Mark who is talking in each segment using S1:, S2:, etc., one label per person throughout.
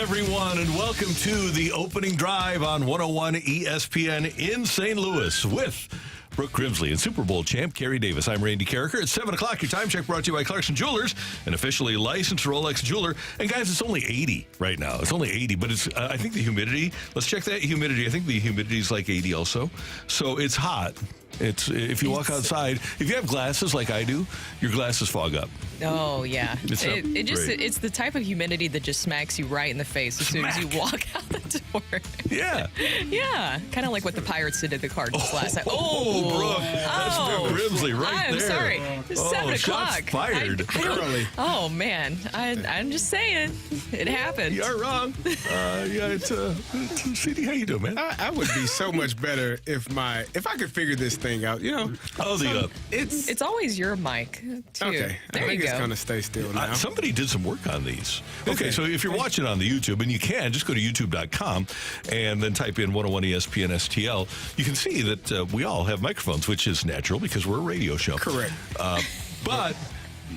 S1: everyone, and welcome to the opening drive on 101 ESPN in St. Louis with Brooke Grimsley and Super Bowl champ Kerry Davis. I'm Randy Carricker. It's 7 o'clock. Your time check brought to you by Clarkson Jewelers, an officially licensed Rolex jeweler. And guys, it's only 80 right now. It's only 80, but it's I think the humidity, let's check that humidity. I think the humidity is like 80 also. So it's hot. It's if you walk outside, if you have glasses like I do, your glasses fog up.
S2: Oh yeah,
S1: it's
S2: the type of humidity that just smacks you right in the face as soon as you walk out the door.
S1: Yeah,
S2: yeah, kind of like what the Pirates did to the Cardinals last night.
S1: Brooke, that's Brooke Grimsley right
S2: I'm
S1: there.
S2: sorry, 7 o'clock.
S1: Shots fired early.
S2: Oh man, I'm just saying, it happened.
S1: You're wrong. It's CD. How you doing, man?
S3: I would be so much better if I could figure this thing out. You know,
S2: it's always your mic too.
S3: Okay,
S2: there
S3: I think
S2: you go.
S3: it's gonna stay still now.
S1: Somebody did some work on these. Okay, so if you're watching on the YouTube, and you can, just go to youtube.com and then type in 101 ESPN STL. You can see that we all have microphones, which is natural because we're a radio show.
S3: Correct.
S1: But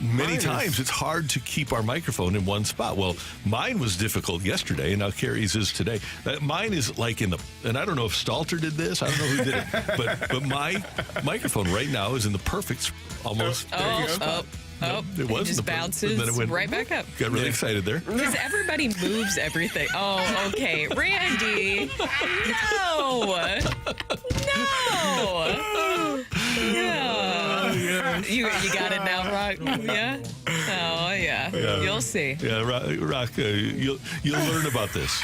S1: many times it's hard to keep our microphone in one spot. Well, mine was difficult yesterday, and now Carrie's is today. Mine is like and I don't know if Stalter did this. I don't know who did it. But my microphone right now is in the perfect, almost.
S2: It just bounces and then it went right back up.
S1: Got really excited there.
S2: Because everybody moves everything. Oh, okay. Randy. No. You got it now, Rocc? Yeah? Oh, yeah. You'll see.
S1: Yeah, Rocc, you'll learn about this.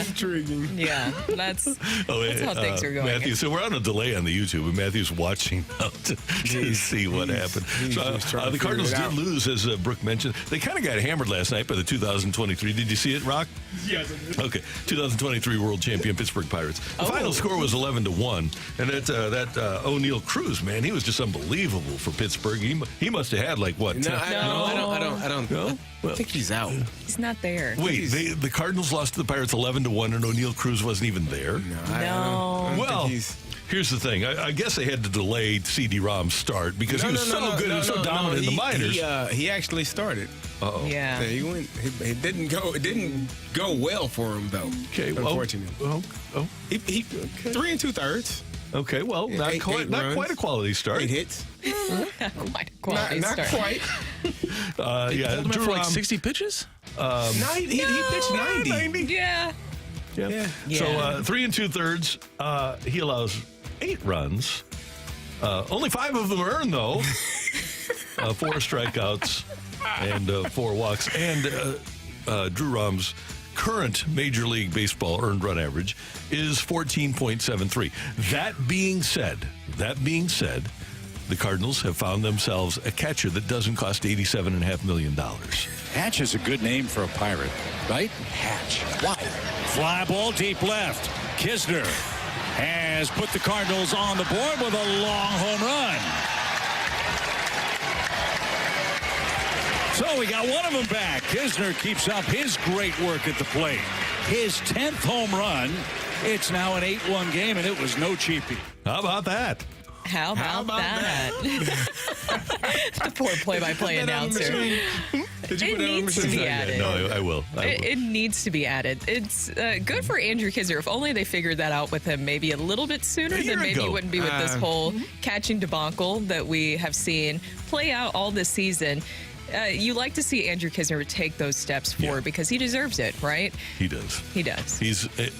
S3: Intriguing.
S2: Yeah, that's how things are going.
S1: Matthew, so we're on a delay on the YouTube, and Matthew's watching now to see what happened. So the Cardinals did lose, as Brooke mentioned. They kind of got hammered last night by the 2023. Did you see it, Rocc?
S3: Yes, I did.
S1: Okay, 2023 world champion Pittsburgh Pirates. The final score was 11-1, and that O'Neal Cruz, man, he was just unbelievable for Pittsburgh. He must have had like what?
S3: No, I don't.
S1: No?
S3: I think he's out.
S2: He's not there.
S1: Wait, the Cardinals lost to the Pirates 11-1, and O'Neal Cruz wasn't even there.
S3: No.
S1: Well, here's the thing. I guess they had to delay CD-ROM's start because he was so good and so dominant in the minors.
S3: He actually started.
S1: Uh-oh.
S2: Yeah.
S3: He went. It didn't go well for him though.
S1: Okay.
S3: Unfortunately. He 3 2/3.
S1: Okay. Well, not quite a quality start.
S3: 8 hits.
S2: Not quite a quality
S3: Not
S2: start.
S3: quite.
S1: Drew
S4: for like 60 pitches?
S3: No, he pitched 90.
S2: Yeah.
S1: So 3 2/3. He allows 8 runs. Only 5 of them earned though. 4 strikeouts and 4 walks. And Drew Rom's current Major League Baseball earned run average is 14.73. That being said, the Cardinals have found themselves a catcher that doesn't cost $87.5 million.
S4: Hatch is a good name for a Pirate, right? Hatch. Why? Fly ball deep left. Kisner has put the Cardinals on the board with a long home run. So we got one of them back. Kisner keeps up his great work at the plate. His 10th home run. It's now an 8-1 game, and it was no cheapie.
S1: How about that?
S2: How about that? The poor play-by-play announcer. It needs to be added.
S1: No, I will.
S2: It needs to be added. It's good for Andrew Kisner. If only they figured that out with him maybe a little bit sooner, then maybe he wouldn't be with this whole catching debacle that we have seen play out all this season. You like to see Andrew Kisner take those steps forward because he deserves it, right?
S1: He does.
S2: He does.
S1: He's a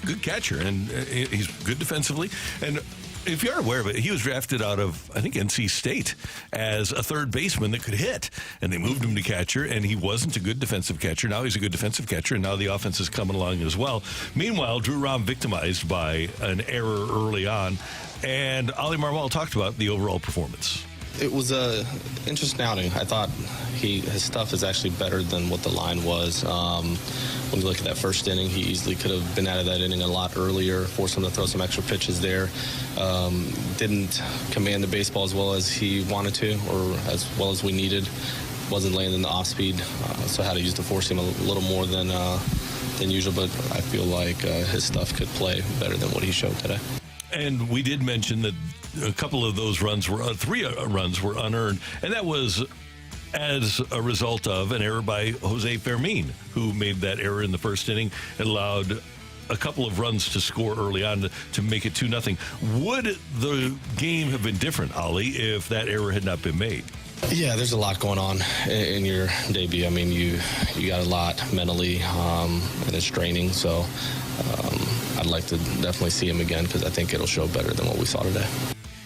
S1: good catcher, and he's good defensively. And if you're aware of it, he was drafted out of, I think, NC State as a third baseman that could hit. And they moved him to catcher, and he wasn't a good defensive catcher. Now he's a good defensive catcher, and now the offense is coming along as well. Meanwhile, Drew Rom victimized by an error early on. And Ali Marmol talked about the overall performance.
S5: It was a interesting outing. I thought his stuff is actually better than what the line was. When you look at that first inning, he easily could have been out of that inning a lot earlier, forced him to throw some extra pitches there. Didn't command the baseball as well as he wanted to, or as well as we needed. Wasn't landing the off speed, so had to use the four seam a little more than usual. But I feel like his stuff could play better than what he showed today.
S1: And we did mention that a couple of those runs were 3 runs were unearned, and that was as a result of an error by Jose Fermin, who made that error in the first inning and allowed a couple of runs to score early on to make it 2-0. Would the game have been different, Ollie, if that error had not been made?
S5: Yeah, there's a lot going on in your debut. I mean, you got a lot mentally, and it's draining. So I'd like to definitely see him again because I think it'll show better than what we saw today.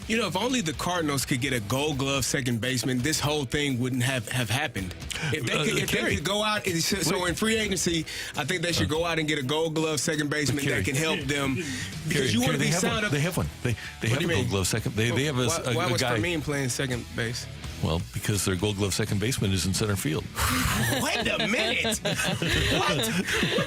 S3: You know, if only the Cardinals could get a Gold Glove second baseman, this whole thing wouldn't have happened. If they could go out, so in free agency, I think they should go out and get a Gold Glove second baseman that can help them. Because you want to be sound up.
S1: They have one. They have a Gold Glove second. They have a guy.
S3: Why was Fermin playing second base?
S1: Well, because their Gold Glove second baseman is in center field.
S3: Wait a minute. What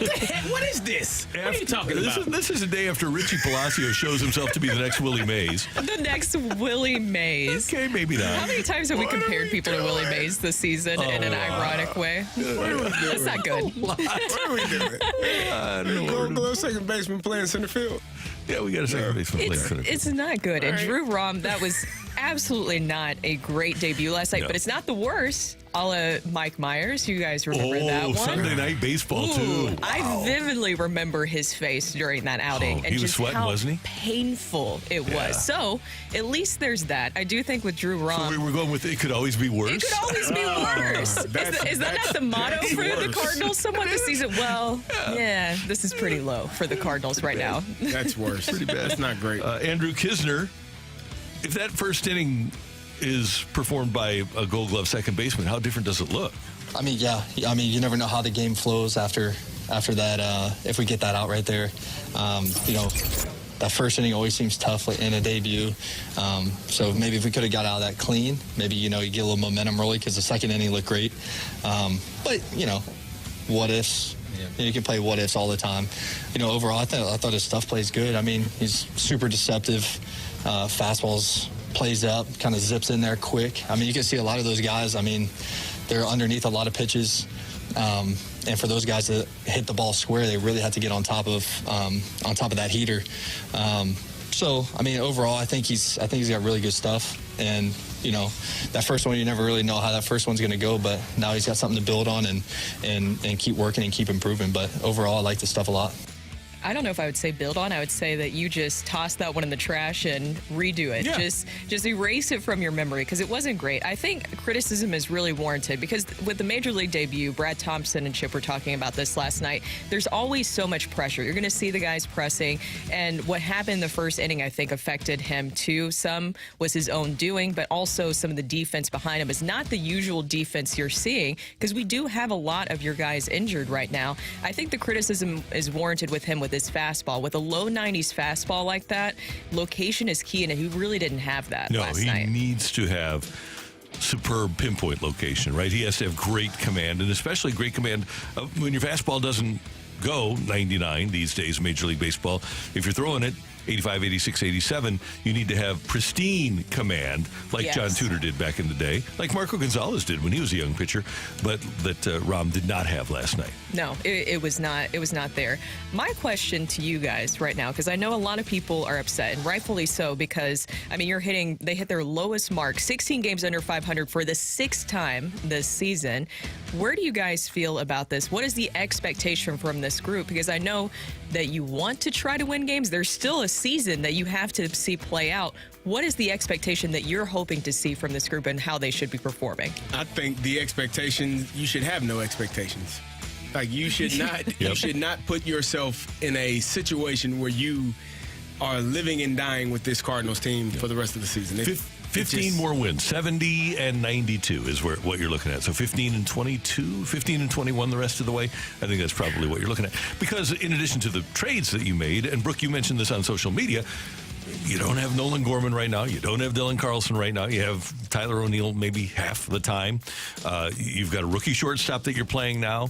S3: the heck? What is this? What are you talking about?
S1: This is a day after Richie Palacios shows himself to be the next Willie Mays.
S2: The next Willie Mays.
S1: Okay, maybe not.
S2: How many times have we compared people to Willie Mays this season in an ironic way? That's not good.
S3: What are we doing? Gold Glove second baseman playing center field.
S1: Yeah, we got a second baseman playing center field.
S2: It's not good. And Drew Rocc, that was absolutely not a great debut last night, but it's not the worst. A la Mike Myers. You guys remember that one?
S1: Sunday Night Baseball, too. Wow.
S2: I vividly remember his face during that outing. And
S1: he was
S2: just
S1: sweating,
S2: how
S1: wasn't he?
S2: Painful it was. So, at least there's that. I do think with Drew Rocc.
S1: So we were going with it could always be worse?
S2: It could always be worse. Is that not the motto for the Cardinals somewhat this season? Well, yeah, this is pretty low for the Cardinals right now.
S3: That's worse. Pretty bad. That's not great.
S1: Andrew Kisner, if that first inning is performed by a Gold Glove second baseman, how different does it look?
S6: I mean, yeah. I mean, you never know how the game flows after that. If we get that out right there, you know, that first inning always seems tough in a debut. So maybe if we could have got out of that clean, maybe, you know, you get a little momentum rolling because the second inning looked great. But, you know, what ifs? Yeah. You can play what ifs all the time. You know, overall, I thought his stuff plays good. I mean, he's super deceptive. Fastballs plays up, kind of zips in there quick. I mean, you can see a lot of those guys. I mean, they're underneath a lot of pitches. And for those guys that hit the ball square, they really have to get on top of that heater. So, I mean, overall, I think he's got really good stuff. And, you know, that first one, you never really know how that first one's going to go, but now he's got something to build on and keep working and keep improving. But overall, I like this stuff a lot.
S2: I don't know if I would say build on. I would say that you just toss that one in the trash and redo it. Yeah. Just erase it from your memory because it wasn't great. I think criticism is really warranted because with the Major League debut, Brad Thompson and Chip were talking about this last night, there's always so much pressure. You're going to see the guys pressing, and what happened in the first inning I think affected him too. Some was his own doing, but also some of the defense behind him is not the usual defense you're seeing because we do have a lot of your guys injured right now. I think the criticism is warranted with him with his fastball. With a low 90s fastball like that, location is key, and he really didn't have that last night.
S1: No, he needs to have superb pinpoint location, right? He has to have great command, and especially great command when your fastball doesn't go 99 these days in Major League Baseball. If you're throwing it 85, 86, 87, you need to have pristine command like John Tudor did back in the day, like Marco Gonzalez did when he was a young pitcher, but that Rom did not have last night.
S2: No, it was not. It was not there. My question to you guys right now, because I know a lot of people are upset, and rightfully so, because I mean they hit their lowest mark, 16 games under 500 for the 6th time this season. Where do you guys feel about this? What is the expectation from this group? Because I know that you want to try to win games. There's still a season that you have to see play out. What is the expectation that you're hoping to see from this group and how they should be performing?
S3: I think the expectation, you should have no expectations. Like you should not, you should not put yourself in a situation where you are living and dying with this Cardinals team for the rest of the season.
S1: 15 more wins, 70 and 92 is what you're looking at. So 15 and 22, 15 and 21 the rest of the way. I think that's probably what you're looking at. Because in addition to the trades that you made, and Brooke, you mentioned this on social media, you don't have Nolan Gorman right now. You don't have Dylan Carlson right now. You have Tyler O'Neill maybe half the time. You've got a rookie shortstop that you're playing now.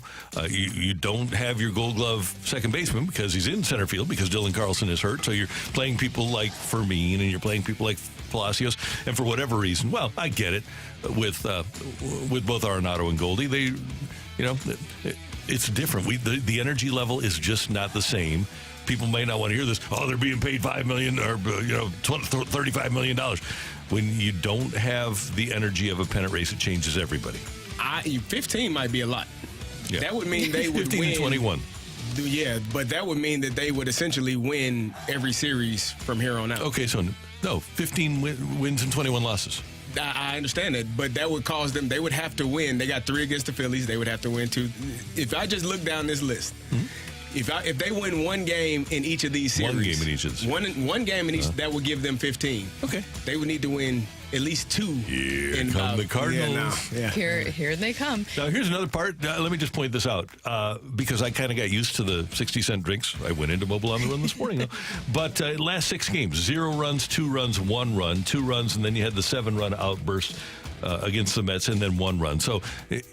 S1: You don't have your Gold Glove second baseman because he's in center field because Dylan Carlson is hurt. So you're playing people like Fermin and you're playing people like Palacios. And for whatever reason, well, I get it with both Arenado and Goldie. It's different. The energy level is just not the same. People may not want to hear this. Oh, they're being paid $5 million or $35 million. When you don't have the energy of a pennant race, it changes everybody.
S3: 15 might be a lot.
S1: Yeah.
S3: That would mean they would
S1: 15
S3: win.
S1: and 21.
S3: Yeah, but that would mean that they would essentially win every series from here on out.
S1: Okay, so no, 15 wins and 21 losses.
S3: I understand that, but that would cause them, they would have to win. They got 3 against the Phillies. They would have to win 2. If I just look down this list, if they win 1 game in each of these series.
S1: 1 game in each of these.
S3: One game in each, that would give them 15.
S1: Okay.
S3: They would need to win at least 2.
S1: Here come the Cardinals.
S2: Here they come.
S1: Now, here's another part. Let me just point this out because I kind of got used to the 60-cent drinks. I went into Mobile on the Run this morning, though. But last 6 games, 0 runs, 2 runs, 1 run, 2 runs, and then you had the 7-run outburst against the Mets, and then 1 run. So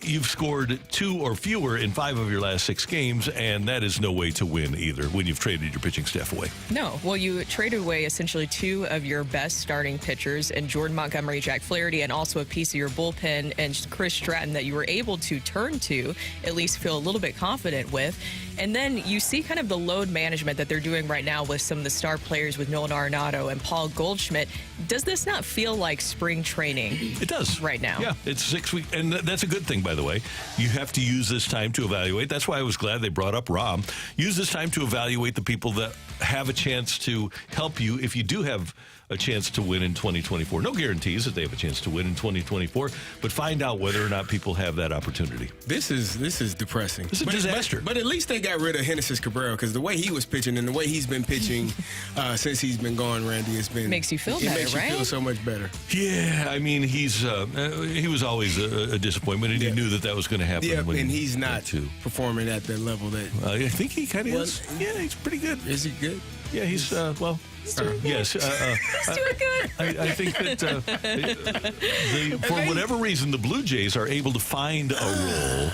S1: you've scored 2 or fewer in 5 of your last 6 games, and that is no way to win either when you've traded your pitching staff away.
S2: No. Well, you traded away essentially 2 of your best starting pitchers in Jordan Montgomery, Jack Flaherty, and also a piece of your bullpen and Chris Stratton that you were able to turn to, at least feel a little bit confident with. And then you see kind of the load management that they're doing right now with some of the star players with Nolan Arenado and Paul Goldschmidt. Does this not feel like spring training?
S1: It does.
S2: Right now.
S1: Yeah, it's 6 weeks, and that's a good thing, by the way. You have to use this time to evaluate. That's why I was glad they brought up Rocc. Use this time to evaluate the people that have a chance to help you if you do have a chance to win in 2024. No guarantees that they have a chance to win in 2024, but find out whether or not people have that opportunity.
S3: This is depressing.
S1: This is a disaster.
S3: But at least they got rid of Genesis Cabrera, because the way he was pitching and the way he's been pitching since he's been gone, Randy, has been
S2: makes you feel better,
S3: makes you
S2: right?
S3: feel so much better.
S1: Yeah, I mean he was always a disappointment, and you knew that was going to happen.
S3: Yeah, and he's not performing at that level that.
S1: I think he kind of is. Yeah, he's pretty good.
S3: Is he good?
S1: Yeah, he's well.
S2: He's doing
S1: yes,
S2: he's doing good.
S1: I think that for whatever reason, the Blue Jays are able to find a role,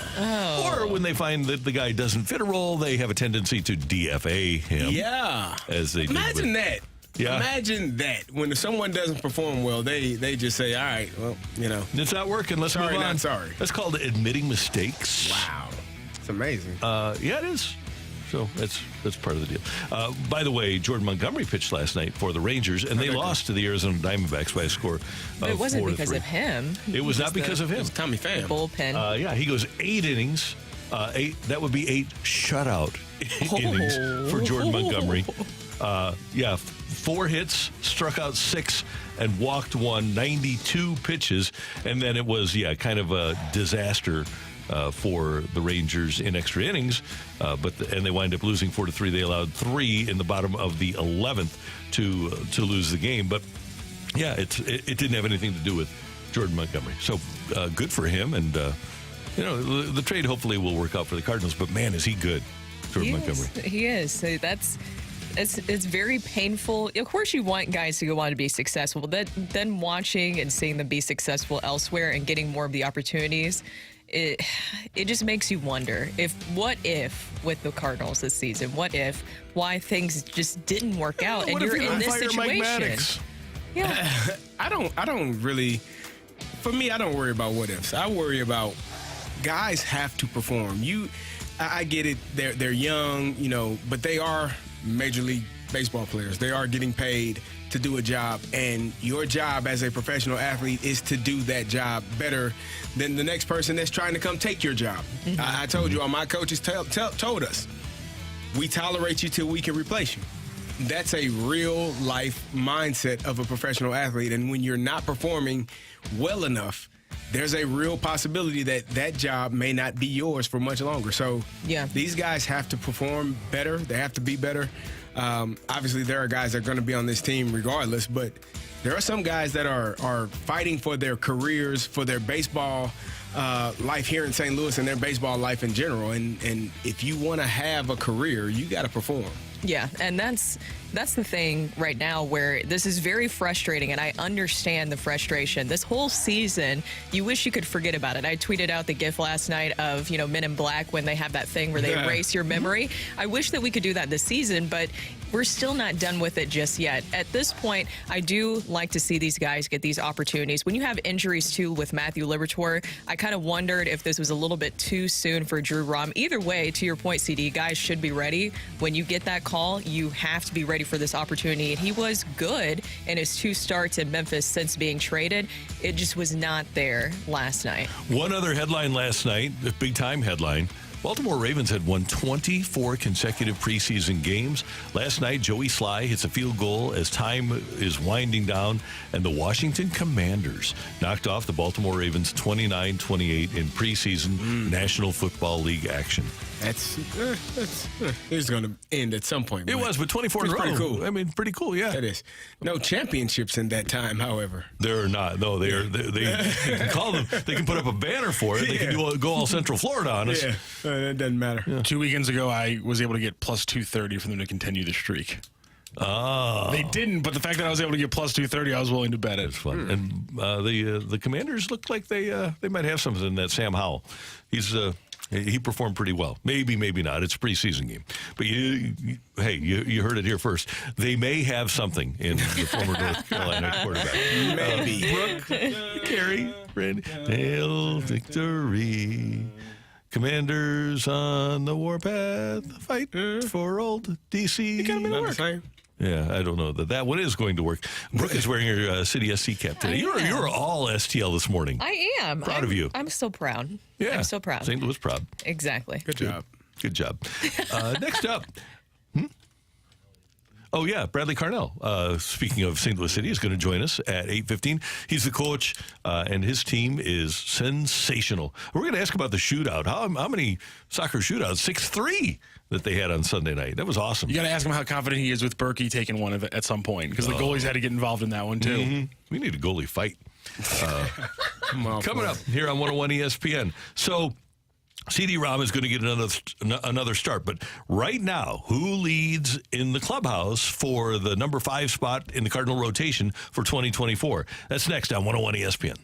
S1: or when they find that the guy doesn't fit a role, they have a tendency to DFA him.
S3: Yeah,
S1: as they
S3: imagine that.
S1: Yeah.
S3: Imagine that when someone doesn't perform well, they just say, "All right, well,
S1: it's not working. Let's move on."
S3: Not sorry.
S1: That's called admitting mistakes.
S3: Wow, it's amazing.
S1: Yeah, it is. So that's part of the deal. By the way, Jordan Montgomery pitched last night for the Rangers, and they lost to the Arizona Diamondbacks by a score of 4-3.
S2: But it wasn't because of him.
S1: It was not because of him.
S3: It was Tommy Pham.
S2: Bullpen.
S1: Yeah, he goes 8 innings. 8. That would be 8 shutout innings for Jordan Montgomery. 4 hits, struck out 6, and walked 1, 92 pitches, and then it was kind of a disaster for the Rangers in extra innings, and they wind up losing 4-3. They allowed 3 in the bottom of the 11th to lose the game. But yeah, it didn't have anything to do with Jordan Montgomery. So good for him, and the trade hopefully will work out for the Cardinals. But man, is he good, Jordan Montgomery?
S2: He is. So it's very painful. Of course, you want guys to go on to be successful, but then watching and seeing them be successful elsewhere and getting more of the opportunities. It just makes you wonder what if with the Cardinals this season, why things just didn't work out and you're in this situation.
S3: Yeah. I don't really, for me, I don't worry about what ifs. I worry about guys have to perform. I get it. They're young, but they are Major League Baseball players. They are getting paid to do a job, and your job as a professional athlete is to do that job better than the next person that's trying to come take your job. Mm-hmm. I told you, all my coaches told us, we tolerate you till we can replace you. That's a real life mindset of a professional athlete, and when you're not performing well enough, there's a real possibility that job may not be yours for much longer. So these guys have to perform better. They have to be better. Obviously, there are guys that are going to be on this team regardless, but there are some guys that are fighting for their careers, for their baseball life here in St. Louis and their baseball life in general. And if you want to have a career, you got to perform.
S2: Yeah, and that's the thing right now where this is very frustrating, and I understand the frustration. This whole season, you wish you could forget about it. I tweeted out the GIF last night of, Men in Black when they have that thing where they erase your memory. I wish that we could do that this season, but we're still not done with it just yet. At this point, I do like to see these guys get these opportunities. When you have injuries, too, with Matthew Liberatore, I kind of wondered if this was a little bit too soon for Drew Rom. Either way, to your point, CD, guys should be ready when you get that call call, you have to be ready for this opportunity. And he was good in his 2 starts in Memphis since being traded. It just was not there last night.
S1: One other headline last night, the big-time headline. Baltimore Ravens had won 24 consecutive preseason games. Last night, Joey Sly hits a field goal as time is winding down, and the Washington Commanders knocked off the Baltimore Ravens 29-28 in preseason National Football League action.
S3: It's going to end at some point.
S1: It was, but 24 in a row.
S3: Pretty cool.
S1: I mean, pretty cool, yeah.
S3: That is. No championships in that time, however.
S1: They're not. No, they are. They can call them. They can put up a banner for it. They can go all Central Florida on us.
S3: Yeah, it doesn't matter.
S7: Yeah. 2 weekends ago, I was able to get plus 230 for them to continue the streak.
S1: Oh.
S7: They didn't, but the fact that I was able to get plus 230, I was willing to bet it.
S1: It's fun. And the Commanders look like they might have something in that Sam Howell. He performed pretty well. Maybe not. It's a preseason game. But you heard it here first. They may have something in the former North Carolina quarterback.
S3: Maybe.
S1: Brooke, Carey, Randy. Hail victory. Commanders on the warpath. Fight for old D.C.
S3: You got him in work.
S1: Yeah, I don't know that one is going to work. Brooke is wearing her City SC cap today. You're all STL this morning.
S2: I am.
S1: Proud of you.
S2: I'm so proud.
S1: Yeah.
S2: I'm so proud.
S1: St. Louis proud.
S2: Exactly.
S3: Good job.
S1: Good job. Next up. Oh, yeah, Bradley Carnell, speaking of St. Louis City, is going to join us at 8:15. He's the coach, and his team is sensational. We're going to ask about the shootout. How many soccer shootouts? 6-3 that they had on Sunday night. That was awesome.
S7: You got to ask him how confident he is with Berkey taking one of it at some point, because the goalies had to get involved in that one, too.
S1: Mm-hmm. We need a goalie fight. Coming up here on 101 ESPN. So CD-ROM is going to get another start. But right now, who leads in the clubhouse for the number 5 spot in the Cardinal rotation for 2024? That's next on 101 ESPN.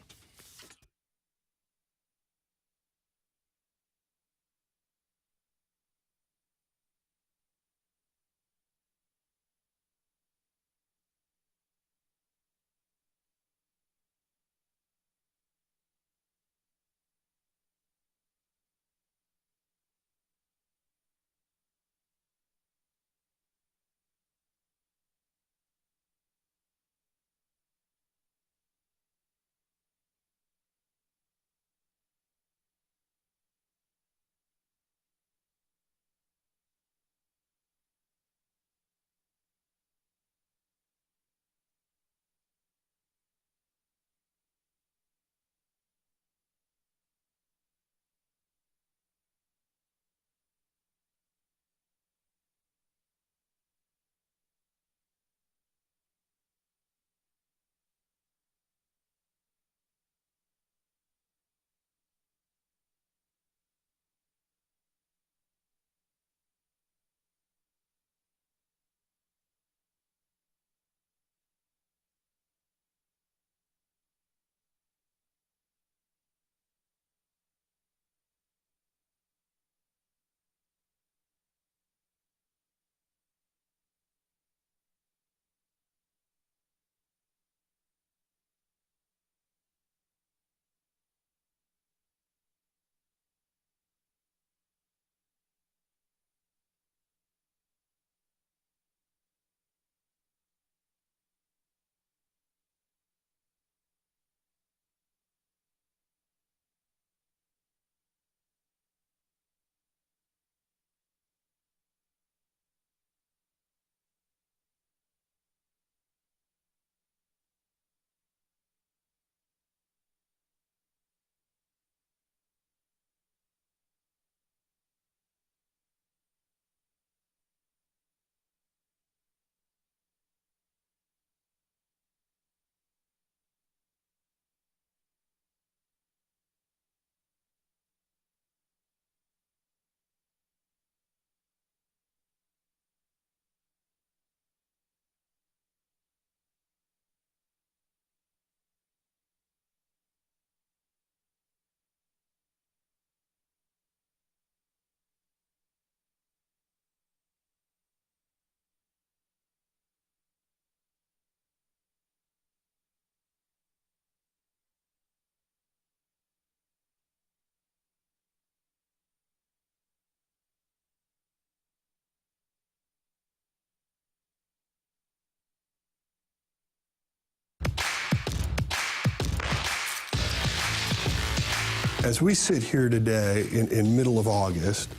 S8: as we sit here today in middle of August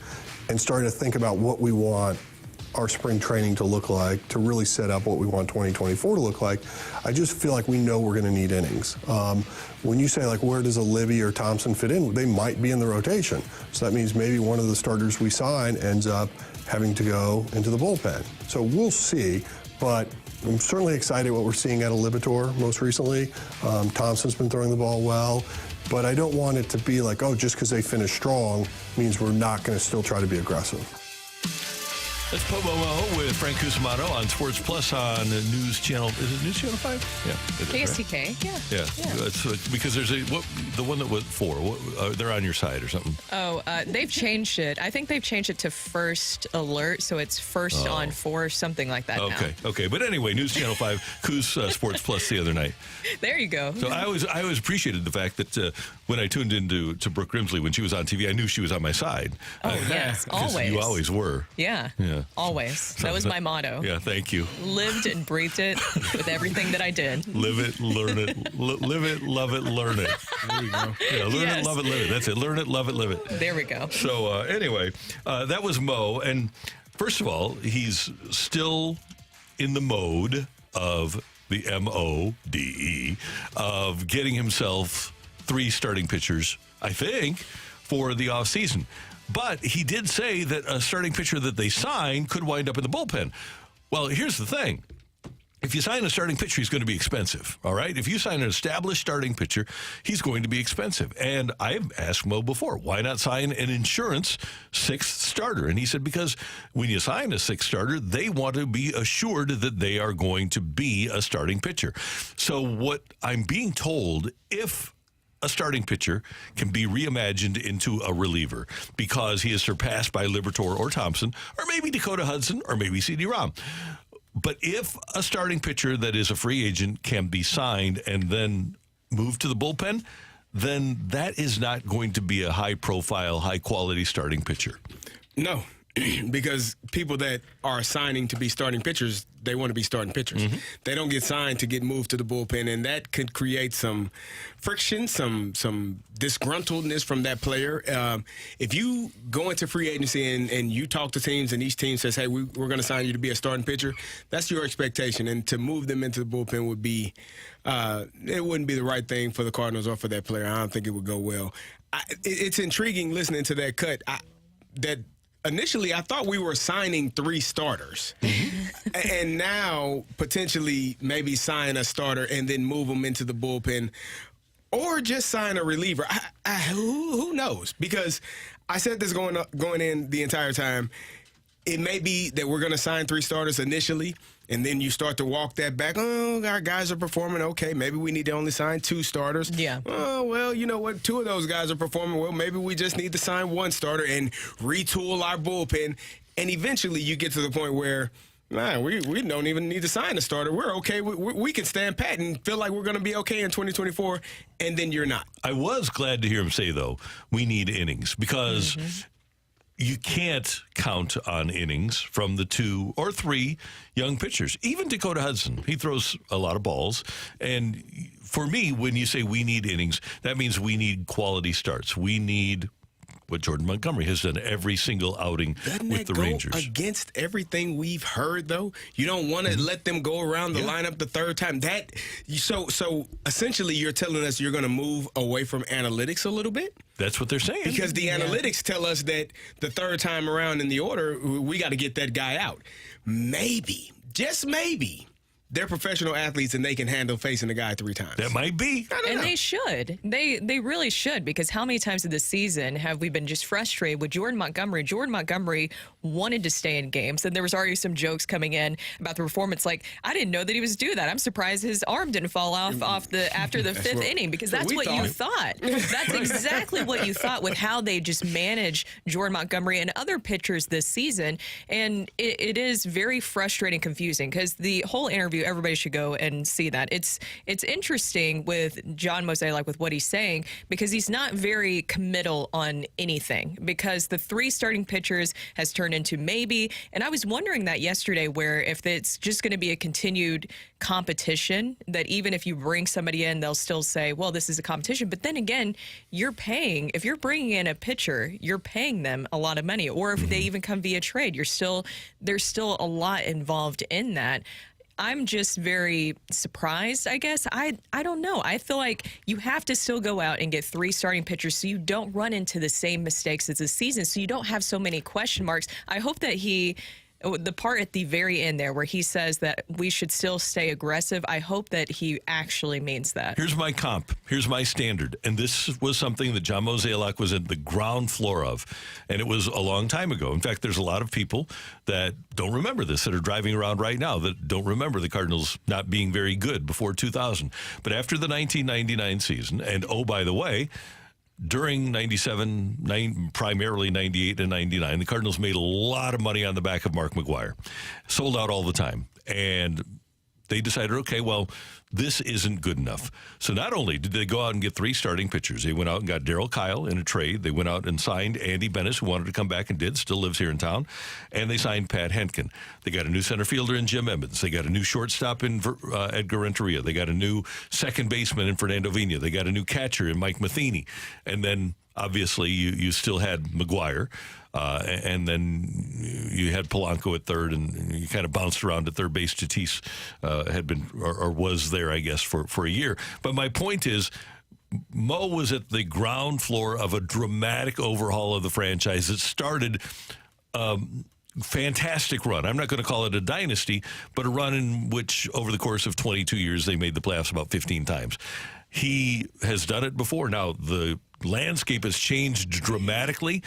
S8: and starting to think about what we want our spring training to look like, to really set up what we want 2024 to look like, I just feel like we know we're going to need innings. When you say, like, where does a Libby or Thompson fit in, they might be in the rotation. So that means maybe one of the starters we sign ends up having to go into the bullpen. So we'll see, but I'm certainly excited what we're seeing out of Libator most recently. Thompson's been throwing the ball well, but I don't want it to be like, oh, just because they finish strong means we're not going to still try to be aggressive.
S1: That's Pomo with Frank Cusimano on Sports Plus on News Channel. Is it News Channel 5? Yeah. It is,
S2: KSTK,
S1: right? Yeah. It's because there's the one that was 4. They're on your side or something.
S2: Oh, they've changed it. I think they've changed it to First Alert, so it's First on 4, something like that now.
S1: Okay. But anyway, News Channel 5, Coos Sports Plus the other night.
S2: There you go.
S1: So I always appreciated the fact that when I tuned into Brooke Grimsley when she was on TV, I knew she was on my side.
S2: Oh, yes, always.
S1: You always were.
S2: Yeah. Always. That was my motto.
S1: Yeah, thank you.
S2: Lived and breathed it with everything that I did.
S1: Live it, learn it. Live it, love it, learn it. There you go. Yeah, learn it, love it, live it. That's it. Learn it, love it, live it.
S2: There we go.
S1: So anyway, that was Mo. And first of all, he's still in the mode of the MODE of getting himself 3 starting pitchers, I think, for the offseason. But he did say that a starting pitcher that they sign could wind up in the bullpen. Well, here's the thing. If you sign a starting pitcher, he's going to be expensive, all right? If you sign an established starting pitcher, he's going to be expensive. And I've asked Mo before, why not sign an insurance 6th starter? And he said, because when you sign a 6th starter, they want to be assured that they are going to be a starting pitcher. So what I'm being told, if a starting pitcher can be reimagined into a reliever because he is surpassed by Libator or Thompson, or maybe Dakota Hudson, or maybe CD Rom. But if a starting pitcher that is a free agent can be signed and then moved to the bullpen, then that is not going to be a high-profile, high-quality starting pitcher.
S3: No, because people that are signing to be starting pitchers, they want to be starting pitchers. Mm-hmm. They don't get signed to get moved to the bullpen, and that could create some friction, some disgruntledness from that player. If you go into free agency and you talk to teams and each team says, hey, we're going to sign you to be a starting pitcher, that's your expectation. And to move them into the bullpen would be it wouldn't be the right thing for the Cardinals or for that player. I don't think it would go well. It's intriguing listening to that cut. Initially, I thought we were signing 3 starters, and now potentially maybe sign a starter and then move them into the bullpen, or just sign a reliever. Who knows? Because I said this going in the entire time. It may be that we're going to sign 3 starters initially, and then you start to walk that back. Oh, our guys are performing okay. Maybe we need to only sign 2 starters.
S2: Yeah.
S3: Oh, well, you know what? 2 of those guys are performing well. Maybe we just need to sign 1 starter and retool our bullpen. And eventually you get to the point where, we don't even need to sign a starter. We're okay. We can stand pat and feel like we're going to be okay in 2024, and then you're not.
S1: I was glad to hear him say, though, we need innings because you can't count on innings from the 2 or 3 young pitchers. Even Dakota Hudson, he throws a lot of balls. And for me, when you say we need innings, that means we need quality starts. We need what Jordan Montgomery has done every single outing with the Rangers.
S3: Doesn't that go against everything we've heard, though? You don't want to let them go around the lineup the 3rd time. So essentially you're telling us you're going to move away from analytics a little bit?
S1: That's what they're saying.
S3: Because the analytics tell us that the 3rd time around in the order, we got to get that guy out. Maybe, just maybe, they're professional athletes and they can handle facing the guy 3 times.
S1: That might be.
S2: And they should. They really should, because how many times of the season have we been just frustrated with Jordan Montgomery? Jordan Montgomery wanted to stay in games, and there was already some jokes coming in about the performance. Like, I didn't know that he was due that. I'm surprised his arm didn't fall off after the 5th inning, because that's what you thought. That's exactly what you thought with how they just manage Jordan Montgomery and other pitchers this season. And it is very frustrating, confusing, because the whole interview interview. Everybody should go and see that. It's interesting with John Mozeliak with what he's saying, because he's not very committal on anything, because the 3 starting pitchers has turned into maybe. And I was wondering that yesterday, where if it's just going to be a continued competition, that even if you bring somebody in, they'll still say, well, this is a competition. But then again, if you're bringing in a pitcher, you're paying them a lot of money. Or if they even come via trade, there's still a lot involved in that. I'm just very surprised, I guess. I don't know. I feel like you have to still go out and get 3 starting pitchers so you don't run into the same mistakes as the season, so you don't have so many question marks. I hope that the part at the very end there where he says that we should still stay aggressive, I hope that he actually means that.
S1: Here's my comp. Here's my standard. And this was something that John Mozeliak was at the ground floor of. And it was a long time ago. In fact, there's a lot of people that don't remember this, that are driving around right now, that don't remember the Cardinals not being very good before 2000. But after the 1999 season, and oh, by the way, during 97, primarily 98 and 99, the Cardinals made a lot of money on the back of Mark McGwire. Sold out all the time. And they decided, okay, well, this isn't good enough. So not only did they go out and get 3 starting pitchers, they went out and got Darryl Kyle in a trade. They went out and signed Andy Bennis, who wanted to come back and still lives here in town. And they signed Pat Henkin. They got a new center fielder in Jim Emmons. They got a new shortstop in Edgar Renteria. They got a new second baseman in Fernando Vina. They got a new catcher in Mike Matheny. And then, obviously, you still had McGwire. And then you had Polanco at third, and you kind of bounced around at third base. Tatis had been or was there, I guess, for a year. But my point is, Mo was at the ground floor of a dramatic overhaul of the franchise that started fantastic run. I'm not going to call it a dynasty, but a run in which over the course of 22 years, they made the playoffs about 15 times. He has done it before. Now, the landscape has changed dramatically.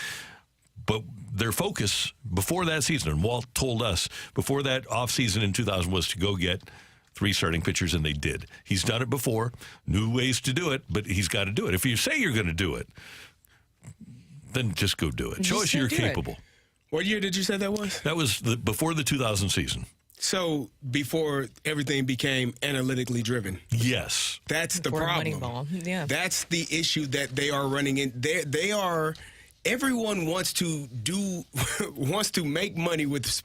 S1: But their focus before that season, and Walt told us before that offseason in 2000, was to go get 3 starting pitchers, and they did. He's done it before, new ways to do it, but he's got to do it. If you say you're going to do it, then just go do it. Show us you're capable.
S3: What year did you say that was?
S1: That was before the 2000 season.
S3: So before everything became analytically driven.
S1: Yes.
S3: That's the
S2: Before
S3: problem.
S2: Moneyball. Yeah.
S3: That's the issue that they are running in. They are... Everyone wants to make money with.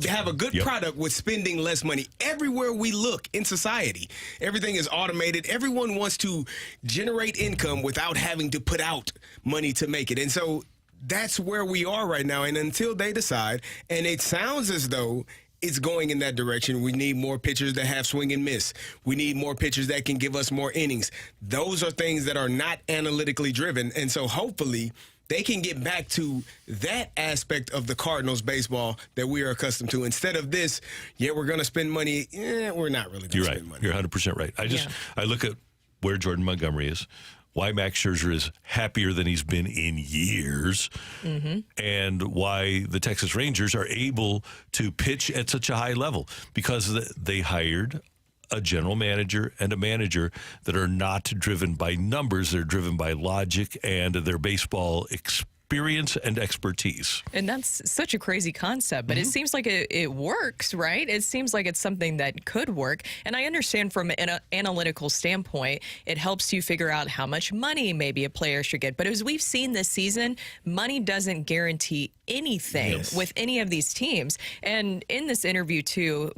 S3: Have a good product with spending less money. Everywhere we look in society, everything is automated. Everyone wants to generate income without having to put out money to make it, and so that's where we are right now. And until they decide, and it sounds as though it's going in that direction. We need more pitchers that have swing and miss. We need more pitchers that can give us more innings. Those are things that are not analytically driven. And so hopefully they can get back to that aspect of the Cardinals baseball that we are accustomed to. Instead of this, we're going to spend money. We're not really going to spend money.
S1: You're 100% right. I look at where Jordan Montgomery is, why Max Scherzer is happier than he's been in years, and why the Texas Rangers are able to pitch at such a high level, because they hired a general manager and a manager that are not driven by numbers. They're driven by logic and their baseball experience and expertise.
S2: And that's such a crazy concept, but it seems like it works, right? It seems like it's something that could work. And I understand from an analytical standpoint, it helps you figure out how much money maybe a player should get. But as we've seen this season, money doesn't guarantee anything with any of these teams. And in this interview too,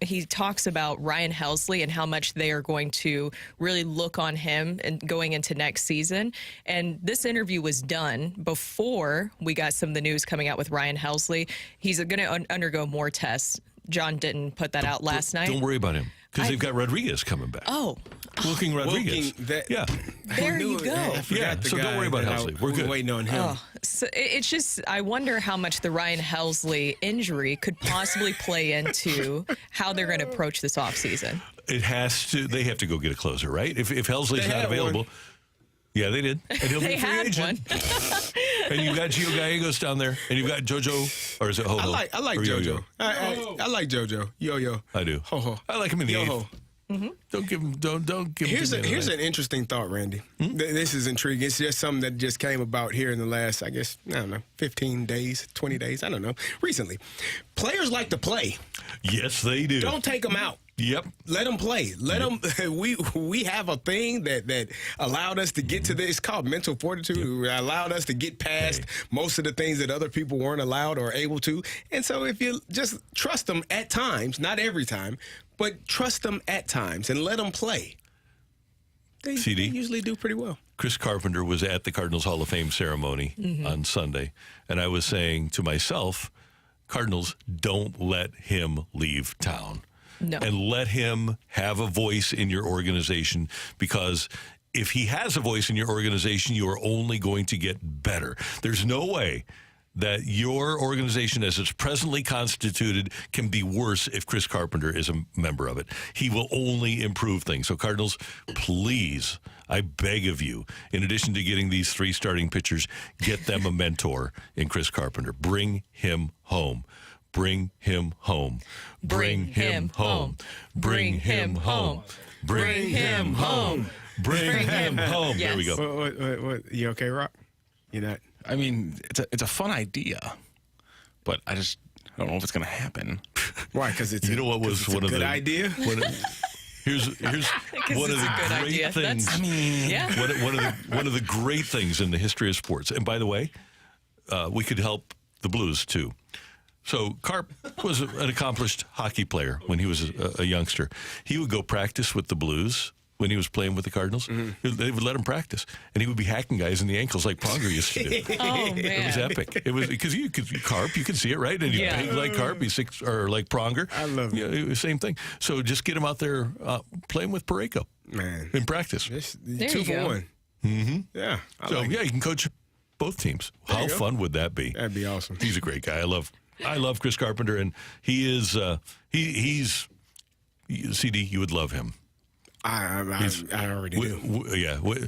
S2: he talks about Ryan Helsley and how much they are going to really look on him and going into next season. And this interview was done before we got some of the news coming out with Ryan Helsley. He's going to undergo more tests. John didn't put that out last night.
S1: Don't worry about him, because they've got Rodriguez coming back. Wilking Rodriguez.
S2: There you go.
S1: So don't worry about Helsley. We're good.
S3: Waiting on him.
S2: So it's just, I wonder how much the Ryan Helsley injury could possibly play into how they're going to approach this offseason.
S1: It has to. They have to go get a closer, right? If Helsley's not available.
S3: One.
S1: Yeah, they did. And he'll be a free agent. And you've got Gio Gallegos down there, and you've got JoJo, or is it Ho-Ho?
S3: I like JoJo. I like JoJo. Yo-Yo.
S1: I do.
S3: Ho-Ho.
S1: I like him in the eighth. Don't give him. Don't give him.
S3: Here's an interesting thought, Randy. This is intriguing. It's just something that just came about here in the last, I guess, I don't know, 15 days, 20 days, I don't know, recently. Players like to play.
S1: Yes, they do.
S3: Don't take them out.
S1: Yep.
S3: Let them play. Let them. We have a thing that allowed us to get to this. It's called mental fortitude. It allowed us to get past most of the things that other people weren't allowed or able to. And so if you just trust them at times, not every time, but trust them at times and let them play, they usually do pretty well.
S1: Chris Carpenter was at the Cardinals Hall of Fame ceremony on Sunday, and I was saying to myself, Cardinals, don't let him leave town.
S2: No.
S1: And let him have a voice in your organization, because if he has a voice in your organization, you are only going to get better. There's no way that your organization as it's presently constituted can be worse if Chris Carpenter is a member of it. He will only improve things. So Cardinals, please, I beg of you, in addition to getting these 3 starting pitchers, get them a mentor in Chris Carpenter. Bring him home. Bring him home. Bring him home. Bring him home. Bring him home. Bring him home. There we go.
S3: What? You okay, Rocc? You're not.
S7: I mean, it's a fun idea, but I don't know if it's going to happen.
S3: Why? Because it's
S1: you know what was one of the
S3: good idea.
S1: Here's one of the great things. One of the great things in the history of sports. And by the way, we could help the Blues too. So Carp was an accomplished hockey player when he was a youngster. He would go practice with the Blues when he was playing with the Cardinals. They would let him practice, and he would be hacking guys in the ankles like Pronger used to do.
S2: Oh, man.
S1: It was epic. It was because Carp, you could see it, right? And he's big like Carp, he's 6 or like Pronger.
S3: I love it.
S1: Same thing. So just get him out there playing with Parayko,
S3: man,
S1: in practice.
S2: There
S3: 2
S2: you
S3: for
S2: go.
S3: 1. Yeah.
S1: You can coach both teams. How fun would that be?
S3: That'd be awesome.
S1: He's a great guy. I love Chris Carpenter, and he is he's CD. You would love him.
S3: I already do.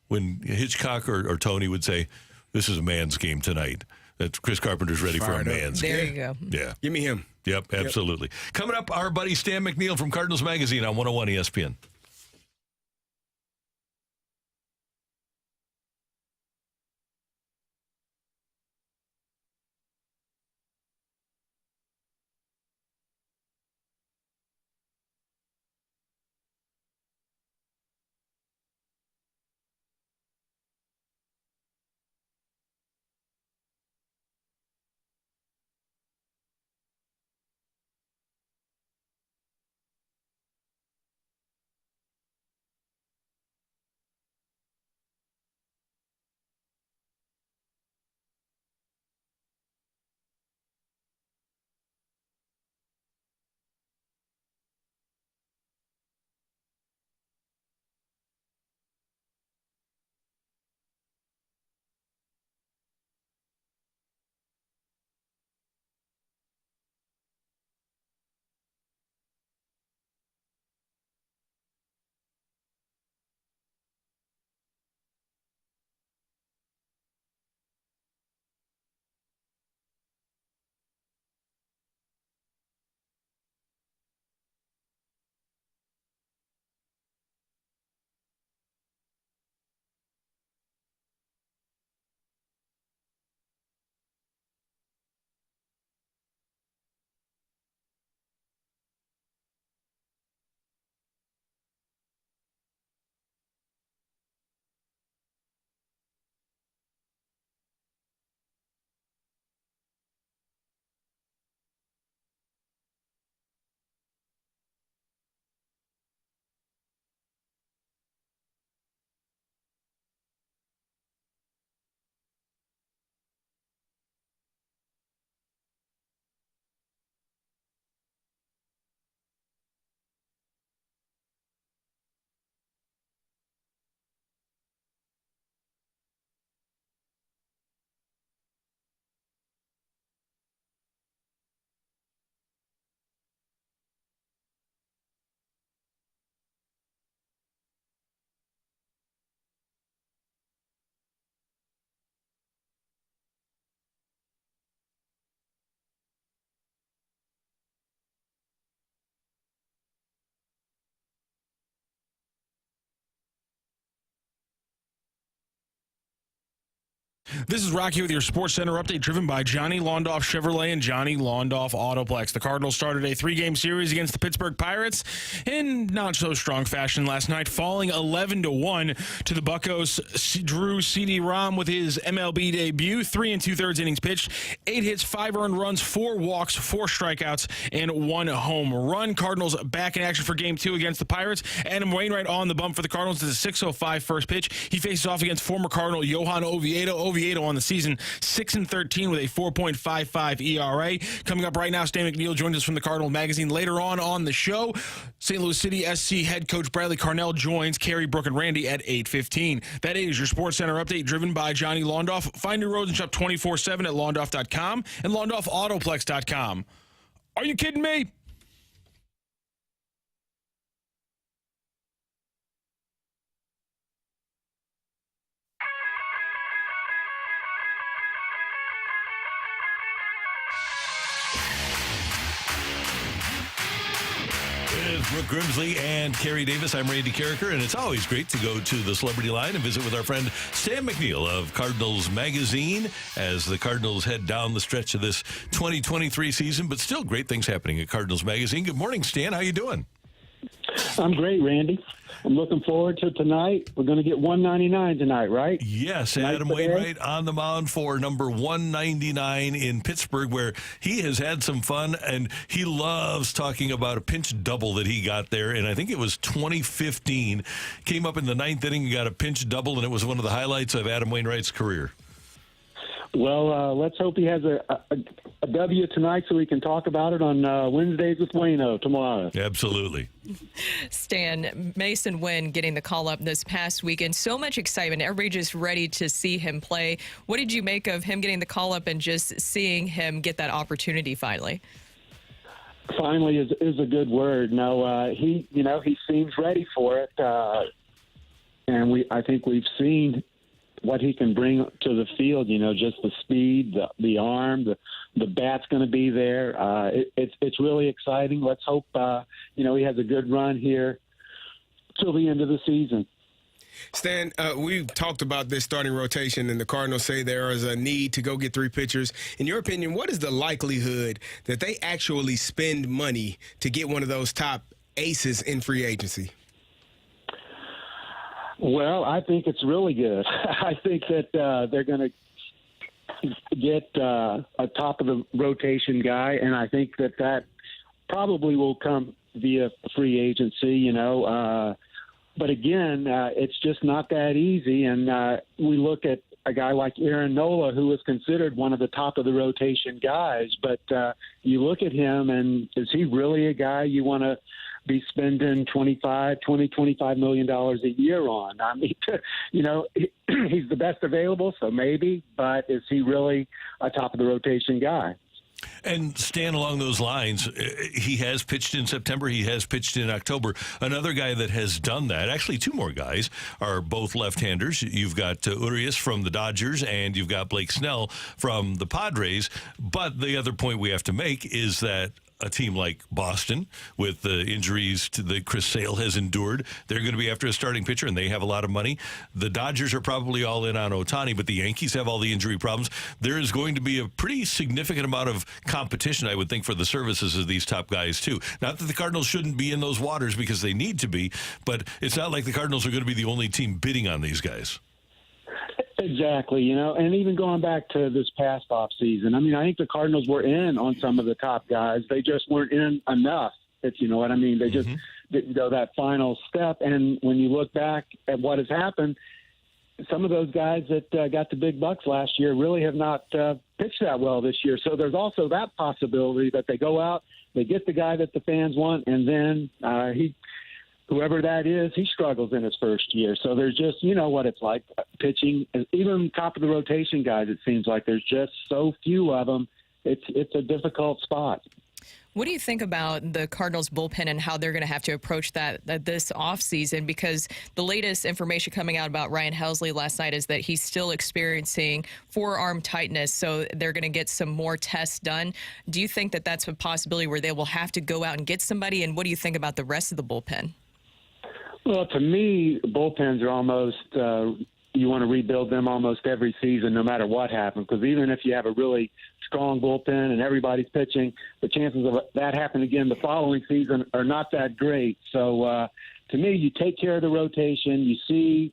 S1: When Hitchcock or Tony would say, "This is a man's game tonight," that Chris Carpenter's ready for a man's game.
S2: There you go.
S1: Yeah.
S3: Give me him.
S1: Yep, absolutely. Coming up, our buddy Stan McNeal from Cardinals Magazine on 101 ESPN.
S7: This is Rocky with your Sports Center update, driven by Johnny Londoff Chevrolet and Johnny Londoff Autoplex. The Cardinals started a 3-game series against the Pittsburgh Pirates in not-so-strong fashion last night, falling 11-1 to the Buccos. Drew CD-ROM with his MLB debut, 3 2/3 innings pitched, 8 hits, 5 earned runs, 4 walks, 4 strikeouts, and 1 home run. Cardinals back in action for Game 2 against the Pirates. Adam Wainwright on the bump for the Cardinals to the 6:05 first pitch. He faces off against former Cardinal Johan Oviedo. Oviedo on the season, 6-13 with a 4.55 ERA. Coming up right now, Stan McNeal joins us from the Cardinals Magazine. Later on the show, St. Louis City SC head coach Bradley Carnell joins Carey, Brooke, and Randy at 8:15. That is your Sports Center update, driven by Johnny Londoff. Find new roads and shop 24/7 at londoff.com and londoffautoplex.com. Are you kidding me?
S1: Brooke Grimsley and Carey Davis. I'm Randy Carricker, and it's always great to go to the Celebrity Line and visit with our friend Stan McNeal of Cardinals Magazine as the Cardinals head down the stretch of this 2023 season, but still great things happening at Cardinals Magazine. Good morning, Stan. How you doing?
S9: I'm great, Randy. I'm looking forward to tonight. We're going to get 199 tonight, right?
S1: Yes, Adam Wainwright on the mound for number 199 in Pittsburgh, where he has had some fun, and he loves talking about a pinch double that he got there, and I think it was 2015. Came up in the 9th inning and got a pinch double, and it was one of the highlights of Adam Wainwright's career.
S9: Well, let's hope he has a W tonight so we can talk about it on Wednesdays with Wayno tomorrow.
S1: Absolutely.
S2: Stan, Mason Winn getting the call-up this past weekend. So much excitement. Everybody just ready to see him play. What did you make of him getting the call-up and just seeing him get that opportunity finally?
S9: Finally is a good word. No, he seems ready for it. And I think we've seen what he can bring to the field, just the speed, the arm, the bat's going to be there. It's really exciting. Let's hope, he has a good run here till the end of the season.
S3: Stan, we've talked about this starting rotation, and the Cardinals say there is a need to go get 3 pitchers. In your opinion, what is the likelihood that they actually spend money to get one of those top aces in free agency?
S9: Well, I think it's really good. I think that they're going to get a top of the rotation guy, and I think that probably will come via free agency, But again, it's just not that easy, and we look at a guy like Aaron Nola, who is considered one of the top of the rotation guys, but you look at him, and is he really a guy you want to be spending $25 million a year on? I mean, he's the best available, so maybe, but is he really a top of the rotation guy?
S1: And Stan, along those lines, he has pitched in September. He has pitched in October. Another guy that has done that, actually 2 more guys, are both left-handers. You've got Urias from the Dodgers, and you've got Blake Snell from the Padres. But the other point we have to make is that a team like Boston, with the injuries that Chris Sale has endured, they're going to be after a starting pitcher, and they have a lot of money. The Dodgers are probably all in on Ohtani, but the Yankees have all the injury problems. There is going to be a pretty significant amount of competition, I would think, for the services of these top guys, too. Not that the Cardinals shouldn't be in those waters because they need to be, but it's not like the Cardinals are going to be the only team bidding on these guys.
S9: Exactly, and even going back to this past offseason, I mean, I think the Cardinals were in on some of the top guys. They just weren't in enough, if you know what I mean. They just didn't go that final step. And when you look back at what has happened, some of those guys that got the big bucks last year really have not pitched that well this year. So there's also that possibility that they go out, they get the guy that the fans want, and then whoever that is, he struggles in his first year. So there's just, what it's like pitching, even top of the rotation guys, it seems like there's just so few of them. It's a difficult spot.
S2: What do you think about the Cardinals bullpen and how they're going to have to approach that this offseason? Because the latest information coming out about Ryan Helsley last night is that he's still experiencing forearm tightness, so they're going to get some more tests done. Do you think that that's a possibility where they will have to go out and get somebody? And what do you think about the rest of the bullpen?
S9: Well, to me, bullpens are almost you want to rebuild them almost every season, no matter what happens. Because even if you have a really strong bullpen and everybody's pitching, the chances of that happening again the following season are not that great. So to me, you take care of the rotation, you see,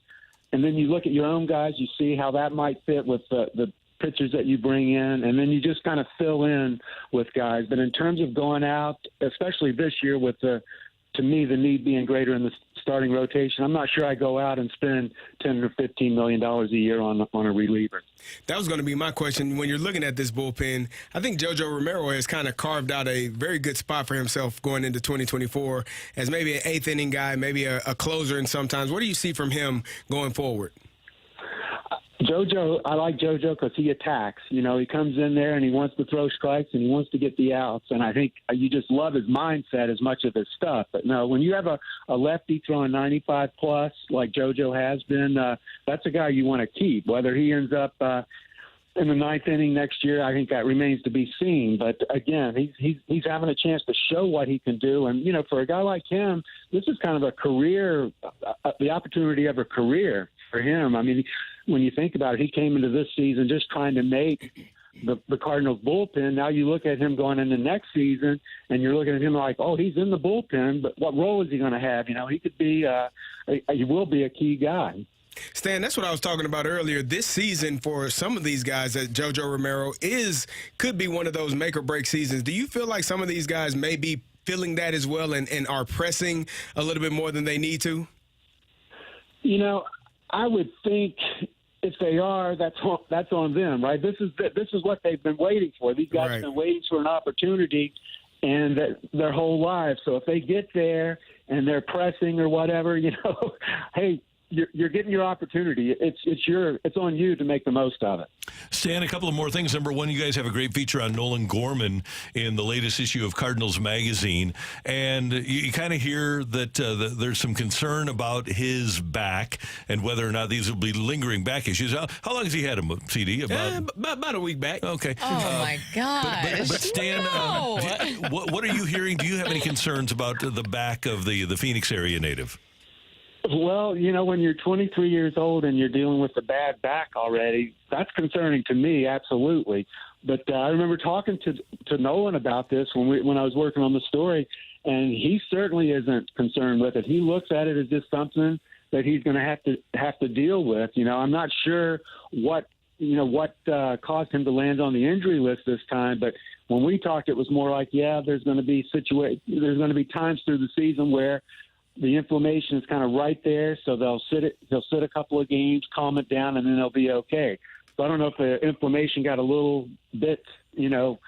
S9: and then you look at your own guys, you see how that might fit with the pitchers that you bring in, and then you just kind of fill in with guys. But in terms of going out, especially this year with to me, the need being greater in the starting rotation, I'm not sure I go out and spend $10 or $15 million a year on a reliever.
S3: That was going to be my question. When you're looking at this bullpen, I think JoJo Romero has kind of carved out a very good spot for himself going into 2024 as maybe an eighth inning guy, maybe a closer, and sometimes. What do you see from him going forward?
S9: JoJo, I like JoJo because he attacks. You know, he comes in there and he wants to throw strikes and he wants to get the outs. And I think you just love his mindset as much of his stuff. But no, when you have a lefty throwing 95 plus like JoJo has been, that's a guy you want to keep. Whether he ends up in the ninth inning next year, I think that remains to be seen. But again, he's having a chance to show what he can do. And you know, for a guy like him, this is kind of a career, the opportunity of a career for him. I mean, when you think about it, he came into this season just trying to make the Cardinals bullpen. Now you look at him going into next season, and you're looking at him like, oh, he's in the bullpen, but what role is he going to have? You know, he could be, he will be a key guy.
S3: Stan, that's what I was talking about earlier. This season for some of these guys, that JoJo Romero could be one of those make or break seasons. Do you feel like some of these guys may be feeling that as well and are pressing a little bit more than they need to?
S9: You know, I would think if they are, that's on them, right? This is what they've been waiting for. These guys have been waiting for an opportunity, and their whole lives. So if they get there and they're pressing or whatever, you know, hey, you're getting your opportunity. It's on you to make the most of it.
S1: Stan, a couple of more things. Number one, you guys have a great feature on Nolan Gorman in the latest issue of Cardinals Magazine, and you kind of hear that there's some concern about his back and whether or not these will be lingering back issues. How long has he had him, CD?
S3: About a week back.
S1: Okay.
S2: Oh my God!
S1: But Stan,
S2: no.
S1: What are you hearing? Do you have any concerns about the back of the Phoenix area native?
S9: Well, you know, when you're 23 years old and you're dealing with a bad back already, that's concerning to me, absolutely. But I remember talking to Nolan about this when I was working on the story, and he certainly isn't concerned with it. He looks at it as just something that he's going to have to deal with. You know, I'm not sure what caused him to land on the injury list this time, but when we talked, it was more like, there's going to be times through the season where the inflammation is kind of right there, so they'll sit a couple of games, calm it down, and then they'll be okay. So I don't know if the inflammation got a little bit, you know,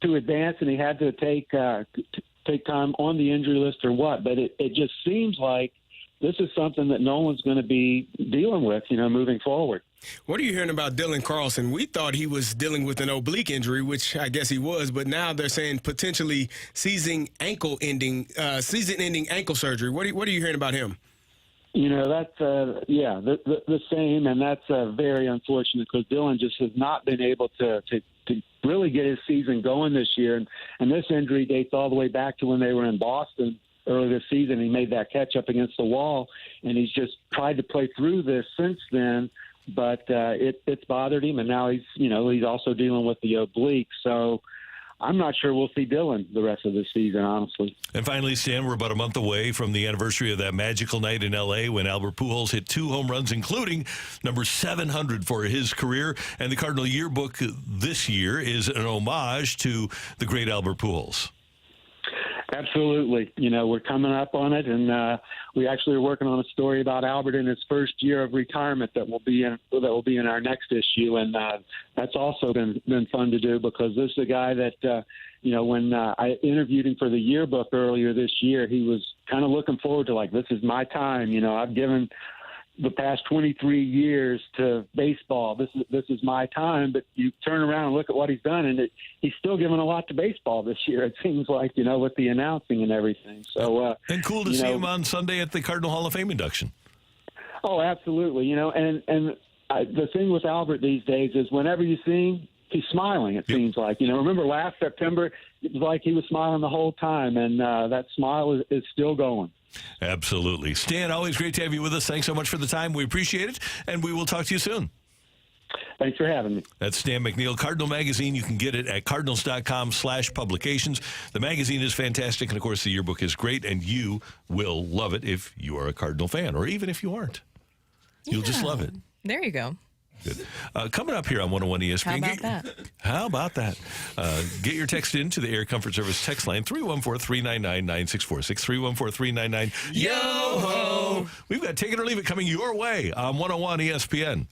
S9: too advanced, and he had to take time on the injury list or what. But it just seems like this is something that Nolan's going to be dealing with, you know, moving forward.
S3: What are you hearing about Dylan Carlson? We thought he was dealing with an oblique injury, which I guess he was, but now they're saying potentially season-ending ankle surgery. What are you hearing about him?
S9: You know, that's the same, and that's very unfortunate because Dylan just has not been able to really get his season going this year, and this injury dates all the way back to when they were in Boston early this season. He made that catch up against the wall, and he's just tried to play through this since then. But it's bothered him, and now he's also dealing with the oblique. So I'm not sure we'll see Dylan the rest of the season, honestly.
S1: And finally, Stan, we're about a month away from the anniversary of that magical night in L.A. when Albert Pujols hit 2 home runs, including number 700 for his career. And the Cardinal yearbook this year is an homage to the great Albert Pujols.
S9: Absolutely. You know, we're coming up on it, and we actually are working on a story about Albert in his first year of retirement that will be in our next issue, and that's also been fun to do because this is a guy that when I interviewed him for the yearbook earlier this year, he was kind of looking forward to, like, this is my time. You know, I've given the past 23 years to baseball. This is my time. But you turn around and look at what he's done, and he's still giving a lot to baseball this year. It seems like, you know, with the announcing and everything. So
S1: and cool to see him on Sunday at the Cardinal Hall of Fame induction.
S9: Oh, absolutely. You know, and the thing with Albert these days is whenever you see him, he's smiling. It seems like, remember last September, it was like he was smiling the whole time, and that smile is still going.
S1: Absolutely. Stan, always great to have you with us. Thanks so much for the time. We appreciate it, and we will talk to you soon.
S9: Thanks for having me.
S1: That's Stan McNeal. Cardinal Magazine, you can get it at cardinals.com/publications. The magazine is fantastic, and, of course, the yearbook is great, and you will love it if you are a Cardinal fan, or even if you aren't. You'll just love it.
S2: There you go.
S1: Good. Coming up here on 101 ESPN.
S2: How about
S1: that? Get your text in to the Air Comfort Service text line, 314-399-9646, 314-399. Yo-ho! We've got Take It or Leave It coming your way on 101 ESPN.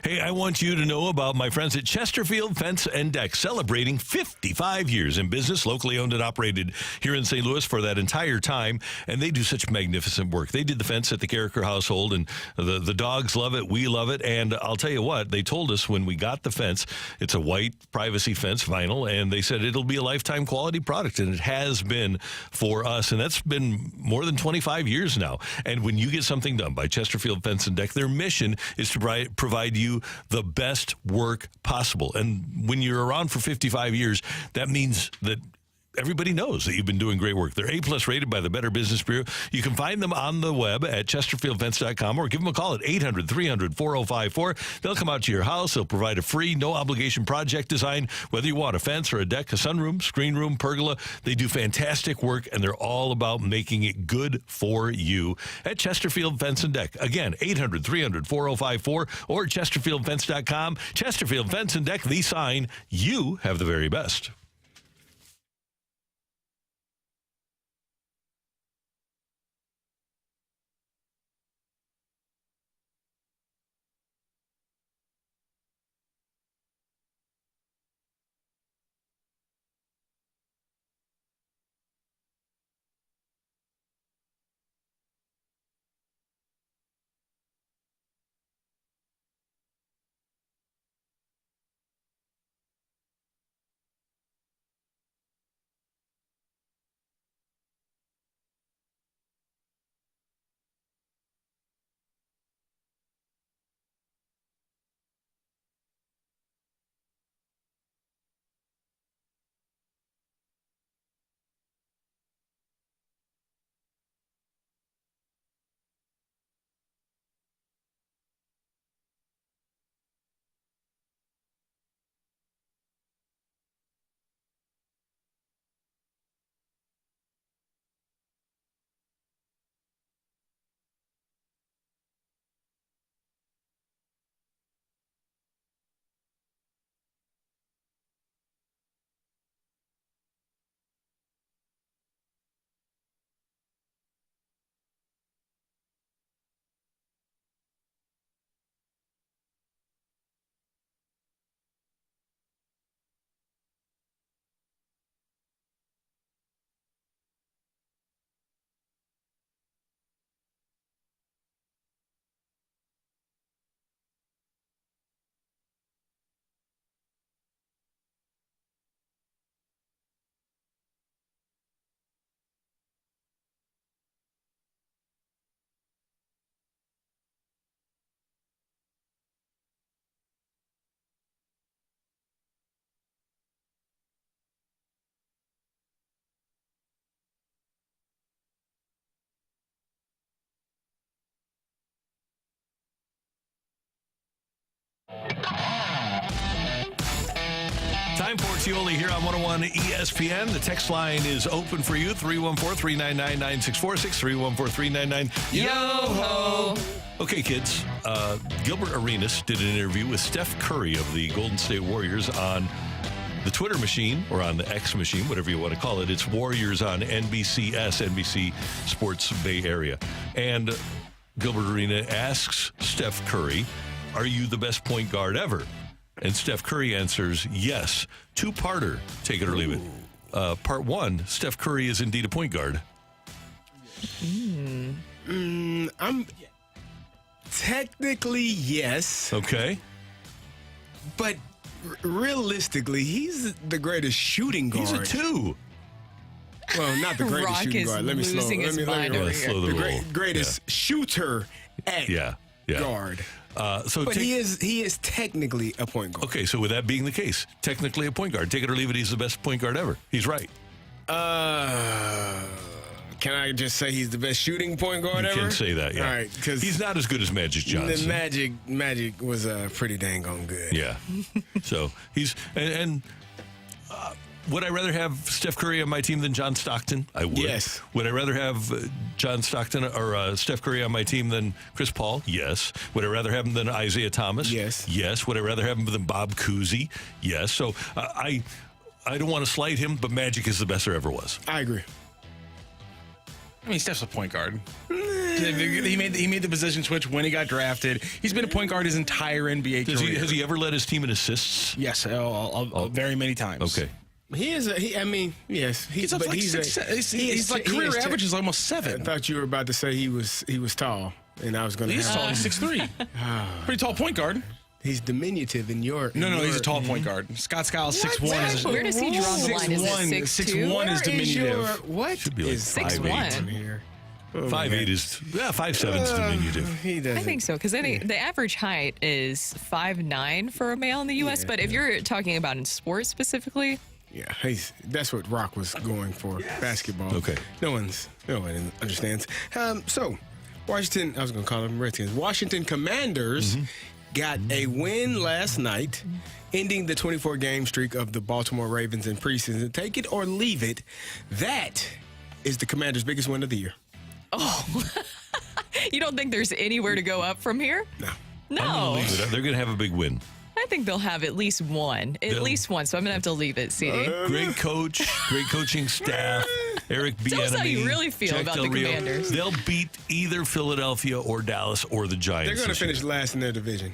S1: Hey, I want you to know about my friends at Chesterfield Fence and Deck, celebrating 55 years in business, locally owned and operated here in St. Louis for that entire time, and they do such magnificent work. They did the fence at the Carricker household, and the dogs love it, we love it, and I'll tell you what, they told us when we got the fence, it's a white privacy fence, vinyl, and they said it'll be a lifetime quality product, and it has been for us, and that's been more than 25 years now. And when you get something done by Chesterfield Fence and Deck, their mission is to provide you the best work possible. And when you're around for 55 years, that means that everybody knows that you've been doing great work. They're A+ rated by the Better Business Bureau. You can find them on the web at chesterfieldfence.com or give them a call at 800-300-4054. They'll come out to your house. They'll provide a free, no-obligation project design, whether you want a fence or a deck, a sunroom, screen room, pergola. They do fantastic work, and they're all about making it good for you at Chesterfield Fence and Deck. Again, 800-300-4054 or chesterfieldfence.com. Chesterfield Fence and Deck, the sign you have the very best. Time for Tioli here on 101 ESPN. The text line is open for you, 314-399-9646, 314-399.
S2: Yo-ho!
S1: Okay, kids. Gilbert Arenas did an interview with Steph Curry of the Golden State Warriors on the Twitter machine, or on the X machine, whatever you want to call it. It's Warriors on NBCS, NBC Sports Bay Area. And Gilbert Arenas asks Steph Curry, are you the best point guard ever? And Steph Curry answers, yes. Two-parter, take it or leave it. Part one, Steph Curry is indeed a point guard.
S3: I'm technically yes.
S1: Okay.
S3: But realistically, he's the greatest shooting guard.
S1: He's a two.
S3: Well, not the greatest
S2: Rocc
S3: shooting
S2: is
S3: guard. Let me slow.
S2: losing his mind over here.
S1: Slow the roll.
S3: Greatest shooter at guard.
S1: But
S3: he is technically a point guard.
S1: Okay, so with that being the case, technically a point guard. Take it or leave it, he's the best point guard ever. He's right.
S3: Can I just say he's the best shooting point guard ever?
S1: You can say that, yeah.
S3: All right, because
S1: he's not as good as Magic Johnson.
S3: The Magic was pretty dang on good.
S1: Yeah. So he's and would I rather have Steph Curry on my team than John Stockton? I would.
S3: Yes.
S1: Would I rather have John Stockton or Steph Curry on my team than Chris Paul? Yes. Would I rather have him than Isaiah Thomas?
S3: Yes.
S1: Yes. Would I rather have him than Bob Cousy? Yes. So I don't want to slight him, but Magic is the best there ever was.
S3: I agree.
S7: I mean, Steph's a point guard. He made the position switch when he got drafted. He's been a point guard his entire NBA career.
S1: Has he ever led his team in assists?
S7: Yes, very many times.
S1: Okay.
S3: He is. Yes.
S7: He's like career average is almost 7.
S3: I thought you were about to say he was tall, and I was going to.
S7: He's tall. He's 6'3". Pretty tall point guard.
S3: He's diminutive in your.
S7: No, he's a tall point guard. Scott Skiles 6'1".
S2: Where does he draw the line? Is it
S7: 6'1" is diminutive.
S3: What
S1: should be like
S3: is
S1: 5'8"
S3: here?
S1: 5'8" is 5'7" is diminutive.
S3: He doesn't.
S2: I think so, because I think the average height is 5'9" for a male in the U.S. But if you're talking about in sports specifically,
S3: yeah, that's what Rocc was going for. Basketball.
S1: Okay.
S3: No one understands. So, Washington. I was going to call them Redskins. Washington Commanders got a win last night, ending the 24-game streak of the Baltimore Ravens in preseason. Take it or leave it. That is the Commanders' biggest win of the year.
S2: oh, you don't think there's anywhere to go up from here?
S3: No.
S2: No.
S1: They're going to have a big win.
S2: I think they'll have at least one. So I'm going to have to leave it, CD.
S1: Great coach, great coaching staff. Eric Bieniemy.
S2: Tell us how you really feel
S1: Jack
S2: about
S1: Del
S2: the
S1: Rio.
S2: Commanders.
S1: They'll beat either Philadelphia or Dallas or the Giants.
S3: They're going to finish last in their division.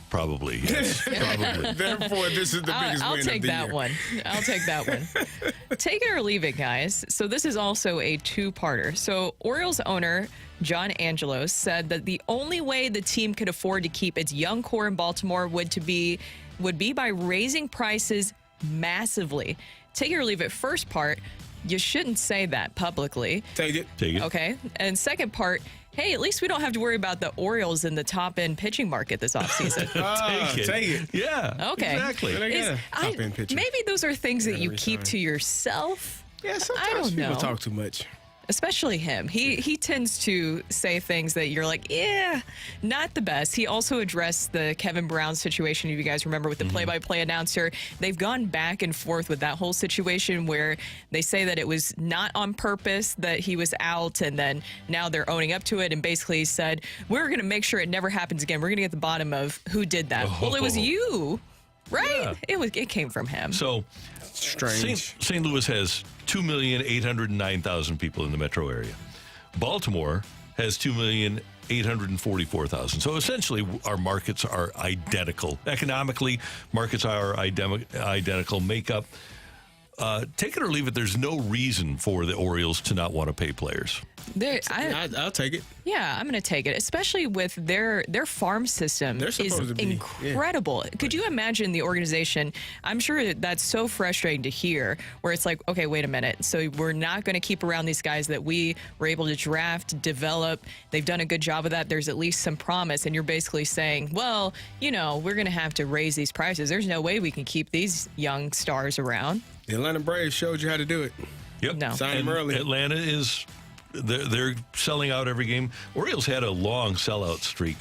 S1: Probably, yes. Probably.
S3: Therefore, this is the biggest
S2: I'll
S3: win
S2: take
S3: of the
S2: that
S3: year.
S2: one. I'll take that one. Take it or leave it, guys. So this is also a two-parter. So Orioles owner John Angelos said that the only way the team could afford to keep its young core in Baltimore would be by raising prices massively. Take it or leave it. First part, you shouldn't say that publicly.
S3: Take it.
S1: Take it.
S2: Okay. And second part, hey, at least we don't have to worry about the Orioles in the top-end pitching market this offseason.
S3: Take it.
S1: Yeah.
S2: Okay.
S1: Exactly.
S3: Top-end pitcher.
S2: Maybe those are things that you keep
S3: resign.
S2: to yourself.
S3: Yeah,
S2: I
S3: sometimes
S2: don't
S3: people
S2: know.
S3: talk too much.
S2: Especially him. He tends to say things that you're like, yeah, not the best. He also addressed the Kevin Brown situation, if you guys remember, with the play-by-play announcer. They've gone back and forth with that whole situation where they say that it was not on purpose that he was out, and then now they're owning up to it and basically said, we're going to make sure it never happens again. We're going to get to the bottom of who did that. Well, it was you, right?
S1: Yeah.
S2: It came from him.
S1: So
S3: Strange.
S1: St. Louis has 2,809,000 people in the metro area. Baltimore has 2,844,000. So essentially, our markets are identical. Economically, markets are identical. Makeup. Take it or leave it. There's no reason for the Orioles to not want to pay players.
S3: I'll take it.
S2: Yeah, I'm going to take it, especially with their farm system
S3: They're
S2: is
S3: supposed to be,
S2: incredible. Could you imagine the organization? I'm sure that's so frustrating to hear, where it's like, okay, wait a minute. So we're not going to keep around these guys that we were able to draft, develop. They've done a good job of that. There's at least some promise. And you're basically saying, well, we're going to have to raise these prices. There's no way we can keep these young stars around.
S3: The Atlanta Braves showed you how to do it.
S1: Yep.
S2: No.
S3: Sign them early.
S1: Atlanta is they're selling out every game. Orioles had a long sellout streak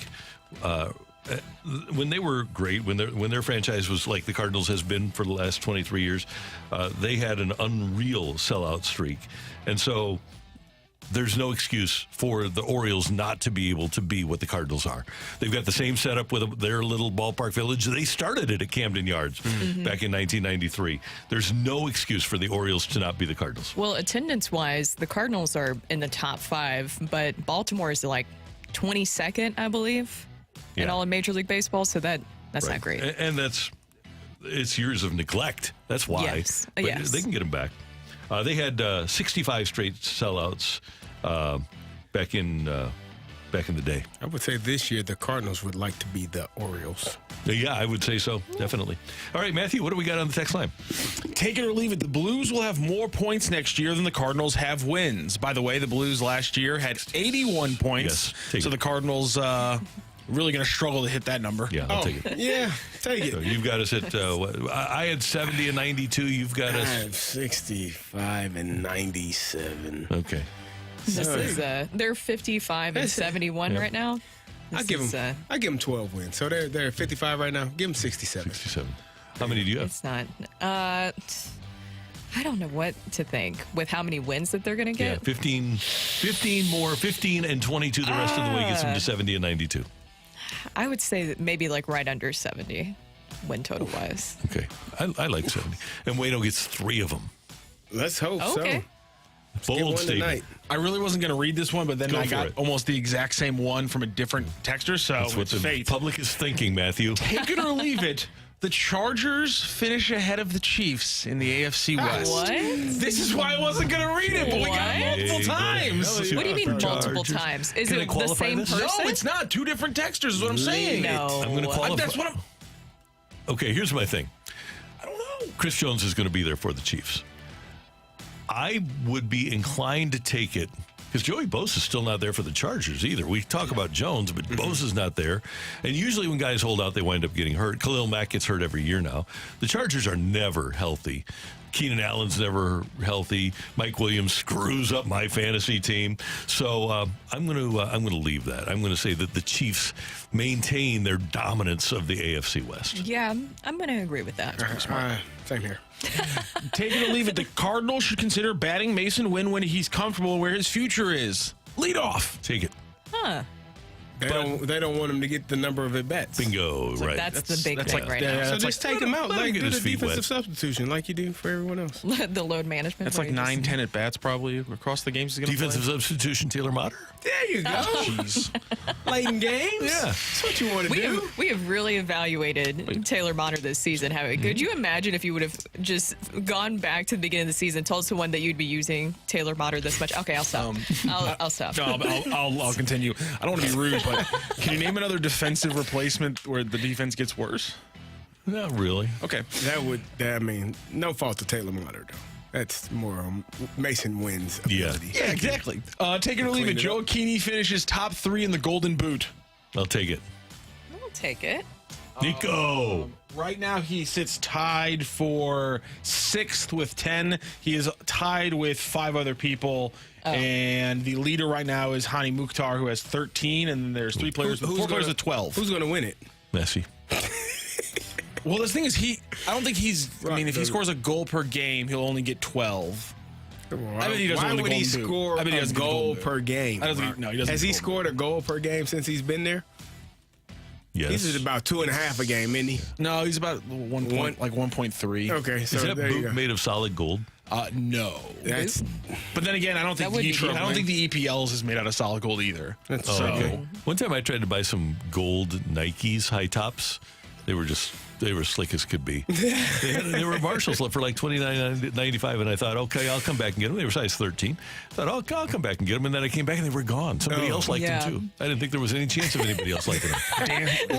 S1: when they were great, when their franchise was like the Cardinals has been for the last 23 years, they had an unreal sellout streak. And so there's no excuse for the Orioles not to be able to be what the Cardinals are. They've got the same setup with their little ballpark village. They started it at Camden Yards back in 1993. There's no excuse for the Orioles to not be the Cardinals.
S2: Well, attendance-wise, the Cardinals are in the top 5, but Baltimore is like 22nd, I believe, in all of Major League Baseball. So that's not great.
S1: And it's years of neglect. That's why.
S2: Yes.
S1: But
S2: Yes.
S1: they can get them back. They had 65 straight sellouts back in the day.
S3: I would say this year the Cardinals would like to be the Orioles.
S1: Yeah, I would say so. Definitely. All right, Matthew, what do we got on the text line?
S7: Take it or leave it. The Blues will have more points next year than the Cardinals have wins. By the way, the Blues last year had 81 points.
S1: Yes,
S7: so the Cardinals really going to struggle to hit that number.
S1: Yeah, I'll take it.
S3: Yeah, take it.
S1: So you've got us at, I had 70 and 92. You've got
S3: I
S1: us.
S3: have 65 and 97.
S1: Okay.
S2: This is they're 55 and 71 right now.
S3: I give them 12 wins. So they're 55 right now. Give them 67.
S1: 67. How many do you have?
S2: It's not. I don't know what to think with how many wins that they're going to
S1: Yeah,
S2: get.
S1: 15 more, 15 and 22 the rest of the way gets them to 70 and 92.
S2: I would say that maybe like right under 70 win total wise.
S1: Okay. I like 70. And Wayno gets 3 of them.
S3: Let's hope
S2: Okay.
S3: so. Get
S1: Bold
S3: one
S1: statement.
S3: tonight.
S7: I really wasn't going to read this one, but then
S1: Go
S7: I
S1: for
S7: got
S1: it.
S7: almost the exact same one from a different texter, so
S1: That's what
S7: it's
S1: the
S7: fate.
S1: public is thinking, Matthew.
S7: Take it or leave it. The Chargers finish ahead of the Chiefs in the AFC West.
S2: What?
S7: This is why I wasn't going to read it, but we got it multiple
S1: Hey,
S7: times.
S2: What do you mean multiple
S1: Chargers.
S2: times? Is
S1: Can I
S2: it the
S1: qualify
S2: same
S1: this?
S2: person?
S7: No, it's not. 2 different texters is what I'm saying.
S2: No.
S1: I'm going to qualify.
S7: That's what I'm...
S1: Okay, here's my thing.
S7: I don't know.
S1: Chris Jones is going to be there for the Chiefs. I would be inclined to take it because Joey Bosa's still not there for the Chargers either. We talk about Jones, but Bosa's not there. And usually when guys hold out, they wind up getting hurt. Khalil Mack gets hurt every year now. The Chargers are never healthy. Keenan Allen's never healthy. Mike Williams screws up my fantasy team. So I'm going to leave that. I'm going to say that the Chiefs maintain their dominance of the AFC West.
S2: Yeah, I'm going to agree with that.
S3: Same here.
S7: Take it or leave it. The Cardinals should consider batting Mason Winn when he's comfortable where his future is. Lead off.
S1: Take it.
S2: Huh.
S3: They don't want him to get the number of at-bats.
S1: Bingo.
S2: So
S1: right.
S2: that's the big thing
S7: like-
S2: right
S7: yeah,
S2: now.
S3: So
S7: That's
S3: just
S1: like-
S3: take him out.
S1: let him
S3: Like
S1: get
S3: do
S1: his
S3: the
S1: feet
S3: defensive
S1: wet.
S3: substitution like you do for everyone else.
S2: The load management.
S7: That's like
S2: where you just-
S7: 9-10 at bats probably across the games. He's gonna
S1: Defensive
S7: play.
S1: substitution, Taylor Motter.
S3: There you go.
S7: Jeez.
S3: Late in games.
S1: Yeah.
S3: That's what you want to do.
S2: We have really evaluated Taylor Motter this season. Could you imagine if you would have just gone back to the beginning of the season, told someone that you'd be using Taylor Motter this much? Okay, I'll stop. I'll stop.
S7: No, I'll continue. I don't want to be rude, but can you name another defensive replacement where the defense gets worse?
S1: Not really.
S7: Okay.
S3: No fault to Taylor Motter, though. That's more Mason Wynn's ability.
S7: Yeah, exactly. Take it or leave it.
S3: Clean it
S7: Joe
S3: up.
S7: Keeney finishes top 3 in the Golden Boot.
S1: I'll take it.
S2: I'll take it.
S1: Nico.
S7: Right now, he sits tied for 6th with 10. He is tied with 5 other people. And the leader right now is Hani Mukhtar, who has 13. And then there's 4 players with 12.
S3: Who's going to win it?
S1: Messi.
S7: Well, the thing is, I don't think he's. I mean, if he scores a goal per game, he'll only get 12. I bet he doesn't
S3: Why
S7: win the
S3: would he
S7: Golden Boot.
S3: score
S7: I bet he
S3: a
S7: doesn't get the
S3: goal
S7: Golden Boot.
S3: per game?
S7: I don't think. No, he doesn't.
S3: Has
S7: get
S3: he
S7: the Golden
S3: scored a goal per game since he's been there?
S1: Yes.
S3: He's at about 2.5 a game, isn't he?
S7: Boot. No, he's about 1.3.
S3: Okay, so
S1: Is that
S3: there you
S1: boot
S3: go.
S1: made of solid gold?
S7: No.
S3: That's
S7: But then again, I don't think
S2: would be
S7: I don't think the EPLs is made out of solid gold either.
S3: That's
S7: so.
S1: Okay. One time I tried to buy some gold Nikes high tops. They were slick as could be. They were Marshalls for like $29.95, and I thought, okay, I'll come back and get them. They were size 13. I thought, oh, I'll come back and get them, and then I came back and they were gone. Somebody else liked them too. I didn't think there was any chance of anybody else liking them.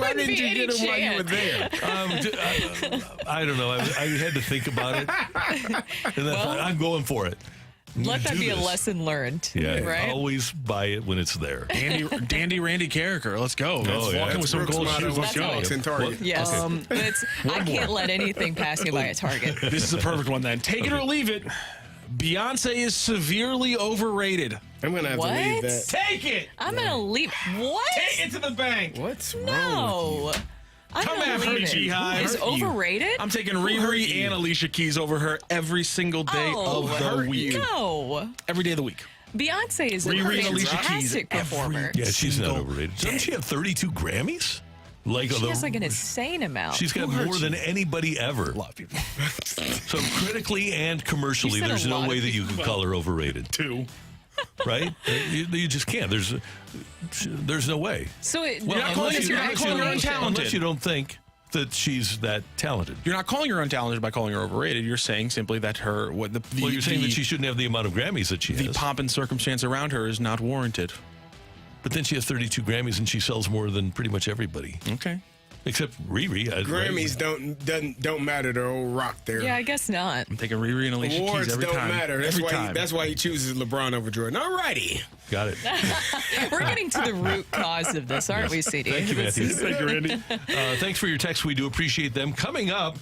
S3: Why didn't
S2: be
S3: you
S2: any
S3: get him while you were
S2: chance.
S3: there?
S1: I don't know. I had to think about it, and then I thought, I'm going for it.
S2: Let that
S1: Do
S2: be a
S1: this.
S2: lesson learned.
S1: Yeah,
S2: Right?
S1: always buy it when it's there.
S7: Dandy Randy Carricker. Let's go. Let's
S1: yeah.
S7: walk in with some
S3: Brooks
S7: gold
S3: motto
S7: shoes. Let's
S3: with
S7: go.
S3: Fox and Target.
S2: Yes. I can't let anything pass me by at Target.
S7: This is a perfect one then. Take it or leave it. Beyonce is severely overrated.
S3: I'm going to have to leave that.
S7: Take it!
S2: I'm going to leave. What?
S7: Take it to the bank.
S3: What's wrong
S2: No.
S3: with you?
S2: I'm
S7: Come
S2: not
S7: after me,
S2: leaving.
S7: G-Hive.
S2: Is overrated?
S7: I'm taking
S3: hurt
S7: Riri
S3: you?
S7: and Alicia Keys over her every single day of the week.
S2: No.
S7: Every day of the week.
S2: Beyonce is a
S7: Riri and Alicia Keys
S2: fantastic performer.
S1: Yeah, she's not
S7: single
S1: overrated.
S7: day.
S1: Doesn't she have 32 Grammys?
S2: She has like an insane amount.
S1: She's got more than anybody ever.
S7: A lot of people.
S1: So critically and commercially,
S2: You said
S1: there's
S2: a
S1: no
S2: lot
S1: way
S2: of
S1: that you can call her overrated,
S7: Two.
S1: right? You just can't. There's no way.
S2: So it,
S7: You're not calling
S2: unless
S7: her
S2: explanation.
S7: untalented.
S1: Unless you don't think that she's that talented.
S7: You're not calling her untalented by calling her overrated. You're saying simply that
S1: Well, you're saying that she shouldn't have the amount of Grammys that she
S7: the
S1: has.
S7: pomp and circumstance around her is not warranted.
S1: But then she has 32 Grammys and she sells more than pretty much everybody.
S7: Okay.
S1: Except Riri.
S3: Grammys don't matter to old Rock there.
S2: Yeah, I guess not.
S7: I'm taking Riri and Alicia
S3: Awards
S7: Keys every
S3: don't
S7: time.
S3: matter. That's why he chooses LeBron over Jordan. All righty.
S1: Got it.
S2: We're getting to the root cause of this, aren't we, CD?
S1: Thank you, Matthew.
S7: Thank you, Randy.
S1: Thanks for your text. We do appreciate them. Coming up,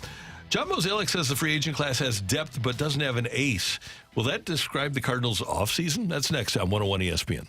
S1: John Mozeliak says the free agent class has depth but doesn't have an ace. Will that describe the Cardinals' offseason? That's next on 101 ESPN.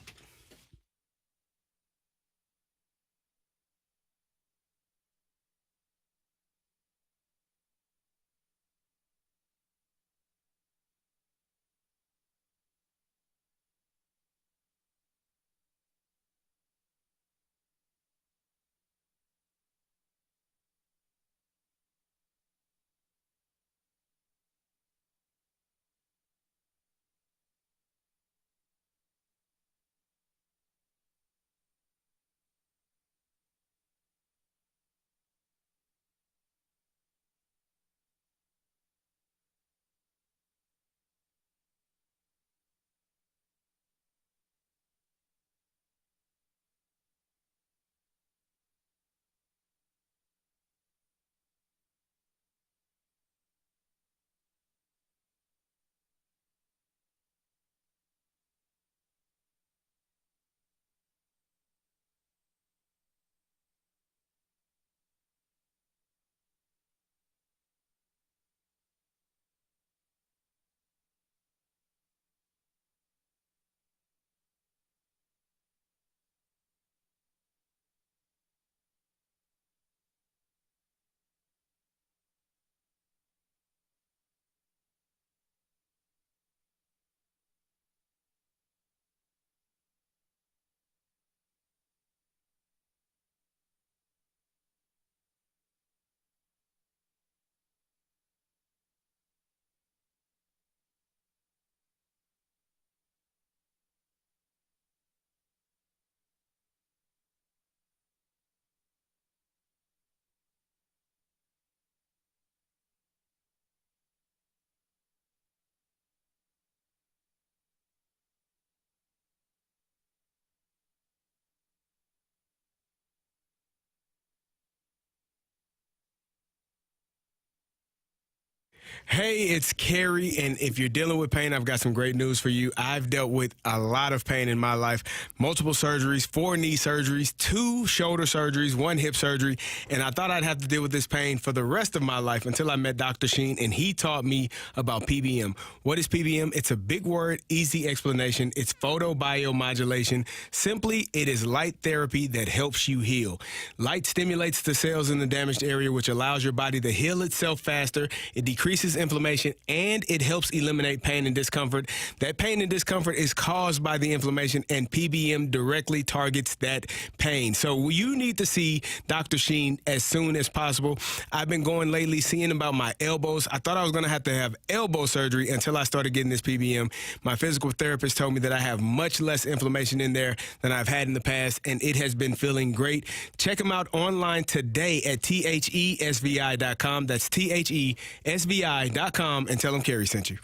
S3: Hey, it's Carrie, and if you're dealing with pain, I've got some great news for you. I've dealt with a lot of pain in my life, multiple surgeries, 4 knee surgeries, 2 shoulder surgeries, 1 hip surgery, and I thought I'd have to deal with this pain for the rest of my life until I met Dr. Sheen, and he taught me about PBM. What is PBM? It's a big word, easy explanation. It's photobiomodulation. Simply, it is light therapy that helps you heal. Light stimulates the cells in the damaged area, which allows your body to heal itself faster. It decreases inflammation, and it helps eliminate pain and discomfort. That pain and discomfort is caused by the inflammation, and PBM directly targets that pain. So you need to see Dr. Sheen as soon as possible. I've been going lately, seeing about my elbows. I thought I was going to have elbow surgery until I started getting this PBM. My physical therapist told me that I have much less inflammation in there than I've had in the past, and it has been feeling great. Check them out online today at thesvi.com. That's thesvi.com, and tell them Carrie sent you.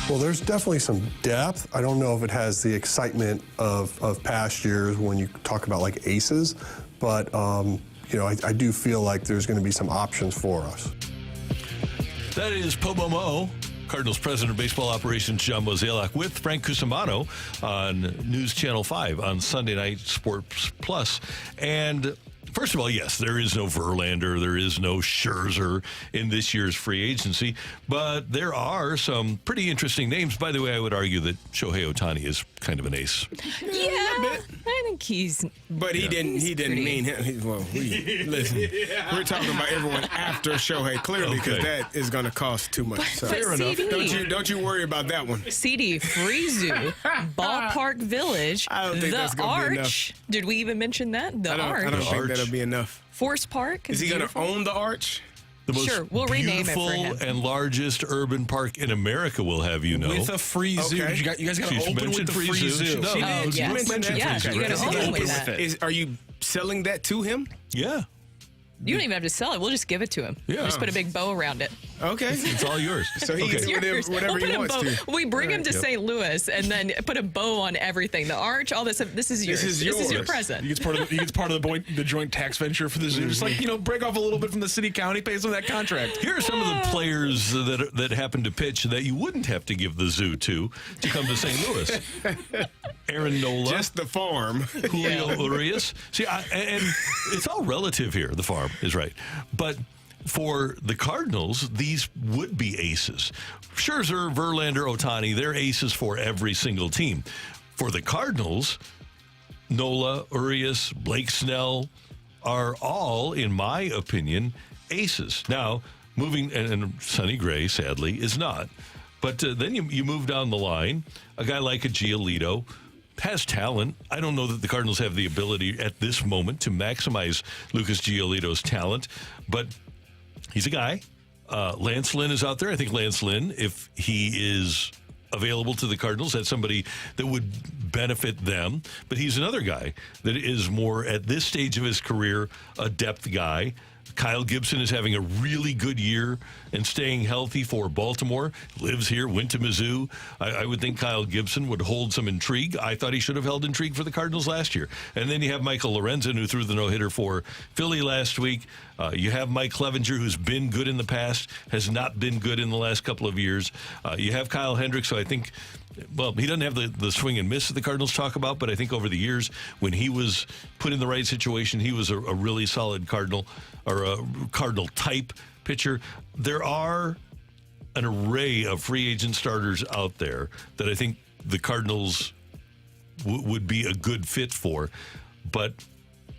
S8: Well, there's definitely some depth. I don't know if it has the excitement of past years when you talk about like aces, but I do feel like there's going to be some options for us.
S1: That is Pobomo, Cardinals President of Baseball Operations John Mozeliak, with Frank Cusimano on News Channel 5 on Sunday Night Sports Plus. And first of all, yes, there is no Verlander, there is no Scherzer in this year's free agency, but there are some pretty interesting names. By the way, I would argue that Shohei Ohtani is kind of an ace.
S2: Yeah, I think he's.
S3: But he didn't mean him. Well, listen, we're talking about everyone after Shohei, clearly, because that is going to cost too much. So.
S1: Fair enough.
S3: Don't you worry about that one.
S2: CD, Frizu, Ballpark Village,
S3: I don't think that's
S2: the
S3: going to be
S2: Arch.
S3: enough.
S2: Did we even mention that? The Arch.
S3: I don't think that'll be enough.
S2: Forest Park.
S3: Is he going to own the Arch?
S1: The most
S2: Sure, we'll rename it for
S1: beautiful
S2: him.
S1: and largest urban park in America, will have you know.
S7: With a free zoo.
S3: Okay.
S7: You guys got to
S1: She's
S7: open with
S1: mentioned
S7: the
S1: free
S7: free
S1: zoo.
S7: zoo.
S1: No.
S3: She
S2: Oh,
S3: did.
S2: yes.
S3: You mentioned that.
S2: Yeah,
S3: Okay.
S2: you gotta
S3: Is he
S2: open
S3: gonna
S2: with
S3: open
S2: that.
S3: Are you selling that to him?
S1: Yeah.
S2: You don't even have to sell it. We'll just give it to him.
S1: Yeah.
S2: Just put a big bow around it.
S3: Okay.
S1: It's all yours.
S3: So he
S1: Okay.
S3: can do whatever
S2: We'll
S3: he
S2: put a
S3: wants
S2: bow.
S3: to.
S2: We bring him to
S1: Yep.
S2: St. Louis and then put a bow on everything. The Arch, all this. This is yours.
S3: is
S2: This is your
S3: yours.
S2: present.
S7: He gets part of the joint tax venture for the zoo. Just like, break off a little bit from the city county, pay some of that contract.
S1: Here are some of the players that happen to pitch that you wouldn't have to give the zoo to come to St. Louis. Aaron Nola.
S3: Just the farm.
S1: Julio Urias. See, and it's all relative here. The farm is right. But for the Cardinals, these would be aces. Scherzer, Verlander, Ohtani, they're aces for every single team. For the Cardinals, Nola, Urias, Blake Snell are all, in my opinion, aces. Now, moving, and Sonny Gray, sadly, is not. But then you move down the line, a guy like a Giolito has talent. I don't know that the Cardinals have the ability at this moment to maximize Lucas Giolito's talent, but he's a guy. Lance Lynn is out there. I think Lance Lynn, if he is available to the Cardinals, that's somebody that would benefit them. But he's another guy that is more, at this stage of his career, a depth guy. Kyle Gibson is having a really good year and staying healthy for Baltimore. Lives here, went to Mizzou. I would think Kyle Gibson would hold some intrigue. I thought he should have held intrigue for the Cardinals last year. And then you have Michael Lorenzen, who threw the no-hitter for Philly last week. You have Mike Clevenger, who's been good in the past, has not been good in the last couple of years. You have Kyle Hendricks, who I think, well, he doesn't have the swing and miss that the Cardinals talk about, but I think over the years, when he was put in the right situation, he was a really solid Cardinal, or a Cardinal type pitcher. There are an array of free agent starters out there that I think the Cardinals would be a good fit for, but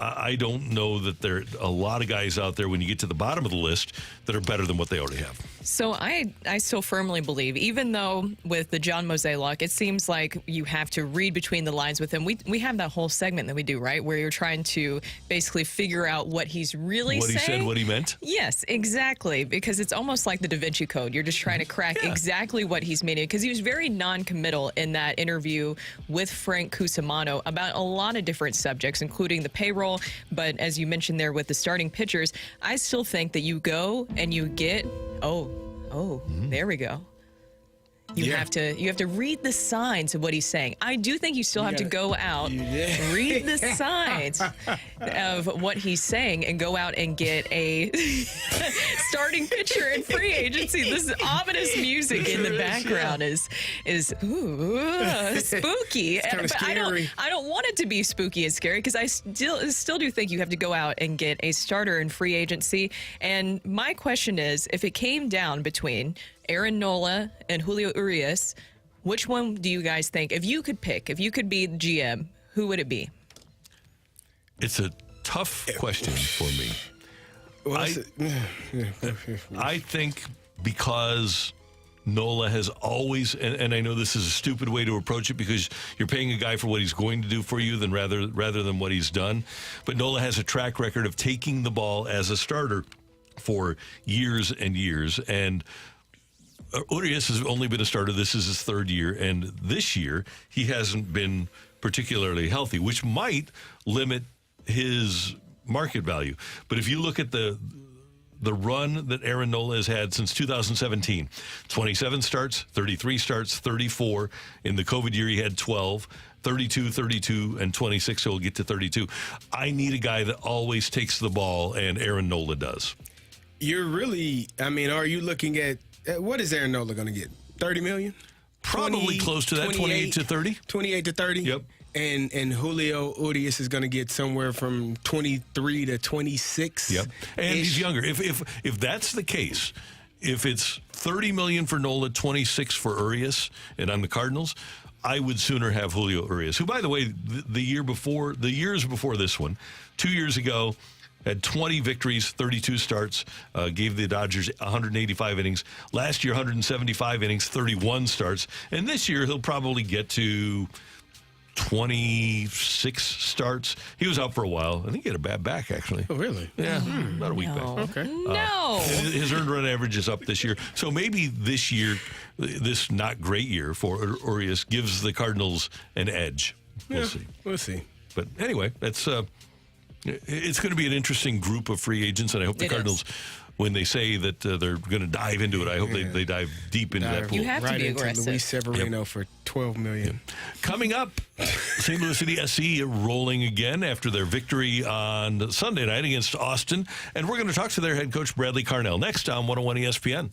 S1: I don't know that there are a lot of guys out there when you get to the bottom of the list that are better than what they already have.
S2: So I still firmly believe, even though with the John Mozeliak, it seems like you have to read between the lines with him. We have that whole segment that we do, right, where you're trying to basically figure out what he's really saying.
S1: What he said, what he meant?
S2: Yes, exactly, because it's almost like the Da Vinci Code. You're just trying to crack exactly what he's meaning, because he was very non-committal in that interview with Frank Cusimano about a lot of different subjects, including the payroll. But as you mentioned there with the starting pitchers, I still think that you go and you get, there we go. You have to read the signs of what he's saying. I do think you still have to go out, read the signs of what he's saying, and go out and get a starting pitcher in free agency. This ominous music in the background is spooky.
S3: Kinda
S2: But
S3: scary.
S2: I don't want it to be spooky and scary, because I still do think you have to go out and get a starter in free agency. And my question is, if it came down between Aaron Nola and Julio Urias, which one do you guys think, if you could pick, if you could be the GM, who would it be?
S1: It's a tough question for me. I think because Nola has always, and I know this is a stupid way to approach it because you're paying a guy for what he's going to do for you than rather than what he's done, but Nola has a track record of taking the ball as a starter for years and years, and Urias has only been a starter. This is his third year, and this year he hasn't been particularly healthy, which might limit his market value. But if you look at the the run that Aaron Nola has had since 2017. 27 starts, 33 starts, 34. In the COVID year, he had 12. 32, 32, and 26, so we'll get to 32. I need a guy that always takes the ball, and Aaron Nola does.
S3: You're really, are you looking at, what is Aaron Nola going to get? $30 million?
S1: Probably close to that, 28 to 30.
S3: 28 to 30?
S1: Yep.
S3: And Julio Urias is going to get somewhere from 23 to 26.
S1: Yep. And he's younger. If that's the case, if it's $30 million for Nola, 26 for Urias, and I'm the Cardinals, I would sooner have Julio Urias, who, by the way, the years before this one, 2 years ago, had 20 victories, 32 starts, gave the Dodgers 185 innings. Last year, 175 innings, 31 starts. And this year, he'll probably get to 26 starts. He was out for a while. I think he had a bad back, actually.
S3: Oh, really?
S1: Yeah, about a week back.
S3: Okay.
S2: No.
S1: His earned run average is up this year. So maybe this year, this not great year for Urias, gives the Cardinals an edge. We'll see.
S3: We'll see.
S1: But anyway, it's going to be an interesting group of free agents, and I hope the Cardinals, when they say that they're going to dive into it, I hope they dive deep into that pool.
S2: You have to be aggressive.
S3: Luis Severino for $12 million.
S1: Coming up, St. Louis City SC rolling again after their victory on Sunday night against Austin, and we're going to talk to their head coach, Bradley Carnell, next on 101 ESPN.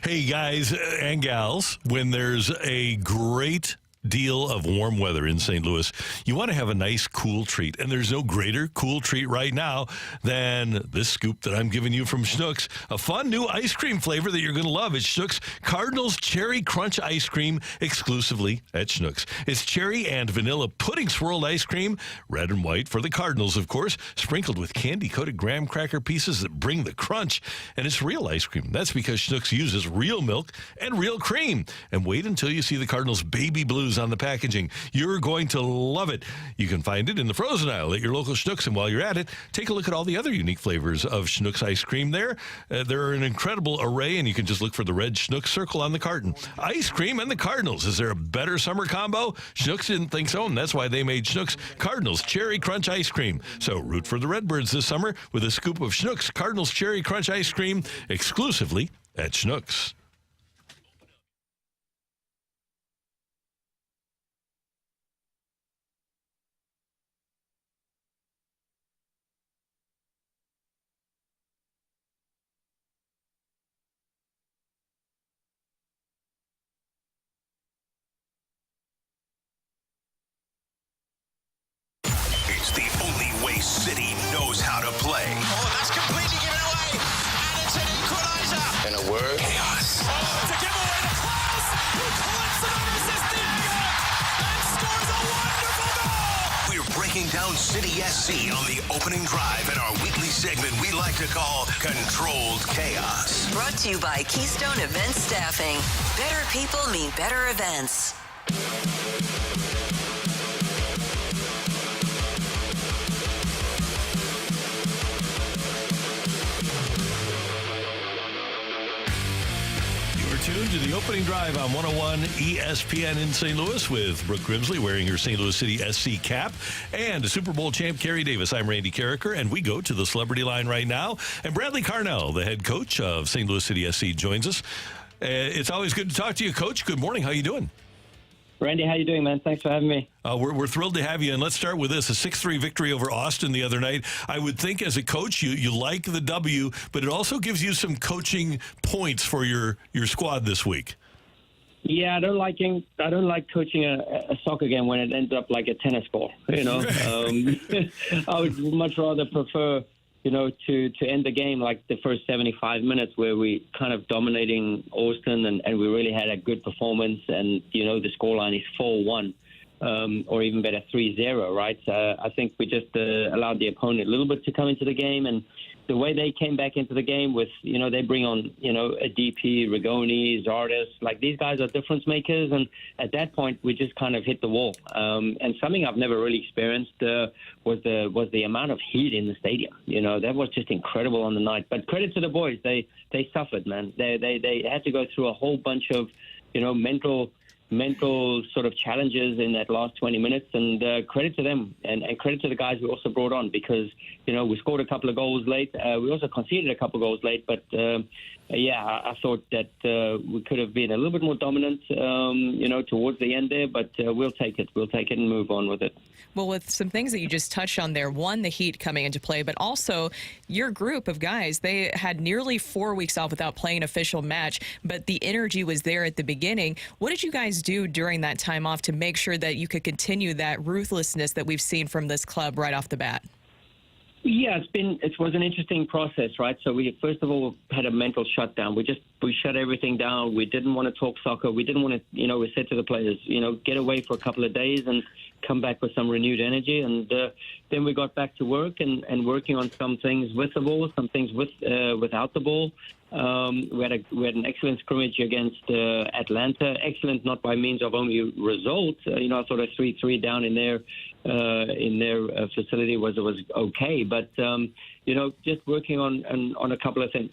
S1: Hey, guys and gals, when there's a great deal of warm weather in St. Louis, you want to have a nice cool treat, and there's no greater cool treat right now than this scoop that I'm giving you from Schnucks, a fun new ice cream flavor that you're going to love. It's Schnucks Cardinals Cherry Crunch Ice Cream, exclusively at Schnucks. It's cherry and vanilla pudding swirled ice cream, red and white for the Cardinals, of course, sprinkled with candy-coated graham cracker pieces that bring the crunch, and it's real ice cream. That's because Schnucks uses real milk and real cream. And wait until you see the Cardinals baby blues on the packaging. You're going to love it. You can find it in the frozen aisle at your local Schnucks, and while you're at it, take a look at all the other unique flavors of Schnucks ice cream there. There are an incredible array, and you can just look for the red Schnucks circle on the carton. Ice cream and the Cardinals. Is there a better summer combo? Schnucks didn't think so, and that's why they made Schnucks Cardinals Cherry Crunch Ice Cream. So root for the Redbirds this summer with a scoop of Schnucks Cardinals Cherry Crunch Ice Cream exclusively at Schnucks.
S10: want to play.
S11: Oh, that's completely given away. And it's an equalizer.
S10: In a word, chaos.
S11: Oh, it's a giveaway to Klaus, who clips it over Diego and scores a wonderful goal.
S10: We're breaking down City SC on the opening drive in our weekly segment we like to call Controlled Chaos.
S12: Brought to you by Keystone Event Staffing. Better people mean better events.
S1: Tuned to the opening drive on 101 ESPN in St. Louis with Brooke Grimsley wearing her St. Louis City SC cap and Super Bowl champ Kerry Davis. I'm Randy Carricker, and we go to the celebrity line right now. And Bradley Carnell, the head coach of St. Louis City SC, joins us. It's always good to talk to you, Coach. Good morning. How you doing?
S13: Randy, how you doing, man? Thanks for having me.
S1: We're thrilled to have you, and let's start with this. A 6-3 victory over Austin the other night. I would think as a coach, you like the W, but it also gives you some coaching points for your squad this week.
S13: Yeah, I don't like coaching a soccer game when it ends up like a tennis ball, you know. I would much rather prefer, you know, to end the game like the first 75 minutes where we kind of dominating Austin and we really had a good performance and, you know, the scoreline is 4-1 or even better 3-0, right? I think we just allowed the opponent a little bit to come into the game, and the way they came back into the game with, you know, they bring on, you know, a DP, Rigoni, Zardes, like these guys are difference makers. And at that point, we just kind of hit the wall. And something I've never really experienced was the amount of heat in the stadium. You know, that was just incredible on the night. But credit to the boys. They suffered, man. They had to go through a whole bunch of, you know, mental sort of challenges in that last 20 minutes, and credit to them and credit to the guys we also brought on because, you know, we scored a couple of goals late. We also conceded a couple of goals late, but I thought that we could have been a little bit more dominant, you know, towards the end there, but we'll take it and move on with it.
S2: Well, with some things that you just touched on there, one, the heat coming into play, but also your group of guys, they had nearly 4 weeks off without playing an official match, but the energy was there at the beginning. What did you guys do during that time off to make sure that you could continue that ruthlessness that we've seen from this club right off the bat?
S13: Yeah, it was an interesting process, right? So we first of all had a mental shutdown. We shut everything down. We didn't want to talk soccer. We didn't want to, you know, we said to the players, you know, get away for a couple of days and come back with some renewed energy. And then we got back to work and working on some things with the ball, some things without the ball. We had an excellent scrimmage against Atlanta. Excellent, not by means of only result. You know, I thought a 3-3 down in their facility was okay, but you know, just working on a couple of things,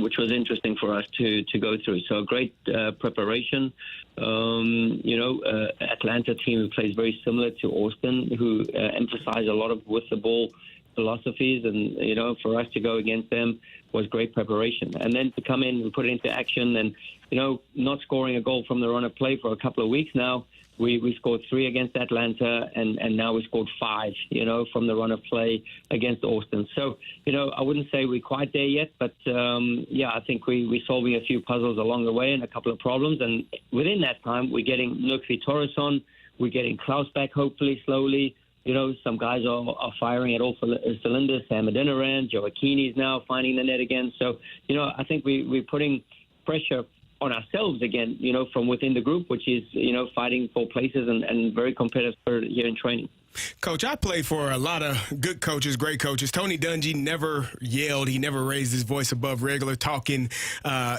S13: which was interesting for us to go through. So great preparation. You know, Atlanta team who plays very similar to Austin, who emphasize a lot of with the ball philosophies, and you know, for us to go against them was great preparation. And then to come in and put it into action, and you know, not scoring a goal from the run of play for a couple of weeks now. We scored 3 against Atlanta, and now we scored 5, you know, from the run of play against Austin. So, you know, I wouldn't say we're quite there yet, but, yeah, I think we're solving a few puzzles along the way and a couple of problems. And within that time, we're getting Nurkvi Torres on. We're getting Klaus back, hopefully, slowly. You know, some guys are firing at all cylinders. Sam Adeniran, Joe Akini's now finding the net again. So, you know, I think we're putting pressure on ourselves again, you know, from within the group, which is, you know, fighting for places and very competitive here in training.
S3: Coach, I played for a lot of good coaches, great coaches. Tony Dungy never yelled. He never raised his voice above regular talking,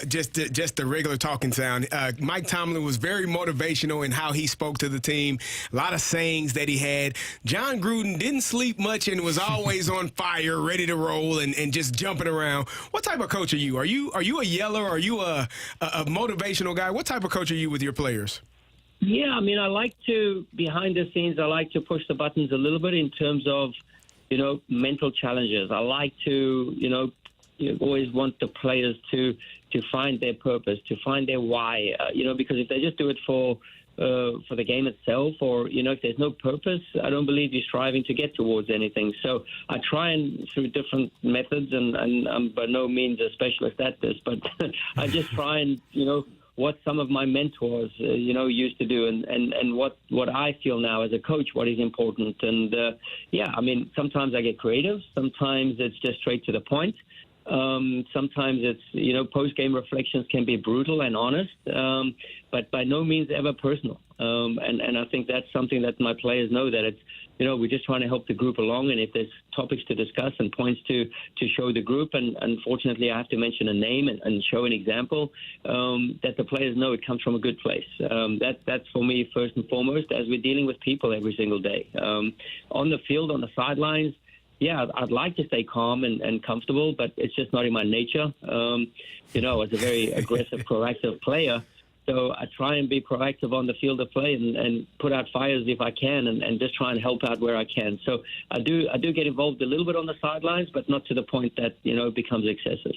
S3: just the regular talking sound. Mike Tomlin was very motivational in how he spoke to the team. A lot of sayings that he had. John Gruden didn't sleep much and was always on fire, ready to roll and just jumping around. What type of coach are you? Are you a yeller? Are you a motivational guy? What type of coach are you with your players?
S13: Yeah, I mean, I like to, behind the scenes, I like to push the buttons a little bit in terms of, you know, mental challenges. I like to, you know, always want the players to find their purpose, to find their why, you know, because if they just do it for the game itself, or, you know, if there's no purpose, I don't believe you're striving to get towards anything. So I try and through different methods, and I'm by no means a specialist at this, but I just try and, you know, what some of my mentors, used to do, and what I feel now as a coach, what is important. And sometimes I get creative. Sometimes it's just straight to the point. Sometimes it's, post-game reflections can be brutal and honest, but by no means ever personal. And I think that's something that my players know, that it's, we're just trying to help the group along. And if there's topics to discuss and points to show the group, and unfortunately I have to mention a name and show an example, that the players know it comes from a good place. That's for me first and foremost, as we're dealing with people every single day. On the field, on the sidelines, yeah, I'd like to stay calm and comfortable, but it's just not in my nature. As a very aggressive, proactive player, so I try and be proactive on the field of play and put out fires if I can, and just try and help out where I can. So I do get involved a little bit on the sidelines, but not to the point that it becomes excessive.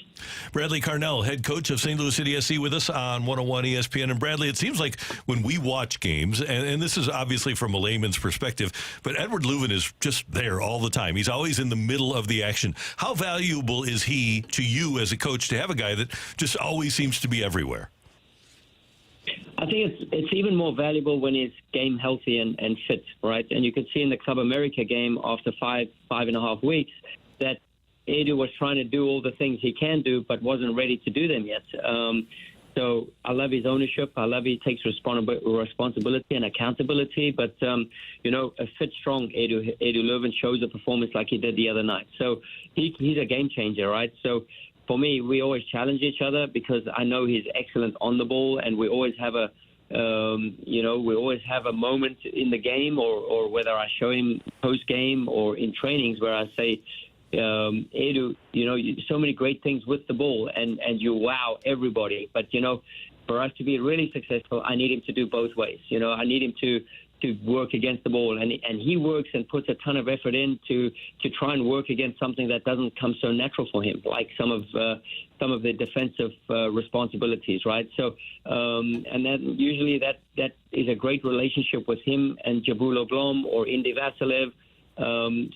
S1: Bradley Carnell, head coach of St. Louis City SC, with us on 101 ESPN. And Bradley, it seems like when we watch games, and this is obviously from a layman's perspective, but Edward Leuven is just there all the time. He's always in the middle of the action. How valuable is he to you as a coach to have a guy that just always seems to be everywhere?
S13: I think it's even more valuable when he's game healthy and fit, right? And you could see in the Club America game after five and a half weeks that Edu was trying to do all the things he can do, but wasn't ready to do them yet. So I love his ownership. I love he takes responsibility and accountability. But, a fit, strong Edu Leuven shows a performance like he did the other night. So he's a game changer, right? So for me, we always challenge each other because I know he's excellent on the ball, and we always have a moment in the game, or whether I show him post game or in trainings where I say, Edu, so many great things with the ball, and you wow everybody. But for us to be really successful, I need him to do both ways. I need him to work against the ball, and he works and puts a ton of effort in to try and work against something that doesn't come so natural for him, like some of the defensive responsibilities, right? So and then usually that is a great relationship with him and Jabulo Blom or Indy Vasilev.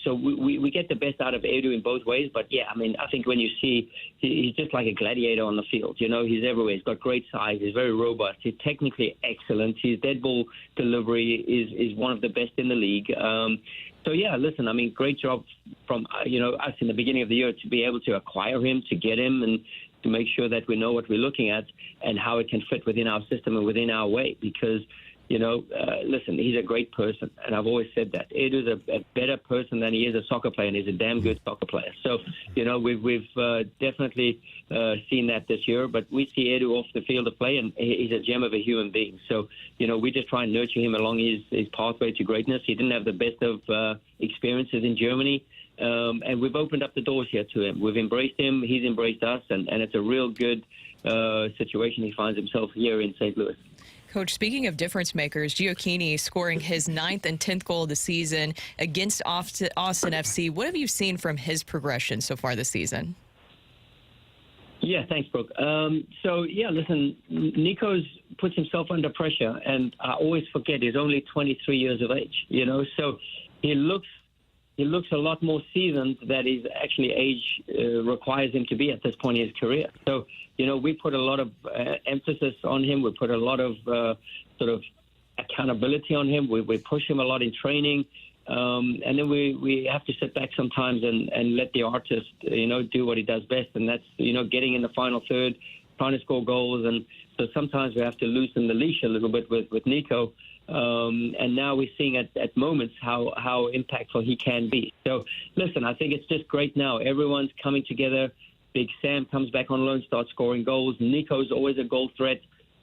S13: So we get the best out of Edu in both ways. But yeah, I think when you see, he's just like a gladiator on the field. He's everywhere. He's got great size. He's very robust. He's technically excellent. His dead ball delivery is one of the best in the league. So yeah, listen, great job from us in the beginning of the year to be able to acquire him, to get him, and to make sure that we know what we're looking at and how it can fit within our system and within our way. Because listen, he's a great person, and I've always said that. Edu's a better person than he is a soccer player, and he's a damn good soccer player. So, we've definitely seen that this year, but we see Edu off the field of play, and he's a gem of a human being. So, we just try and nurture him along his pathway to greatness. He didn't have the best of experiences in Germany, and we've opened up the doors here to him. We've embraced him. He's embraced us, and it's a real good situation he finds himself here in St. Louis.
S2: Coach, speaking of difference makers, Gioacchini scoring his 9th and 10th goal of the season against Austin FC. What have you seen from his progression so far this season?
S13: Yeah, thanks, Brooke. Listen, Nico's puts himself under pressure, and I always forget he's only 23 years of age, so he looks a lot more seasoned than his actually age requires him to be at this point in his career. So, we put a lot of emphasis on him. We put a lot of sort of accountability on him. We push him a lot in training. And then we have to sit back sometimes and let the artist, do what he does best. And that's, getting in the final third, trying to score goals. And so sometimes we have to loosen the leash a little bit with Nico. And now we're seeing at moments how impactful he can be. So, listen, I think it's just great now. Everyone's coming together. Big Sam comes back on loan, starts scoring goals. Nico's always a goal threat.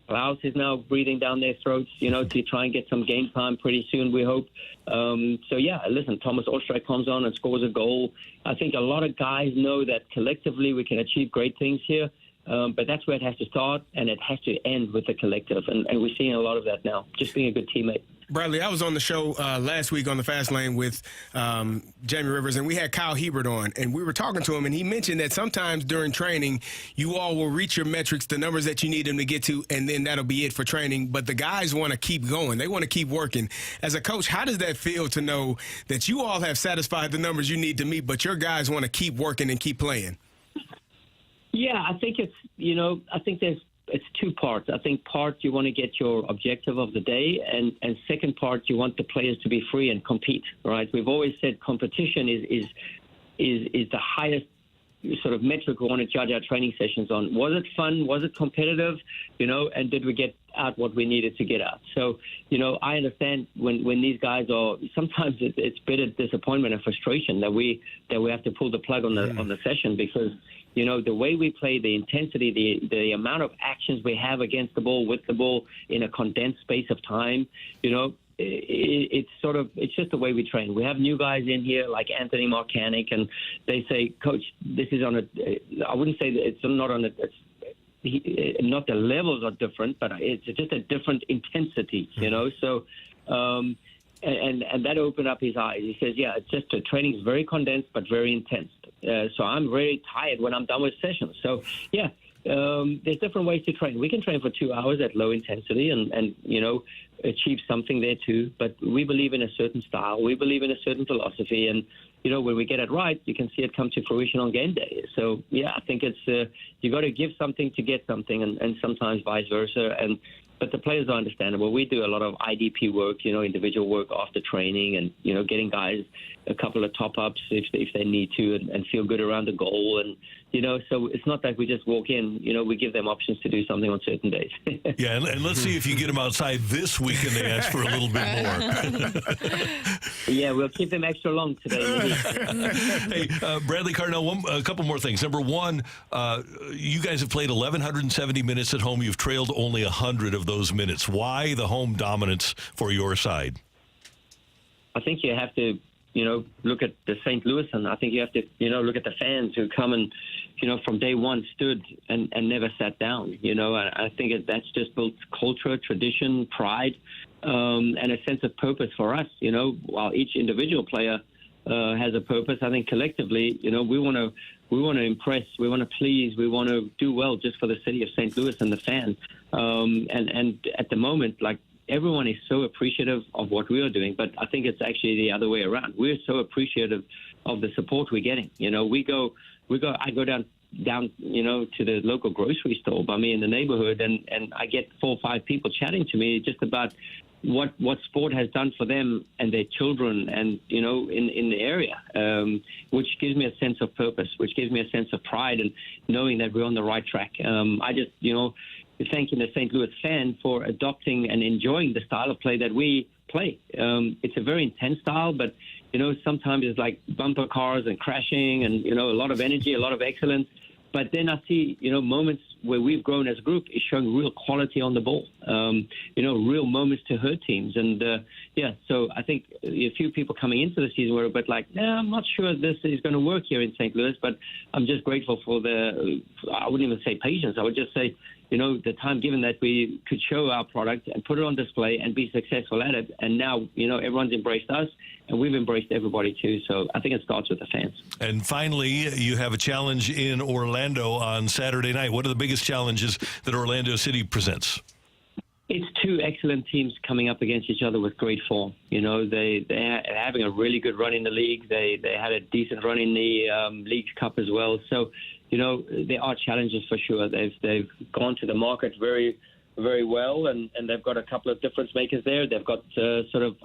S13: Klaus is now breathing down their throats, to try and get some game time pretty soon, we hope. Listen, Thomas Ostrak comes on and scores a goal. I think a lot of guys know that collectively we can achieve great things here. But that's where it has to start, and it has to end with the collective. And we're seeing a lot of that now, just being a good teammate.
S3: Bradley, I was on the show last week on the Fast Lane with Jamie Rivers, and we had Kyle Hebert on, and we were talking to him, and he mentioned that sometimes during training, you all will reach your metrics, the numbers that you need them to get to, and then that'll be it for training. But the guys want to keep going. They want to keep working. As a coach, how does that feel to know that you all have satisfied the numbers you need to meet, but your guys want to keep working and keep playing?
S13: Yeah, I think it's, I think there's it's two parts. I think part you want to get your objective of the day, and second part you want the players to be free and compete. Right? We've always said competition is the highest sort of metric we want to judge our training sessions on. Was it fun? Was it competitive? And did we get out what we needed to get out? So, I understand when these guys are, sometimes it's bitter disappointment and frustration that we have to pull the plug on the session, because the way we play, the intensity, the amount of actions we have against the ball, with the ball in a condensed space of time, it's just the way we train. We have new guys in here like Anthony Marcanic, and they say, Coach, this is on I wouldn't say that it's not on not the levels are different, but it's just a different intensity, So, and that opened up his eyes. He says, yeah, it's just the training is very condensed but very intense. So I'm very tired when I'm done with sessions. So, yeah. There's different ways to train. We can train for 2 hours at low intensity and achieve something there too. But we believe in a certain style. We believe in a certain philosophy. And, when we get it right, you can see it come to fruition on game day. So, yeah, I think it's you got to give something to get something, and sometimes vice versa. But the players are understandable. We do a lot of IDP work, individual work after training, and, getting guys a couple of top-ups if they need to, and feel good around the goal. And, so it's not that we just walk in, we give them options to do something on certain days.
S1: Yeah, and let's see if you get them outside this week and they ask for a little bit more.
S13: Yeah, we'll keep them extra long today.
S1: Hey, Bradley Carnell, a couple more things. Number one, you guys have played 1,170 minutes at home. You've trailed only 100 of those minutes. Why the home dominance for your side?
S13: I think you have to, look at the St. Louis, and I think you have to, look at the fans who come and, from day one stood and never sat down. I think that's just built culture, tradition, pride, and a sense of purpose for us. While each individual player has a purpose, I think collectively, we want to impress, we want to please, we want to do well just for the city of St. Louis and the fans. And at the moment, like, everyone is so appreciative of what we are doing, but I think it's actually the other way around. We're so appreciative of the support we're getting. I go down, to the local grocery store by me in the neighborhood, and I get 4 or 5 people chatting to me just about what sport has done for them and their children, and in the area, which gives me a sense of purpose, which gives me a sense of pride, and knowing that we're on the right track. I just thanking the St. Louis fan for adopting and enjoying the style of play that we play. It's a very intense style, but sometimes it's like bumper cars and crashing, and a lot of energy, a lot of excellence. But then I see moments where we've grown as a group is showing real quality on the ball. Real moments to hurt teams, and so I think a few people coming into the season were a bit like, I'm not sure this is going to work here in St. Louis, but I'm just grateful for I wouldn't even say patience. I would just say, the time given that we could show our product and put it on display and be successful at it. And now, everyone's embraced us, and we've embraced everybody too. So I think it starts with the fans.
S1: And finally, you have a challenge in Orlando on Saturday night. What are the biggest challenges that Orlando City presents?
S13: It's two excellent teams coming up against each other with great form. They're having a really good run in the league. They had a decent run in the League Cup as well. So, there are challenges for sure. They've gone to the market very, very well, and they've got a couple of difference makers there. They've got sort of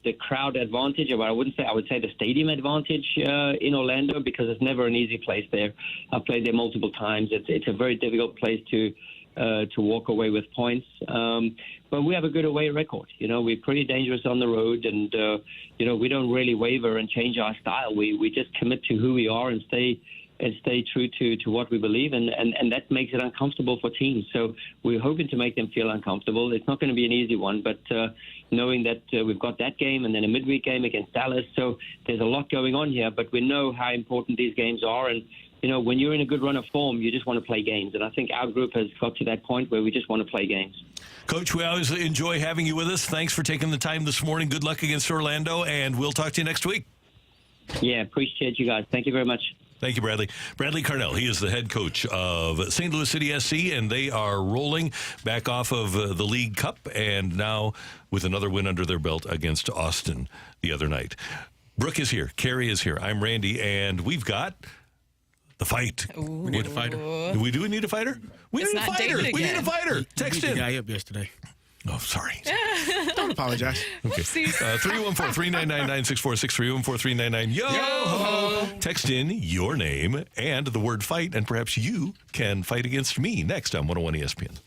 S13: the crowd advantage, or I would say the stadium advantage in Orlando, because it's never an easy place there. I've played there multiple times. It's a very difficult place to walk away with points. But we have a good away record. We're pretty dangerous on the road, and we don't really waver and change our style. We just commit to who we are and stay true to what we believe, and that makes it uncomfortable for teams. So we're hoping to make them feel uncomfortable. It's not going to be an easy one, but knowing that we've got that game and then a midweek game against Dallas, so there's a lot going on here, but we know how important these games are, and when you're in a good run of form, you just want to play games, and I think our group has got to that point where we just want to play games.
S1: Coach, we always enjoy having you with us. Thanks for taking the time this morning. Good luck against Orlando, and we'll talk to you next week.
S13: Yeah, appreciate you guys. Thank you very much.
S1: Thank you, Bradley. Bradley Carnell, he is the head coach of St. Louis City SC, and they are rolling back off of the League Cup, and now with another win under their belt against Austin the other night. Brooke is here. Carrie is here. I'm Randy, and we've got The fight.
S3: We need a fighter.
S1: Do we need a fighter? We
S2: It's
S1: need a
S2: not
S1: fighter.
S2: David
S1: We need a
S2: again.
S1: fighter.
S3: You
S1: Text
S3: beat
S1: in.
S3: the guy up yesterday.
S1: Oh, sorry.
S3: Don't apologize.
S1: Okay. 314-399-9646, 314-399. Yo-ho! Text in your name and the word fight, and perhaps you can fight against me next on 101 ESPN.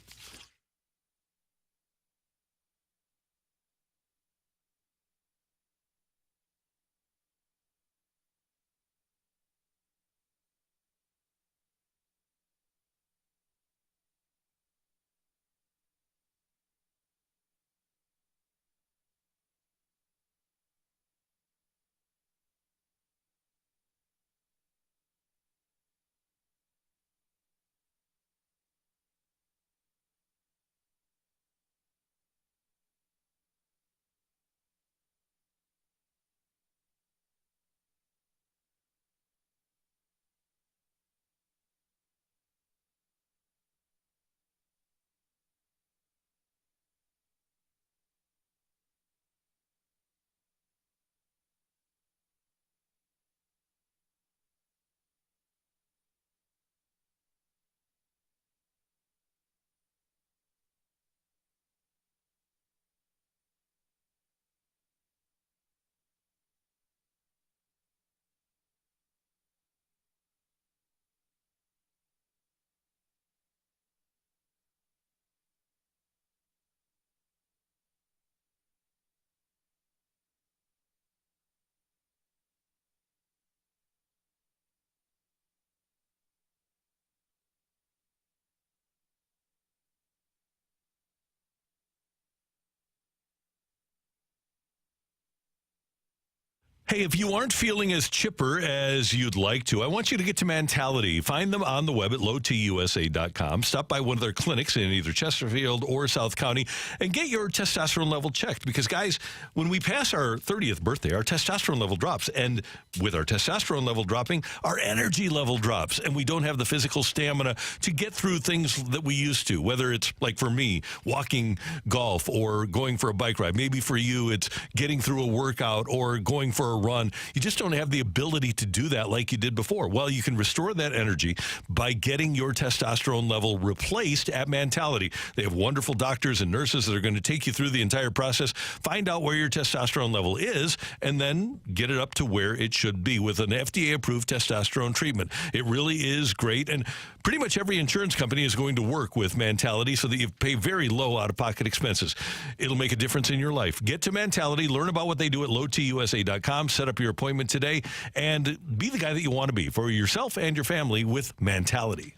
S1: Hey, if you aren't feeling as chipper as you'd like to, I want you to get to Mentality. Find them on the web at lowtusa.com. Stop by one of their clinics in either Chesterfield or South County and get your testosterone level checked. Because, guys, when we pass our 30th birthday, our testosterone level drops. And with our testosterone level dropping, our energy level drops. And we don't have the physical stamina to get through things that we used to, whether it's, like for me, walking golf or going for a bike ride. Maybe for you, it's getting through a workout or going for a run. You just don't have the ability to do that like you did before. Well, you can restore that energy by getting your testosterone level replaced at Mentality. They have wonderful doctors and nurses that are going to take you through the entire process, find out where your testosterone level is, and then get it up to where it should be with an FDA-approved testosterone treatment. It really is great, and pretty much every insurance company is going to work with Mentality so that you pay very low out-of-pocket expenses. It'll make a difference in your life. Get to Mentality, learn about what they do at lowtusa.com, set up your appointment today, and be the guy that you want to be for yourself and your family with Mentality.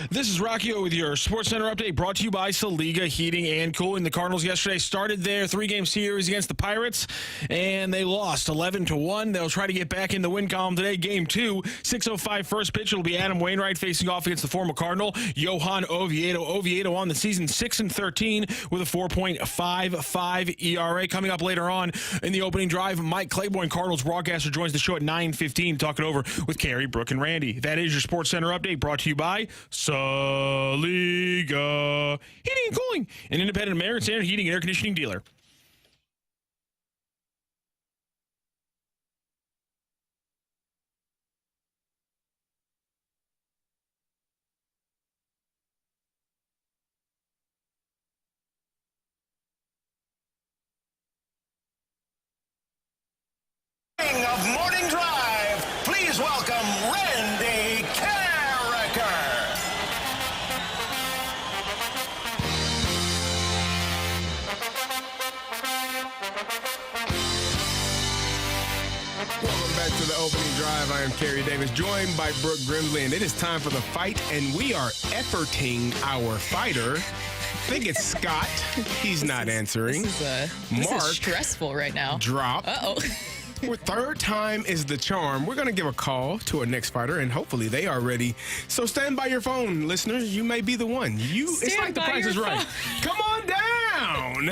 S7: This is Rocc with your Sports Center update brought to you by Saliga Heating and Cooling. The Cardinals yesterday started their 3-game series against the Pirates, and they lost 11-1. They'll try to get back in the win column today. Game 2, 6:05 first pitch. It'll be Adam Wainwright facing off against the former Cardinal, Johan Oviedo. Oviedo on the season 6-13 with a 4.55 ERA. Coming up later on in the opening drive, Mike Claiborne, Cardinals broadcaster, joins the show at 9:15, talking over with Carrie, Brooke, and Randy. That is your Sports Center update brought to you by Saliga Heating and Cooling, an independent American Standard heating and air conditioning dealer.
S10: Of Morning Drive, please welcome Randy Carricker.
S3: Welcome back to the opening drive. I am Kerry Davis, joined by Brooke Grimsley, and it is time for the fight, and we are efforting our fighter. I think it's Scott. He's not answering.
S2: This
S3: Mark
S2: is stressful right now.
S3: Drop.
S2: Uh-oh.
S3: Third time is the charm. We're going to give a call to our next fighter, and hopefully they are ready. So stand by your phone, listeners. You may be the one. It's like the Price is Right. Come on down.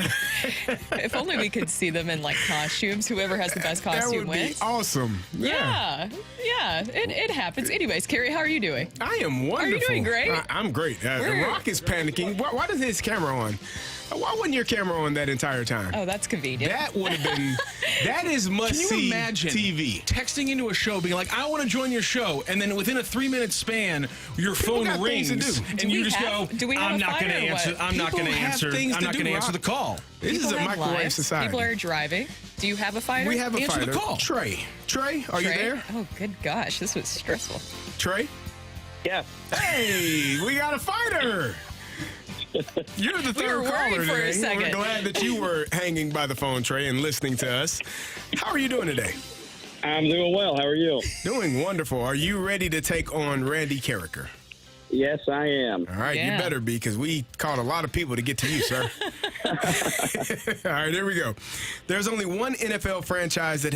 S2: If only we could see them in like costumes. Whoever has the best costume
S3: That would
S2: wins.
S3: be awesome.
S2: Yeah. It happens. Anyways, Carrie, how are you doing?
S3: I am wonderful.
S2: Are you doing great?
S3: I'm great. Rocc is panicking. Why does his camera on? Why wasn't your camera on that entire time?
S2: Oh, that's convenient.
S3: That would have been. That is must-see
S7: Can you imagine
S3: TV.
S7: texting into a show, being like, "I want to join your show," and then within a 3-minute span, your phone
S3: got things
S7: rings,
S3: to do.
S7: and you just go, "I'm not going to answer. I'm not going to answer. I'm not going to answer the call."
S3: This is a microwave
S2: lives.
S3: society.
S2: People are driving. Do you have a fighter?
S3: We have a
S7: Answer the
S3: fighter.
S7: call.
S3: Trey, are you there?
S2: Oh, good gosh. This was stressful.
S3: Trey?
S13: Yeah.
S3: Hey, we got a fighter. You're the
S2: We were
S3: third caller
S2: worried for a
S3: today.
S2: second.
S3: We're glad that you were hanging by the phone, Trey, and listening to us. How are you doing today?
S13: I'm doing well. How are you?
S3: Doing wonderful. Are you ready to take on Randy Carricker?
S13: Yes, I am.
S3: All right,
S2: Yeah.
S3: you better be, because we called a lot of people to get to you, sir. All right, here we go. There's only one NFL franchise that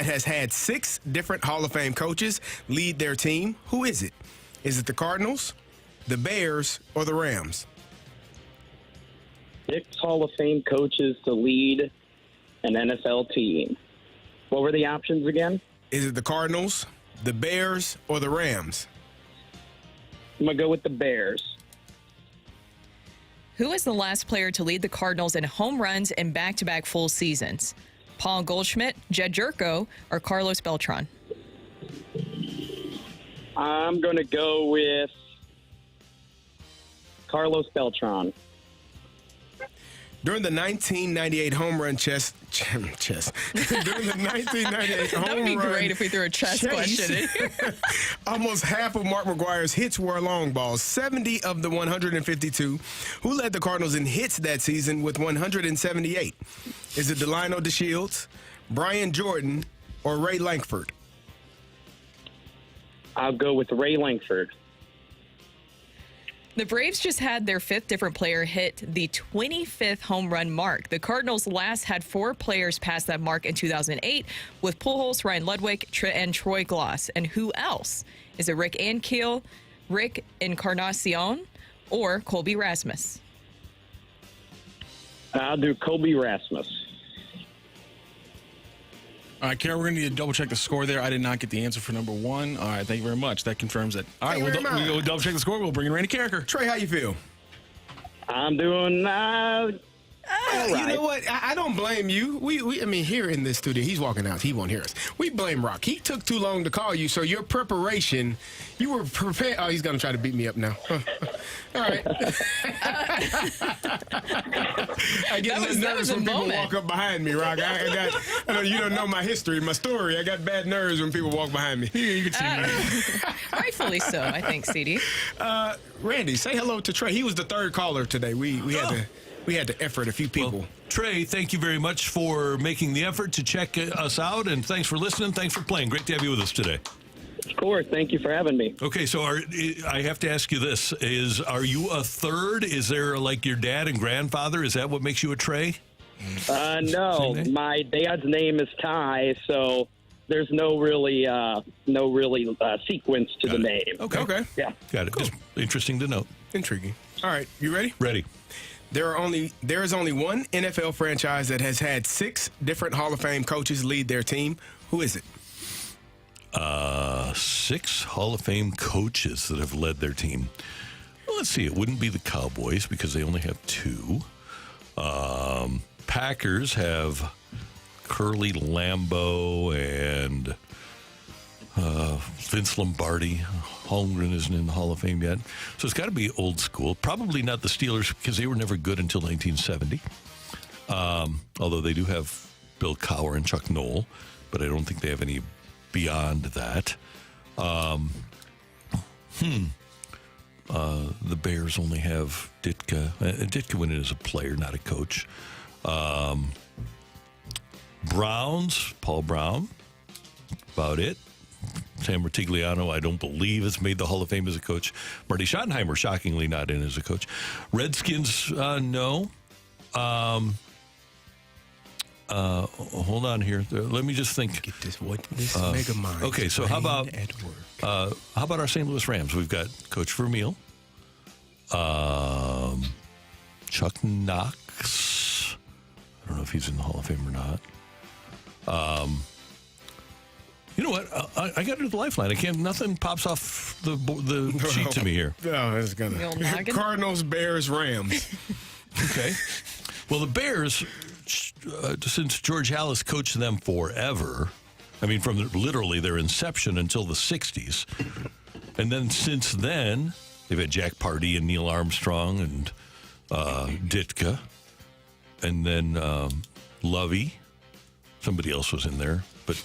S3: has had 6 different Hall of Fame coaches lead their team. Who is it? Is it the Cardinals, the Bears, or the Rams?
S13: 6 Hall of Fame coaches to lead an NFL team. What were the options again?
S3: Is it the Cardinals, the Bears, or the Rams?
S13: I'm going to go with the Bears.
S2: Who is the last player to lead the Cardinals in home runs in back-to-back full seasons? Paul Goldschmidt, Jed Jerko, or Carlos Beltran?
S13: I'm going to go with Carlos Beltran.
S3: During the 1998 home run chess. During the 1998 home run
S2: That would be great if we threw a chess question in here.
S3: Almost half of Mark McGwire's hits were long balls, 70 of the 152. Who led the Cardinals in hits that season with 178? Is it Delino DeShields, Brian Jordan, or Ray Lankford?
S13: I'll go with Ray Lankford.
S2: The Braves just had their 5th different player hit the 25th home run mark. The Cardinals last had 4 players pass that mark in 2008 with Pujols, Ryan Ludwig, and Troy Glaus. And who else? Is it Rick Ankiel, Rick Encarnacion, or Colby Rasmus?
S13: I'll do Colby Rasmus.
S7: All right, Kara, we're going to need to double-check the score there. I did not get the answer for number 1. All right, thank you very much. That confirms it. All right, we'll double-check the score. We'll bring in Randy Carricker.
S3: Trey, how you feel?
S13: I'm doing
S3: You know what? I don't blame you. I mean, here in this studio, he's walking out. He won't hear us. We blame Rocc. He took too long to call you, so your preparation, you were prepared. Oh, he's going to try to beat me up now. All right. I get a little nervous when people walk up behind me, Rocc. I know you don't know my history, my story. I got bad nerves when people walk behind me.
S7: You can see me.
S2: Rightfully so, I think, CD.
S3: Randy, say hello to Trey. He was the third caller today. We had to effort a few people.
S1: Well, Trey, thank you very much for making the effort to check us out, and thanks for listening. Thanks for playing. Great to have you with us today.
S14: Of course. Thank you for having me.
S1: Okay, so I have to ask you this. Are you a third? Is there like your dad and grandfather? Is that what makes you a Trey?
S14: No, my dad's name is Ty, so there's no really sequence to the name.
S3: Okay.
S14: Yeah.
S1: Got it. Cool. Just interesting to note.
S3: Intriguing. All right, you ready?
S1: Ready.
S3: There is only one NFL franchise that has had 6 different Hall of Fame coaches lead their team. Who is it?
S1: 6 Hall of Fame coaches that have led their team. Well, let's see. It wouldn't be the Cowboys because they only have 2. Packers have Curly Lambeau and Vince Lombardi. Holmgren isn't in the Hall of Fame yet. So it's got to be old school. Probably not the Steelers because they were never good until 1970. Although they do have Bill Cowher and Chuck Noll, but I don't think they have any beyond that. The Bears only have Ditka. Ditka went in as a player, not a coach. Browns, Paul Brown. About it. Sam Rutigliano, I don't believe, has made the Hall of Fame as a coach. Marty Schottenheimer, shockingly, not in as a coach. Redskins, no. Hold on here. Let me just think.
S3: Get this mega mind.
S1: Okay, so how about our St. Louis Rams? We've got Coach Vermeil, Chuck Knox. I don't know if he's in the Hall of Fame or not. You know what? I got to do the lifeline. Nothing pops off the sheet to me here.
S3: No, it's gonna. Cardinals, Bears, Rams.
S1: Okay. Well, the Bears, since George Halas coached them forever, I mean, from literally their inception until the 60s, and then since then, they've had Jack Pardee and Neil Armstrong and Ditka, and then Lovey. Somebody else was in there, but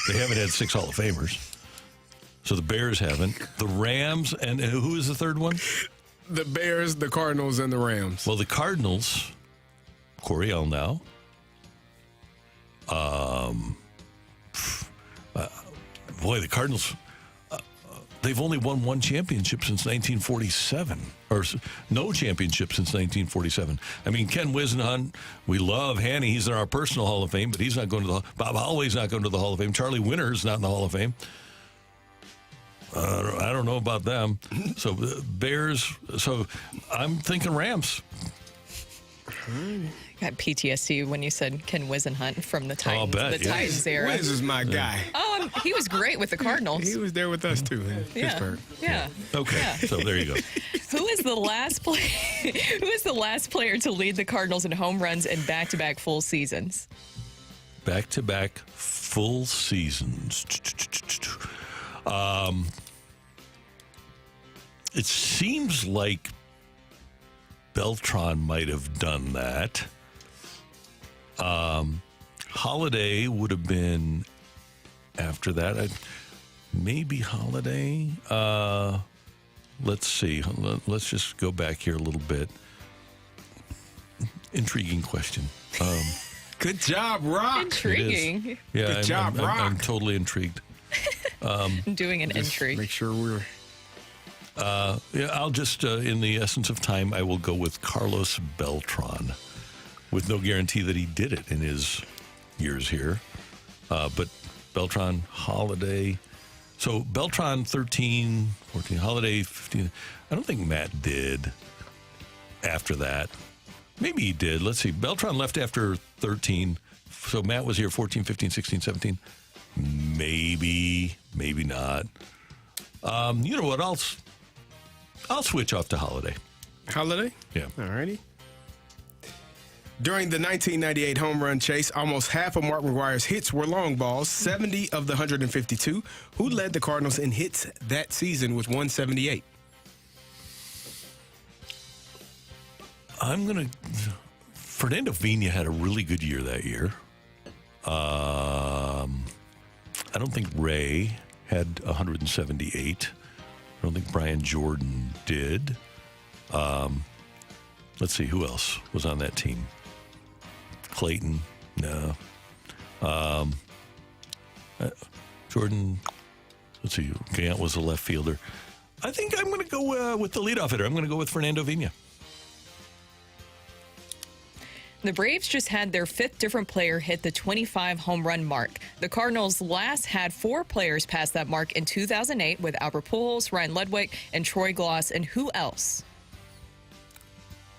S1: they haven't had 6 Hall of Famers. So the Bears haven't. The Rams, and who is the third one?
S3: The Bears, the Cardinals, and the Rams.
S1: Well, the Cardinals, Coryell now. Boy, the Cardinals, they've only won 1 championship since 1947, or no championship since 1947. I mean, Ken Whisenhunt, we love Hanny. He's in our personal Hall of Fame, but he's not going to Bob Holloway's not going to the Hall of Fame. Charlie Winter's not in the Hall of Fame. I don't know about them. So Bears. So I'm thinking Rams.
S2: Got PTSD when you said Ken Whisenhunt from the Titans,
S1: I'll bet,
S2: Titans era.
S3: Wiz is my guy.
S2: Oh, he was great with the Cardinals.
S3: He was there with us too in Pittsburgh.
S2: Yeah.
S1: Okay. Yeah. So there you go.
S2: Who is the last player to lead the Cardinals in home runs in back-to-back full seasons?
S1: Back-to-back full seasons. It seems like Beltran might have done that. Holiday would have been after that. Maybe Holiday. Let's see. Let's just go back here a little bit. Intriguing question.
S3: Good job, Rocc.
S2: Intriguing.
S1: Yeah,
S3: Good job, Rocc.
S1: I'm totally intrigued.
S2: I'm doing an entry.
S3: Make sure we're...
S1: I'll just, in the essence of time, I will go with Carlos Beltran, with no guarantee that he did it in his years here. But Beltran, Holiday. So Beltran 13, 14, Holiday 15. I don't think Matt did after that. Maybe he did. Let's see. Beltran left after 13. So Matt was here 14, 15, 16, 17. Maybe not. You know what else? I'll switch off to Holiday.
S3: Holiday?
S1: Yeah.
S3: All righty. During the 1998 home run chase, almost half of Mark McGwire's hits were long balls, 70 of the 152. Who led the Cardinals in hits that season with 178?
S1: Fernando Vina had a really good year that year. I don't think Ray had 178. I don't think Brian Jordan did. Let's see, who else was on that team? Clayton, no. Jordan, Let's see. Gant was a left fielder. I think I'm going to go with the leadoff hitter. I'm going to go with Fernando Vina.
S2: The Braves just had their 5th different player hit the 25 home run mark. The Cardinals last had 4 players pass that mark in 2008 with Albert Pujols, Ryan Ludwig, and Troy Glaus. And who else?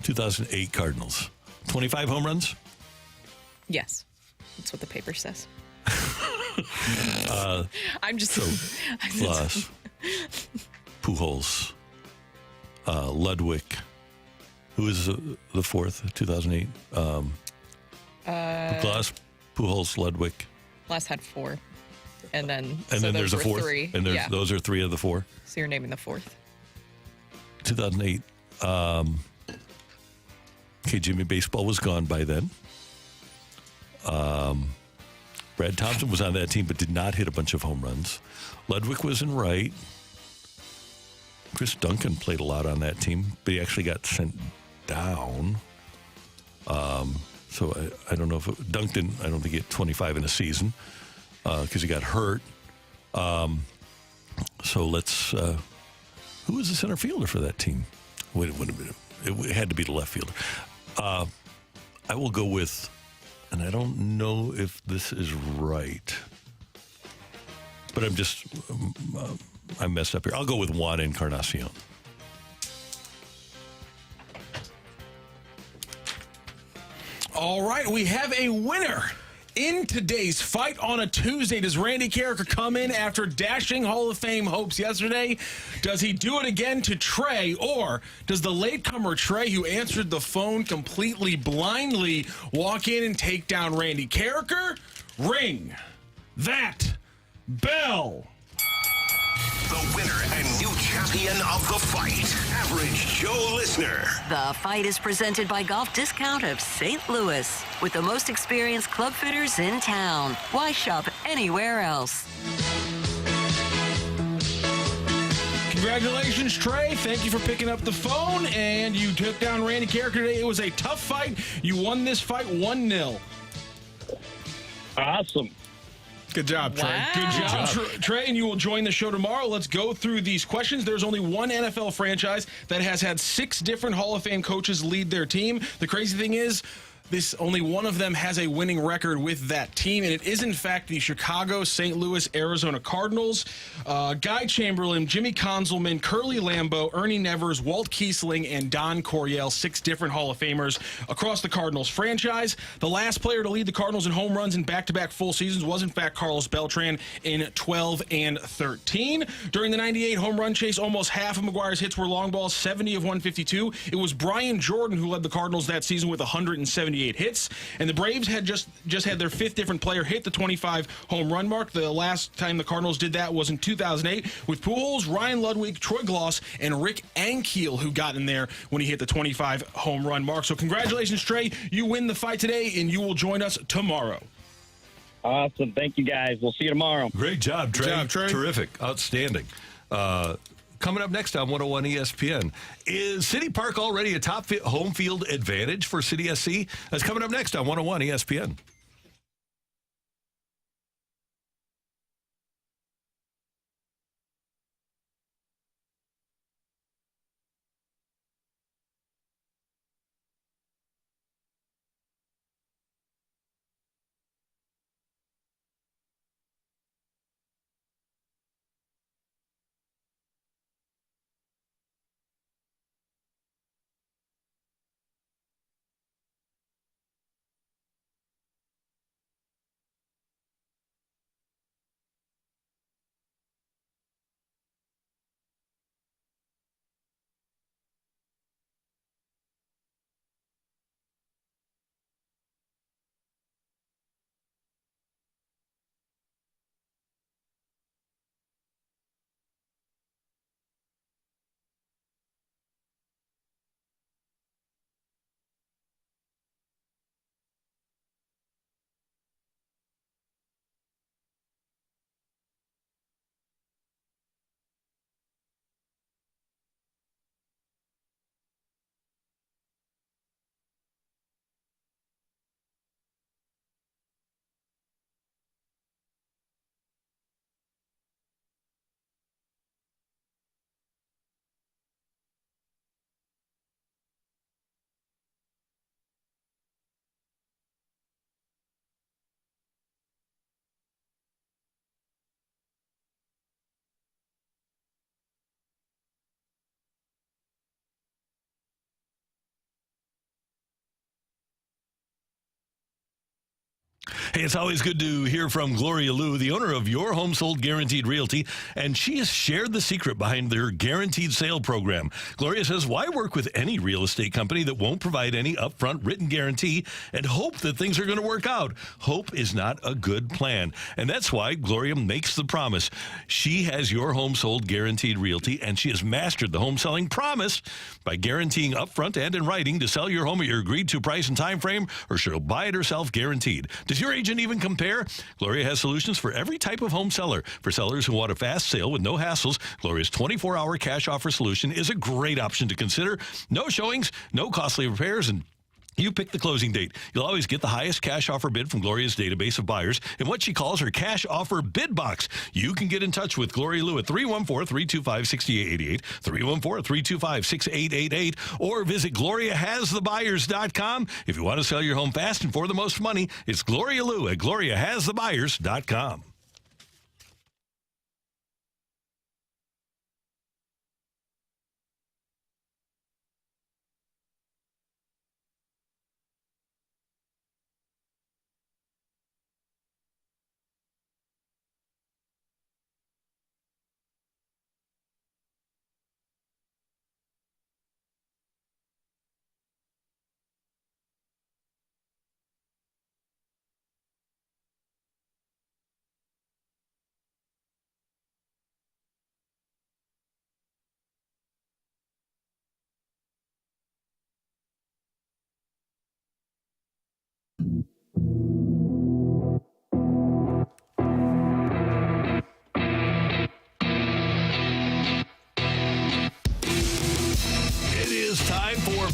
S1: 2008 Cardinals. 25 home runs?
S2: Yes. That's what the paper says. I'm just...
S1: Glaus, Pujols, Ludwig. Who is the 4th, 2008? Glaus, Pujols, Ludwig.
S2: Last had 4. And then
S1: there's a 4th?
S2: 3.
S1: And those are 3 of the 4?
S2: So you're naming the 4th.
S1: 2008. Jimmy Baseball was gone by then. Brad Thompson was on that team but did not hit a bunch of home runs. Ludwig was in right. Chris Duncan played a lot on that team, but he actually got sent down. So I don't know if Dunk didn't. I don't think he hit 25 in a season because he got hurt. So let's. Who was the center fielder for that team? Wait a minute. It had to be the left fielder. I will go with, and I don't know if this is right, but I messed up here. I'll go with Juan Encarnacion.
S7: All right, we have a winner. In today's fight on a Tuesday, does Randy Carricker come in after dashing Hall of Fame hopes yesterday? Does he do it again to Trey? Or does the latecomer Trey, who answered the phone completely blindly, walk in and take down Randy Carricker? Ring that bell.
S10: The winner and new champion of the fight, Average Joe Listener.
S12: The fight is presented by Golf Discount of St. Louis, with the most experienced club fitters in town. Why shop anywhere else?
S7: Congratulations, Trey. Thank you for picking up the phone, and you took down Randy Carricker today. It was a tough fight. You won this fight 1-0.
S14: Awesome.
S3: Good job, Trey.
S2: Wow.
S7: Good job, Trey, and you will join the show tomorrow. Let's go through these questions. There's only one NFL franchise that has had 6 different Hall of Fame coaches lead their team. The crazy thing is, only one of them has a winning record with that team, and it is, in fact, the Chicago, St. Louis, Arizona Cardinals. Guy Chamberlain, Jimmy Conzelman, Curly Lambeau, Ernie Nevers, Walt Kiesling, and Don Coryell, 6 different Hall of Famers across the Cardinals franchise. The last player to lead the Cardinals in home runs in back-to-back full seasons was, in fact, Carlos Beltran in 12 and 13. During the 98 home run chase, almost half of McGuire's hits were long balls, 70 of 152. It was Brian Jordan who led the Cardinals that season with 178 hits, and the Braves had just had their 5th different player hit the 25 home run mark. The last time the Cardinals did that was in 2008 with Pujols, Ryan Ludwig, Troy Glaus, and Rick Ankiel, who got in there when he hit the 25 home run mark. So congratulations, Trey. You win the fight today, and you will join us tomorrow.
S14: Awesome. Thank you, guys. We'll see you tomorrow.
S1: Great job, Trey.
S3: Good job, Trey.
S1: Terrific. Outstanding. Coming up next on 101 ESPN, is City Park already a top home field advantage for City SC? That's coming up next on 101 ESPN. Hey, it's always good to hear from Gloria Liu, the owner of Your Home Sold Guaranteed Realty, and she has shared the secret behind their guaranteed sale program. Gloria says, why work with any real estate company that won't provide any upfront written guarantee and hope that things are going to work out? Hope is not a good plan, and that's why Gloria makes the promise. She has Your Home Sold Guaranteed Realty, and she has mastered the home selling promise by guaranteeing upfront and in writing to sell your home at your agreed-to price and time frame, or she'll buy it herself guaranteed. Does your agent even compare? Gloria has solutions for every type of home seller. For sellers who want a fast sale with no hassles, Gloria's 24-hour cash offer solution is a great option to consider. No showings, no costly repairs, and you pick the closing date. You'll always get the highest cash offer bid from Gloria's database of buyers in what she calls her cash offer bid box. You can get in touch with Gloria Liu at 314-325-6888, 314-325-6888, or visit GloriaHasTheBuyers.com. If you want to sell your home fast and for the most money, it's Gloria Liu at GloriaHasTheBuyers.com.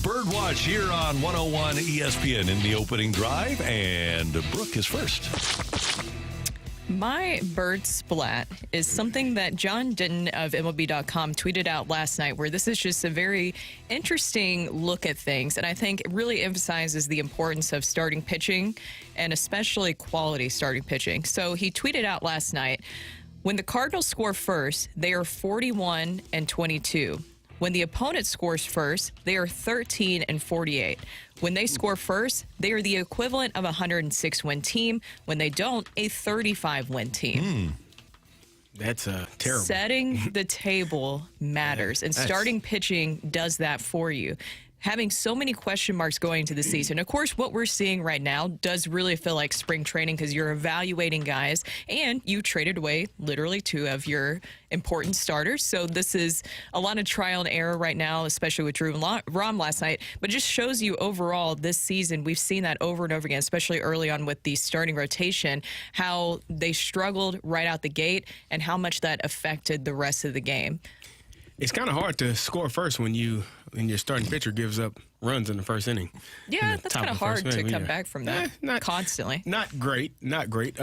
S1: Birdwatch here on 101 ESPN in the opening drive, and Brooke is first.
S2: My bird splat is something that John Denton of MLB.com tweeted out last night, where this is just a very interesting look at things, and I think it really emphasizes the importance of starting pitching, and especially quality starting pitching. So he tweeted out last night, when the Cardinals score first, they are 41-22. When the opponent scores first, they are 13-48. When they score first, they are the equivalent of a 106-win team. When they don't, a 35-win team.
S3: That's terrible.
S2: Setting the table matters, and starting pitching does that for you. Having so many question marks going into the season. Of course, what we're seeing right now does really feel like spring training, because you're evaluating guys, and you traded away literally two of your important starters. So this is a lot of trial and error right now, especially with Drew and Rom last night. But it just shows you overall this season, we've seen that over and over again, especially early on with the starting rotation, how they struggled right out the gate and how much that affected the rest of the game.
S3: It's kind of hard to score first when your starting pitcher gives up runs in the first inning.
S2: Yeah, that's kind of hard to come back from that constantly.
S3: Not great. It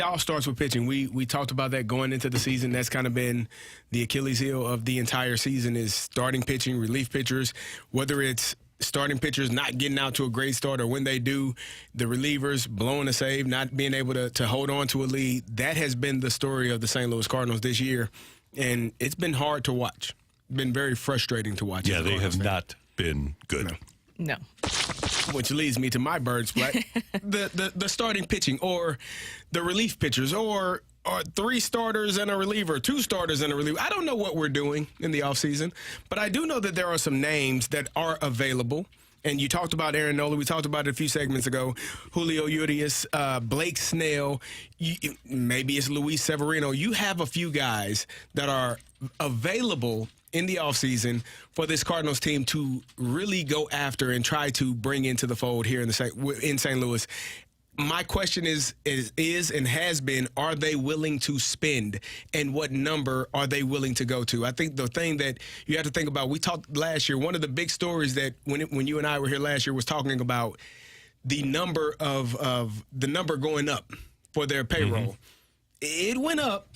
S3: all starts with pitching. We talked about that going into the season. That's kind of been the Achilles heel of the entire season, is starting pitching, relief pitchers, whether it's starting pitchers not getting out to a great start, or when they do, the relievers blowing a save, not being able to hold on to a lead. That has been the story of the St. Louis Cardinals this year, and it's been hard to watch. Been very frustrating to watch.
S1: Yeah, they have not been good.
S2: No.
S3: Which leads me to my bird splat. the starting pitching, or the relief pitchers, or 3 starters and a reliever, 2 starters and a reliever. I don't know what we're doing in the offseason, but I do know that there are some names that are available. And you talked about Aaron Nola. We talked about it a few segments ago. Julio Urias, Blake Snell, maybe it's Luis Severino. You have a few guys that are available in the offseason for this Cardinals team to really go after and try to bring into the fold here in St. Louis. My question is and has been, are they willing to spend, and what number are they willing to go to? I think the thing that you have to think about, we talked last year, one of the big stories that when you and I were here last year was talking about the number of the number going up for their payroll. It went up,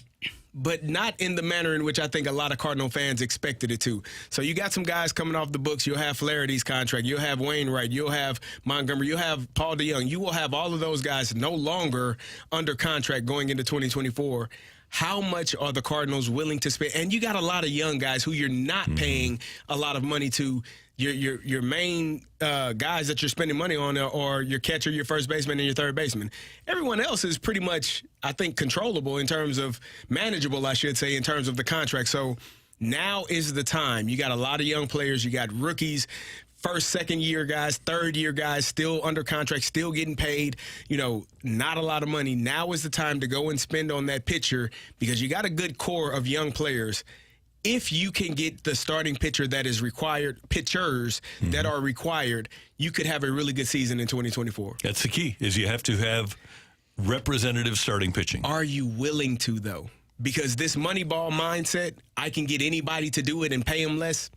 S3: but not in the manner in which I think a lot of Cardinal fans expected it to. So you got some guys coming off the books. You'll have Flaherty's contract. You'll have Wainwright. You'll have Montgomery. You'll have Paul DeYoung. You will have all of those guys no longer under contract going into 2024. How much are the Cardinals willing to spend? And you got a lot of young guys who you're not paying a lot of money to. your main guys that you're spending money on are your catcher, your first baseman, and your third baseman. Everyone else is pretty much, I think, controllable in terms of manageable, I should say, in terms of the contract. So now is the time. You got a lot of young players. You got rookies, first, second year guys, third year guys still under contract, still getting paid, not a lot of money. Now is the time to go and spend on that pitcher because you got a good core of young players. If you can get the starting pitcher that is required, pitchers that are required, you could have a really good season in 2024.
S1: That's the key, is you have to have representative starting pitching.
S3: Are you willing to, though? Because this Moneyball mindset, I can get anybody to do it and pay them less,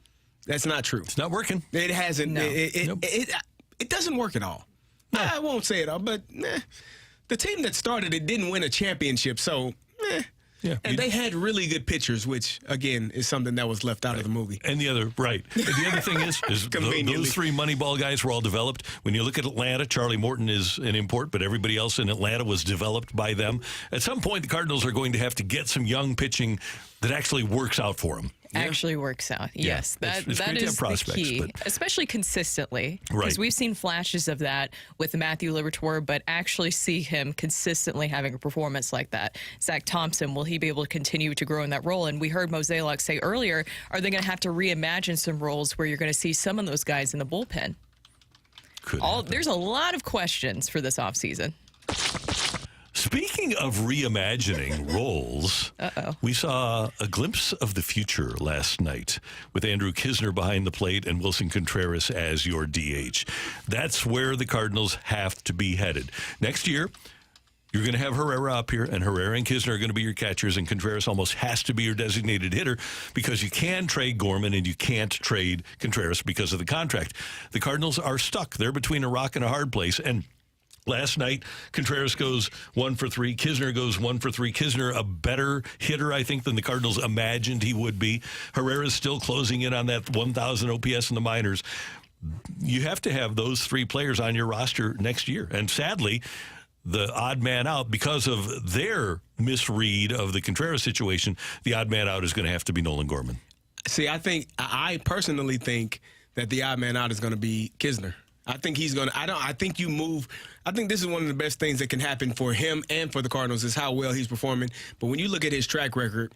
S3: that's not true.
S1: It's not working.
S3: It hasn't.
S2: No.
S3: It doesn't work at all. No. I won't say it all, but the team that started it didn't win a championship, so
S1: Yeah.
S3: And they had really good pitchers, which, again, is something that was left out of the movie.
S1: And the other thing is those three Moneyball guys were all developed. When you look at Atlanta, Charlie Morton is an import, but everybody else in Atlanta was developed by them. At some point, the Cardinals are going to have to get some young pitching that actually works out for them.
S2: Actually works out. Yes,
S1: it's
S2: that
S1: great to have
S2: is
S1: prospects,
S2: the key,
S1: but
S2: especially consistently.
S1: Right.
S2: Because we've seen flashes of that with Matthew Liberatore, but actually see him consistently having a performance like that. Zach Thompson, will he be able to continue to grow in that role? And we heard Mozeliak say earlier, are they going to have to reimagine some roles where you're going to see some of those guys in the bullpen? There's a lot of questions for this offseason.
S1: Speaking of reimagining roles, we saw a glimpse of the future last night with Andrew Knizner behind the plate and Wilson Contreras as your DH. That's where the Cardinals have to be headed. Next year, you're going to have Herrera up here, and Herrera and Knizner are going to be your catchers, and Contreras almost has to be your designated hitter because you can trade Gorman and you can't trade Contreras because of the contract. The Cardinals are stuck. They're between a rock and a hard place, and last night, Contreras goes 1 for 3. Knizner goes 1 for 3. Knizner, a better hitter, I think, than the Cardinals imagined he would be. Herrera's still closing in on that 1,000 OPS in the minors. You have to have those three players on your roster next year. And sadly, the odd man out, because of their misread of the Contreras situation, the odd man out is going to have to be Nolan Gorman.
S3: See, I personally think that the odd man out is going to be Knizner. I think he's going to. I think you move. I think this is one of the best things that can happen for him and for the Cardinals is how well he's performing. But when you look at his track record,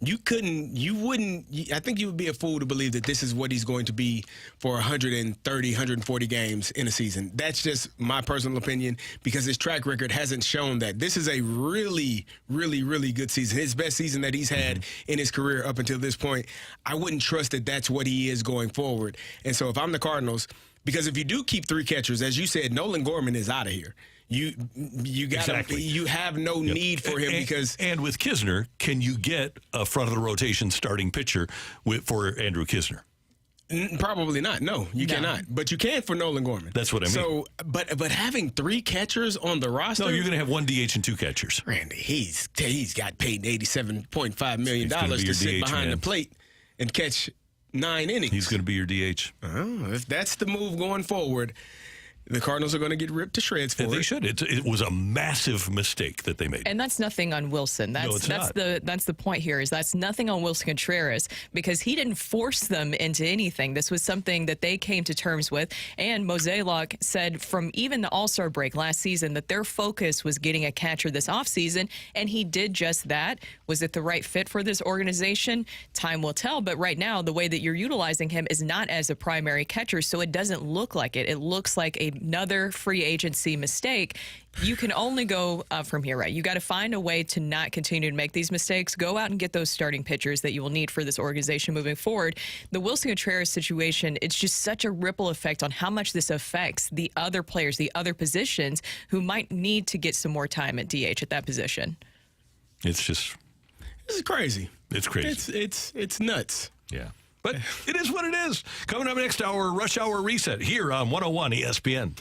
S3: I think you would be a fool to believe that this is what he's going to be for 130, 140 games in a season. That's just my personal opinion because his track record hasn't shown that. This is a really, really, really good season. His best season that he's had in his career up until this point. I wouldn't trust that that's what he is going forward. And so if I'm the Cardinals, because if you do keep three catchers, as you said, Nolan Gorman is out of here. You have no need for him because
S1: with Knizner, can you get a front of the rotation starting pitcher for Andrew Knizner?
S3: Probably not. No, you cannot. But you can for Nolan Gorman.
S1: That's what I mean.
S3: So, but having three catchers on the roster.
S1: No, you're going to have one DH and two catchers.
S3: Randy, he's got paid $87.5 million to sit behind the plate and catch 9 innings.
S1: He's going to be your DH.
S3: Oh, if that's the move going forward, the Cardinals are going to get ripped to shreds for it.
S1: They should. It was a massive mistake that they made.
S2: And that's nothing on Wilson. That's
S1: not.
S2: That's the point here. Is that's nothing on Wilson Contreras because he didn't force them into anything. This was something that they came to terms with. And Mozeliak said from even the All-Star break last season that their focus was getting a catcher this offseason, and he did just that. Was it the right fit for this organization? Time will tell. But right now, the way that you're utilizing him is not as a primary catcher, so it doesn't look like it. It looks like another free agency mistake. You can only go up from here, right? You got to find a way to not continue to make these mistakes. Go out and get those starting pitchers that you will need for this organization moving forward. The Wilson Contreras situation, it's just such a ripple effect on how much this affects the other players, the other positions who might need to get some more time at DH at that position.
S1: This
S3: is crazy.
S1: It's crazy.
S3: It's nuts.
S1: Yeah. But it is what it is. Coming up next hour, Rush Hour Reset here on 101 ESPN.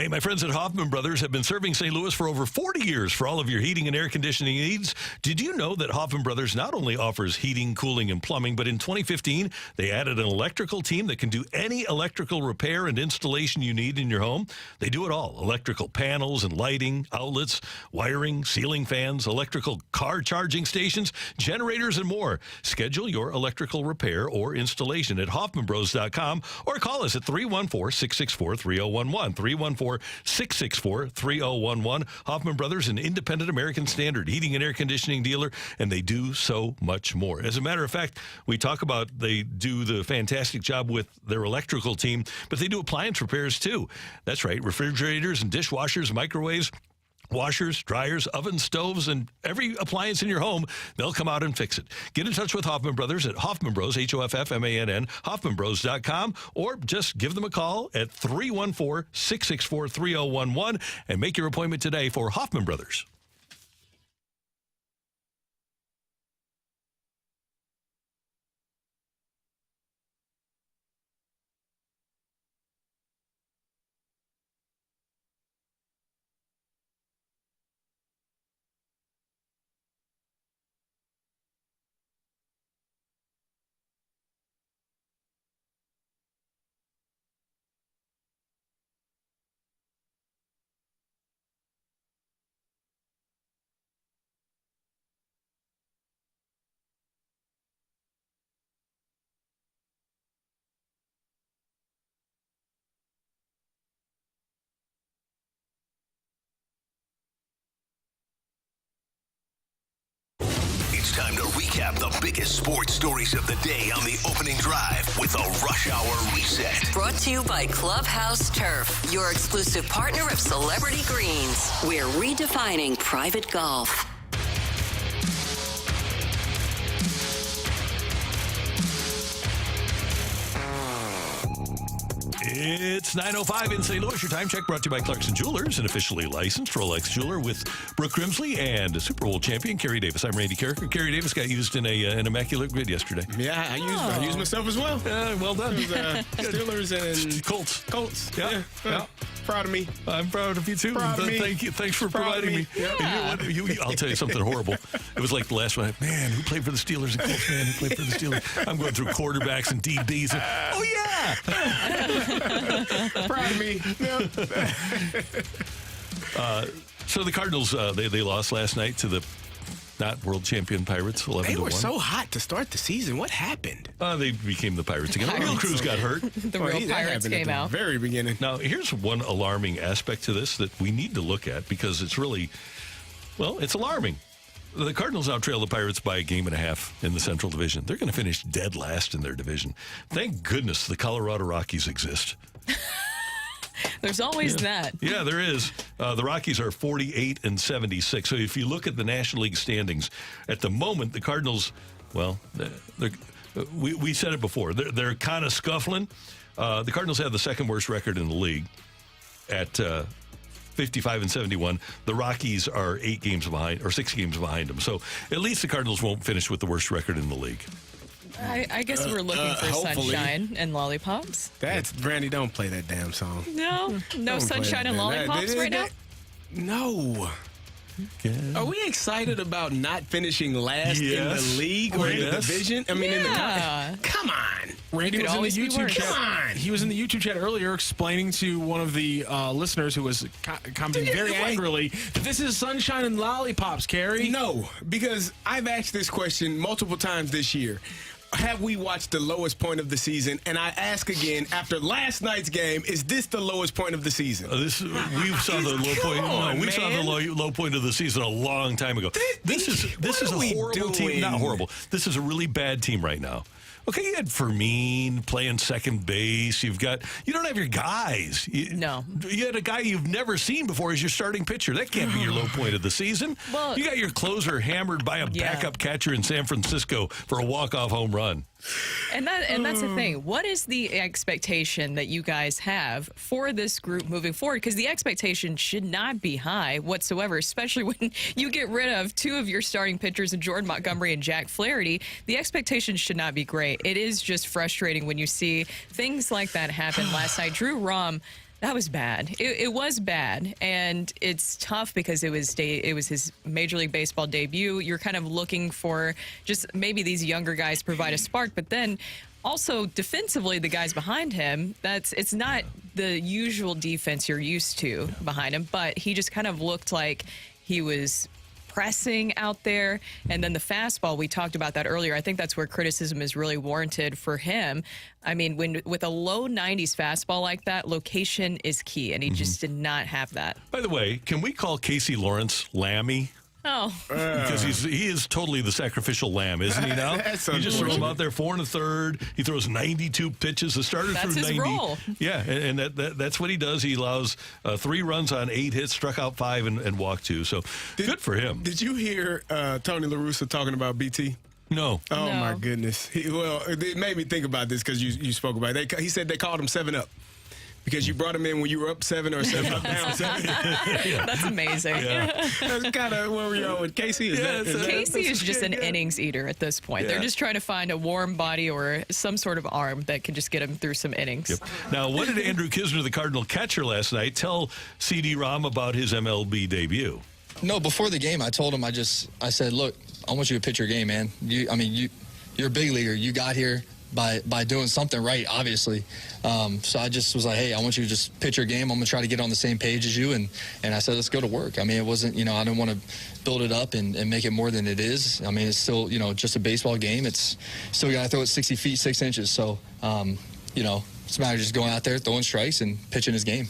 S1: Hey, my friends at Hoffman Brothers have been serving St. Louis for over 40 years for all of your heating and air conditioning needs. Did you know that Hoffman Brothers not only offers heating, cooling, and plumbing, but in 2015, they added an electrical team that can do any electrical repair and installation you need in your home? They do it all. Electrical panels and lighting, outlets, wiring, ceiling fans, electrical car charging stations, generators, and more. Schedule your electrical repair or installation at HoffmanBros.com or call us at 314-664-3011. 314-664-3011. Hoffman Brothers, an independent American Standard heating and air conditioning dealer, and they do so much more. As a matter of fact, we talk about they do the fantastic job with their electrical team, but they do appliance repairs too. That's right, refrigerators and dishwashers, microwaves, washers, dryers, ovens, stoves, and every appliance in your home, they'll come out and fix it. Get in touch with Hoffman Brothers at Hoffman Bros, HOFFMANN, HoffmanBros.com, or just give them a call at 314-664-3011 and make your appointment today for Hoffman Brothers.
S10: It's time to recap the biggest sports stories of the day on the opening drive with a Rush Hour Reset.
S12: Brought to you by Clubhouse Turf, your exclusive partner of Celebrity Greens. We're redefining private golf.
S1: It's 9:05 in St. Louis. Your time check brought to you by Clarkson Jewelers, an officially licensed Rolex jeweler with Brooke Grimsley and Super Bowl champion Kerry Davis. I'm Randy Carricker. Kerry Davis got used in an immaculate grid yesterday.
S3: Yeah, I used myself as well.
S1: Well done.
S3: It was, Steelers and
S1: Colts.
S3: Yeah. Proud of me.
S1: I'm proud of you too.
S3: Proud of me.
S1: Thank you. Thanks for providing me.
S2: Yeah.
S1: And you know what? I'll tell you something horrible. It was like the last one. Man, who played for the Steelers? And Colts, man, who played for the Steelers? I'm going through quarterbacks and DBs. And, oh yeah.
S3: Proud of me.
S1: So the Cardinals, they lost last night to the not world champion Pirates, 11-1.
S3: They were so hot to start the season. What happened?
S1: They became the Pirates again. The real Crews got hurt.
S2: The real Pirates came out.
S3: Very beginning.
S1: Now, here's one alarming aspect to this that we need to look at because it's really, well, it's alarming. The Cardinals now trail the Pirates by a game and a half in the Central Division. They're going to finish dead last in their division. Thank goodness the Colorado Rockies exist.
S2: There's always that.
S1: Yeah, there is. The Rockies are 48-76. So if you look at the National League standings, at the moment, the Cardinals, well, we said it before. They're kind of scuffling. The Cardinals have the second worst record in the league at 55-71. The Rockies are 6 games behind them. So at least the Cardinals won't finish with the worst record in the league.
S2: I guess we're looking for sunshine and lollipops.
S3: That's Brandy. Don't play that damn song.
S2: No sunshine and lollipops right now.
S3: No. Are we excited about not finishing last in the league or in the division? I mean, come on.
S7: Randy was in the YouTube chat. He was in the YouTube chat earlier explaining to one of the listeners who was commenting very angrily that this is sunshine and lollipops, Kerry.
S3: No, because I've asked this question multiple times this year. Have we watched the lowest point of the season? And I ask again, after last night's game, is this the lowest point of the season?
S1: We saw the low point. We saw the low point of the season a long time ago. This is a horrible team. Not horrible. This is a really bad team right now. Okay, you had Fermin playing second base. You don't have your guys.
S2: No.
S1: You had a guy you've never seen before as your starting pitcher. That can't be your low point of the season.
S2: Well,
S1: you got your closer hammered by a backup catcher in San Francisco for a walk-off home run.
S2: And that's the thing. What is the expectation that you guys have for this group moving forward? Because the expectation should not be high whatsoever, especially when you get rid of 2 of your starting pitchers in Jordan Montgomery and Jack Flaherty. The expectation should not be great. It is just frustrating when you see things like that happen last night. Drew Rom That was bad. It was bad, and it's tough because it was his Major League Baseball debut. You're kind of looking for just maybe these younger guys provide a spark, but then also defensively, the guys behind him, it's not the usual defense you're used to behind him, but he just kind of looked like he was pressing out there. And then the fastball, we talked about that earlier. I think that's where criticism is really warranted for him. I mean, with a low 90s fastball like that, location is key, and he just did not have that.
S1: By the way, can we call Casey Lawrence Lammy?
S2: Oh.
S1: Because he is totally the sacrificial lamb, isn't he now? You just throw him out there 4 1/3. He throws 92 pitches. The starter
S2: That's
S1: threw
S2: his
S1: 90.
S2: role.
S1: Yeah, and that's what he does. He allows 3 runs on 8 hits, struck out 5, and walked 2. So good for him.
S3: Did you hear Tony La Russa talking about BT?
S1: No.
S3: Oh,
S2: No.
S3: my goodness. It made me think about this because you spoke about it. He said they called him 7 Up. Because you brought him in when you were up 7 or 7 up down 7.
S2: That's amazing.
S3: Yeah. That's kind of where we are with Casey.
S2: Casey is just an innings eater at this point.
S1: Yeah.
S2: They're just trying to find a warm body or some sort of arm that can just get him through some innings.
S1: Yep. Now, what did Andrew Kisner, the Cardinal catcher last night, tell CD-ROM about his MLB debut?
S6: No, before the game, I told him, I said, look, I want you to pitch your game, man. You're a big leaguer. You got here by doing something right, obviously. So I just was like, hey, I want you to just pitch your game. I'm going to try to get on the same page as you. And I said, let's go to work. I mean, it wasn't, I didn't want to build it up and make it more than it is. I mean, it's still, just a baseball game. It's still got to throw it 60 feet, 6 inches. So, it's a matter of just going out there, throwing strikes and pitching his game.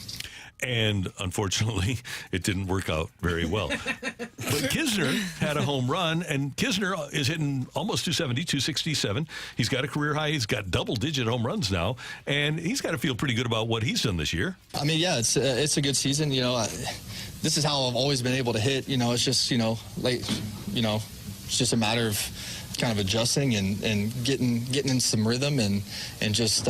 S1: And unfortunately, it didn't work out very well. But Kisner had a home run, and Kisner is hitting almost 270, 267. He's got a career high. He's got double-digit home runs now, and he's got to feel pretty good about what he's done this year.
S6: I mean, yeah, it's a good season. This is how I've always been able to hit. It's just, it's just a matter of kind of adjusting and getting in some rhythm and just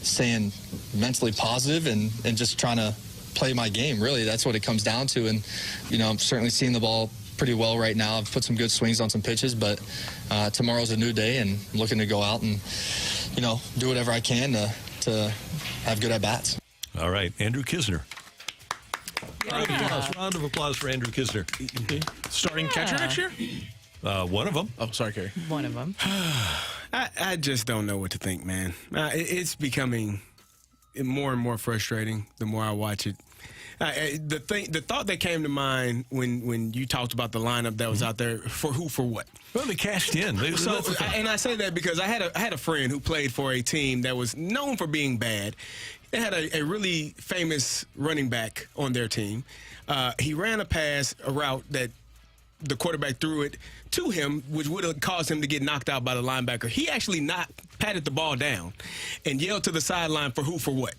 S6: staying mentally positive and just trying to play my game. Really, that's what it comes down to. And I'm certainly seeing the ball pretty well right now. I've put some good swings on some pitches, but tomorrow's a new day, and I'm looking to go out and do whatever I can to have good at bats.
S1: All right, Andrew Kisner.
S2: Yeah.
S1: Round of applause for Andrew Kisner.
S7: Starting catcher next year?
S1: One of them.
S7: Oh, sorry, Kerry.
S2: One of them.
S3: I just don't know what to think, man. It's becoming more and more frustrating the more I watch it. The thought that came to mind when you talked about the lineup that was out there, for who, for what?
S1: Well, they cashed in.
S3: And I say that because I had a friend who played for a team that was known for being bad. They had a really famous running back on their team. He ran a route that the quarterback threw it to him, which would have caused him to get knocked out by the linebacker. He actually patted the ball down and yelled to the sideline for who, for what?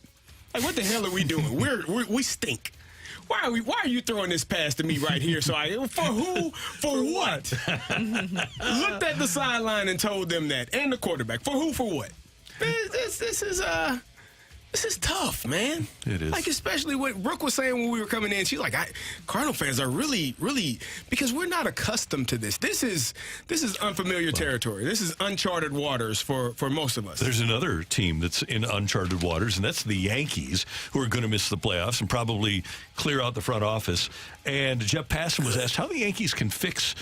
S3: Like, what the hell are we doing? We stink. Why are you throwing this pass to me right here? For who? For what? Looked at the sideline and told them that, and the quarterback. For who? For what? This is tough, man.
S1: It is.
S3: Like, especially what Rocc was saying when we were coming in. She's like, Cardinal fans are really, really, because we're not accustomed to this. This is unfamiliar territory. This is uncharted waters for most of us.
S1: There's another team that's in uncharted waters, and that's the Yankees, who are going to miss the playoffs and probably clear out the front office. And Jeff Passan was asked how the Yankees can fix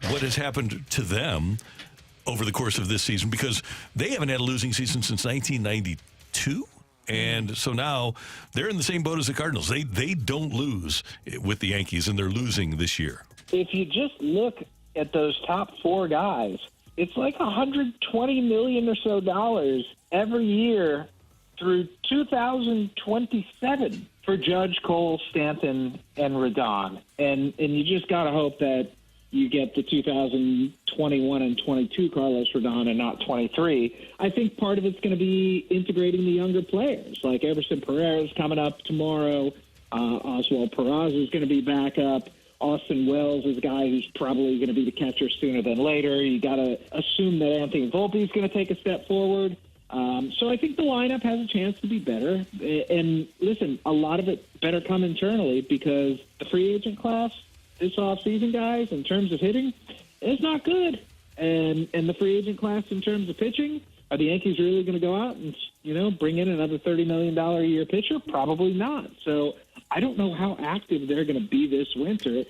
S1: what has happened to them over the course of this season, because they haven't had a losing season since 1992. And so now they're in the same boat as the Cardinals. They don't lose with the Yankees, and they're losing this year.
S15: If you just look at those top 4 guys, it's like $120 million or so every year through 2027 for Judge, Cole, Stanton, and Rodon. And you just got to hope that you get the 2021 and 22 Carlos Rodon and not 23. I think part of it's going to be integrating the younger players, like Everson Pereira's coming up tomorrow. Oswald Peraza is going to be back up. Austin Wells is a guy who's probably going to be the catcher sooner than later. You got to assume that Anthony Volpe is going to take a step forward. So I think the lineup has a chance to be better. And listen, a lot of it better come internally, because the free agent class this offseason, guys, in terms of hitting, is not good. And the free agent class in terms of pitching Are the Yankees really going to go out and, bring in another $30 million a year pitcher? Probably not. So I don't know how active they're going to be this winter.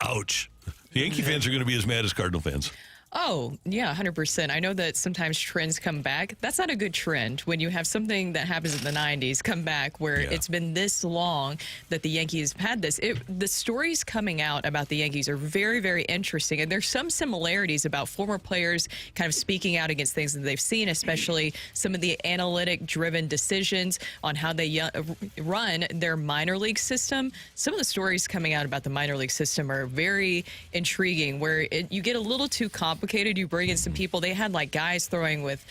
S1: Ouch. The Yankee fans are going to be as mad as Cardinal fans.
S2: Oh, yeah, 100%. I know that sometimes trends come back. That's not a good trend when you have something that happens in the 90s come back where it's been this long that the Yankees have had this. The stories coming out about the Yankees are very, very interesting. And there's some similarities about former players kind of speaking out against things that they've seen, especially some of the analytic-driven decisions on how they run their minor league system. Some of the stories coming out about the minor league system are very intriguing, where you get a little too complicated. You bring in some people. They had like guys throwing with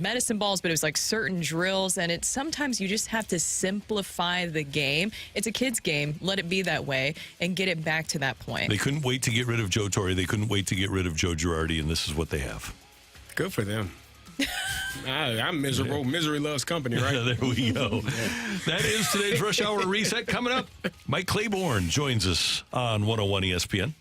S2: medicine balls, but it was like certain drills. And sometimes you just have to simplify the game. It's a kid's game. Let it be that way and get it back to that point.
S1: They couldn't wait to get rid of Joe Torre. They couldn't wait to get rid of Joe Girardi, and this is what they have.
S3: Good for them. I'm miserable. Yeah. Misery loves company, right?
S1: There we go. That is today's Rush Hour Reset. Coming up, Mike Claiborne joins us on 101 ESPN.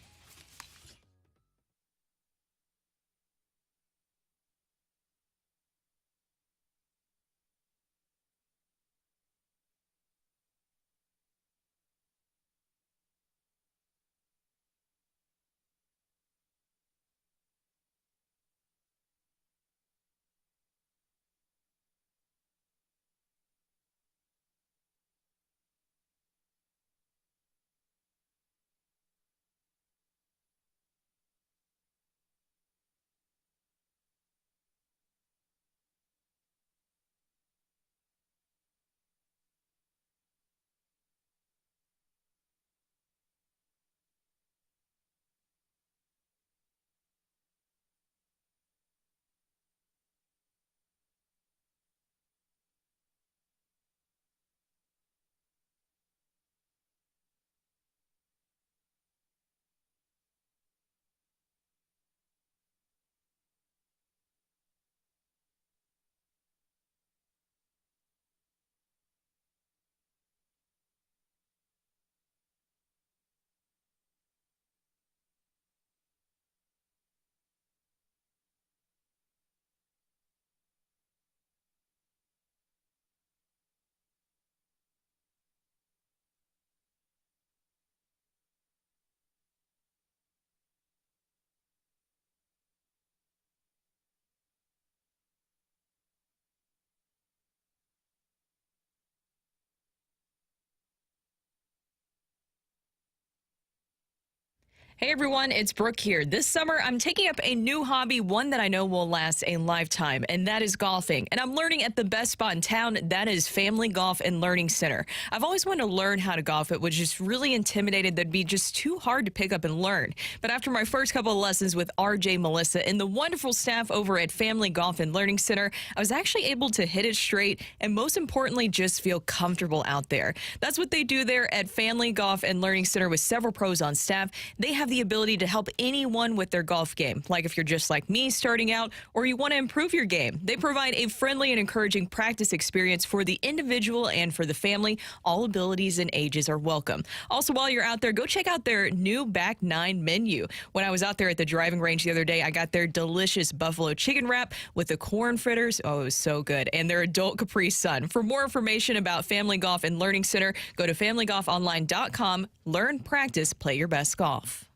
S2: Hey everyone, it's Brooke here. This summer, I'm taking up a new hobby, one that I know will last a lifetime, and that is golfing. And I'm learning at the best spot in town, that is Family Golf and Learning Center. I've always wanted to learn how to golf. It was just really intimidated that'd be just too hard to pick up and learn. But after my first couple of lessons with RJ, Melissa, and the wonderful staff over at Family Golf and Learning Center, I was actually able to hit it straight and most importantly, just feel comfortable out there. That's what they do there at Family Golf and Learning Center with several pros on staff. They have the ability to help anyone with their golf game. Like if you're just like me starting out or you want to improve your game, they provide a friendly and encouraging practice experience for the individual and for the family. All abilities and ages are welcome. Also, while you're out there, go check out their new back nine menu. When I was out there at the driving range the other day, I got their delicious buffalo chicken wrap with the corn fritters. Oh, it was so good. And their adult Capri Sun. For more information about Family Golf and Learning Center, go to familygolfonline.com. Learn, practice, play your best golf.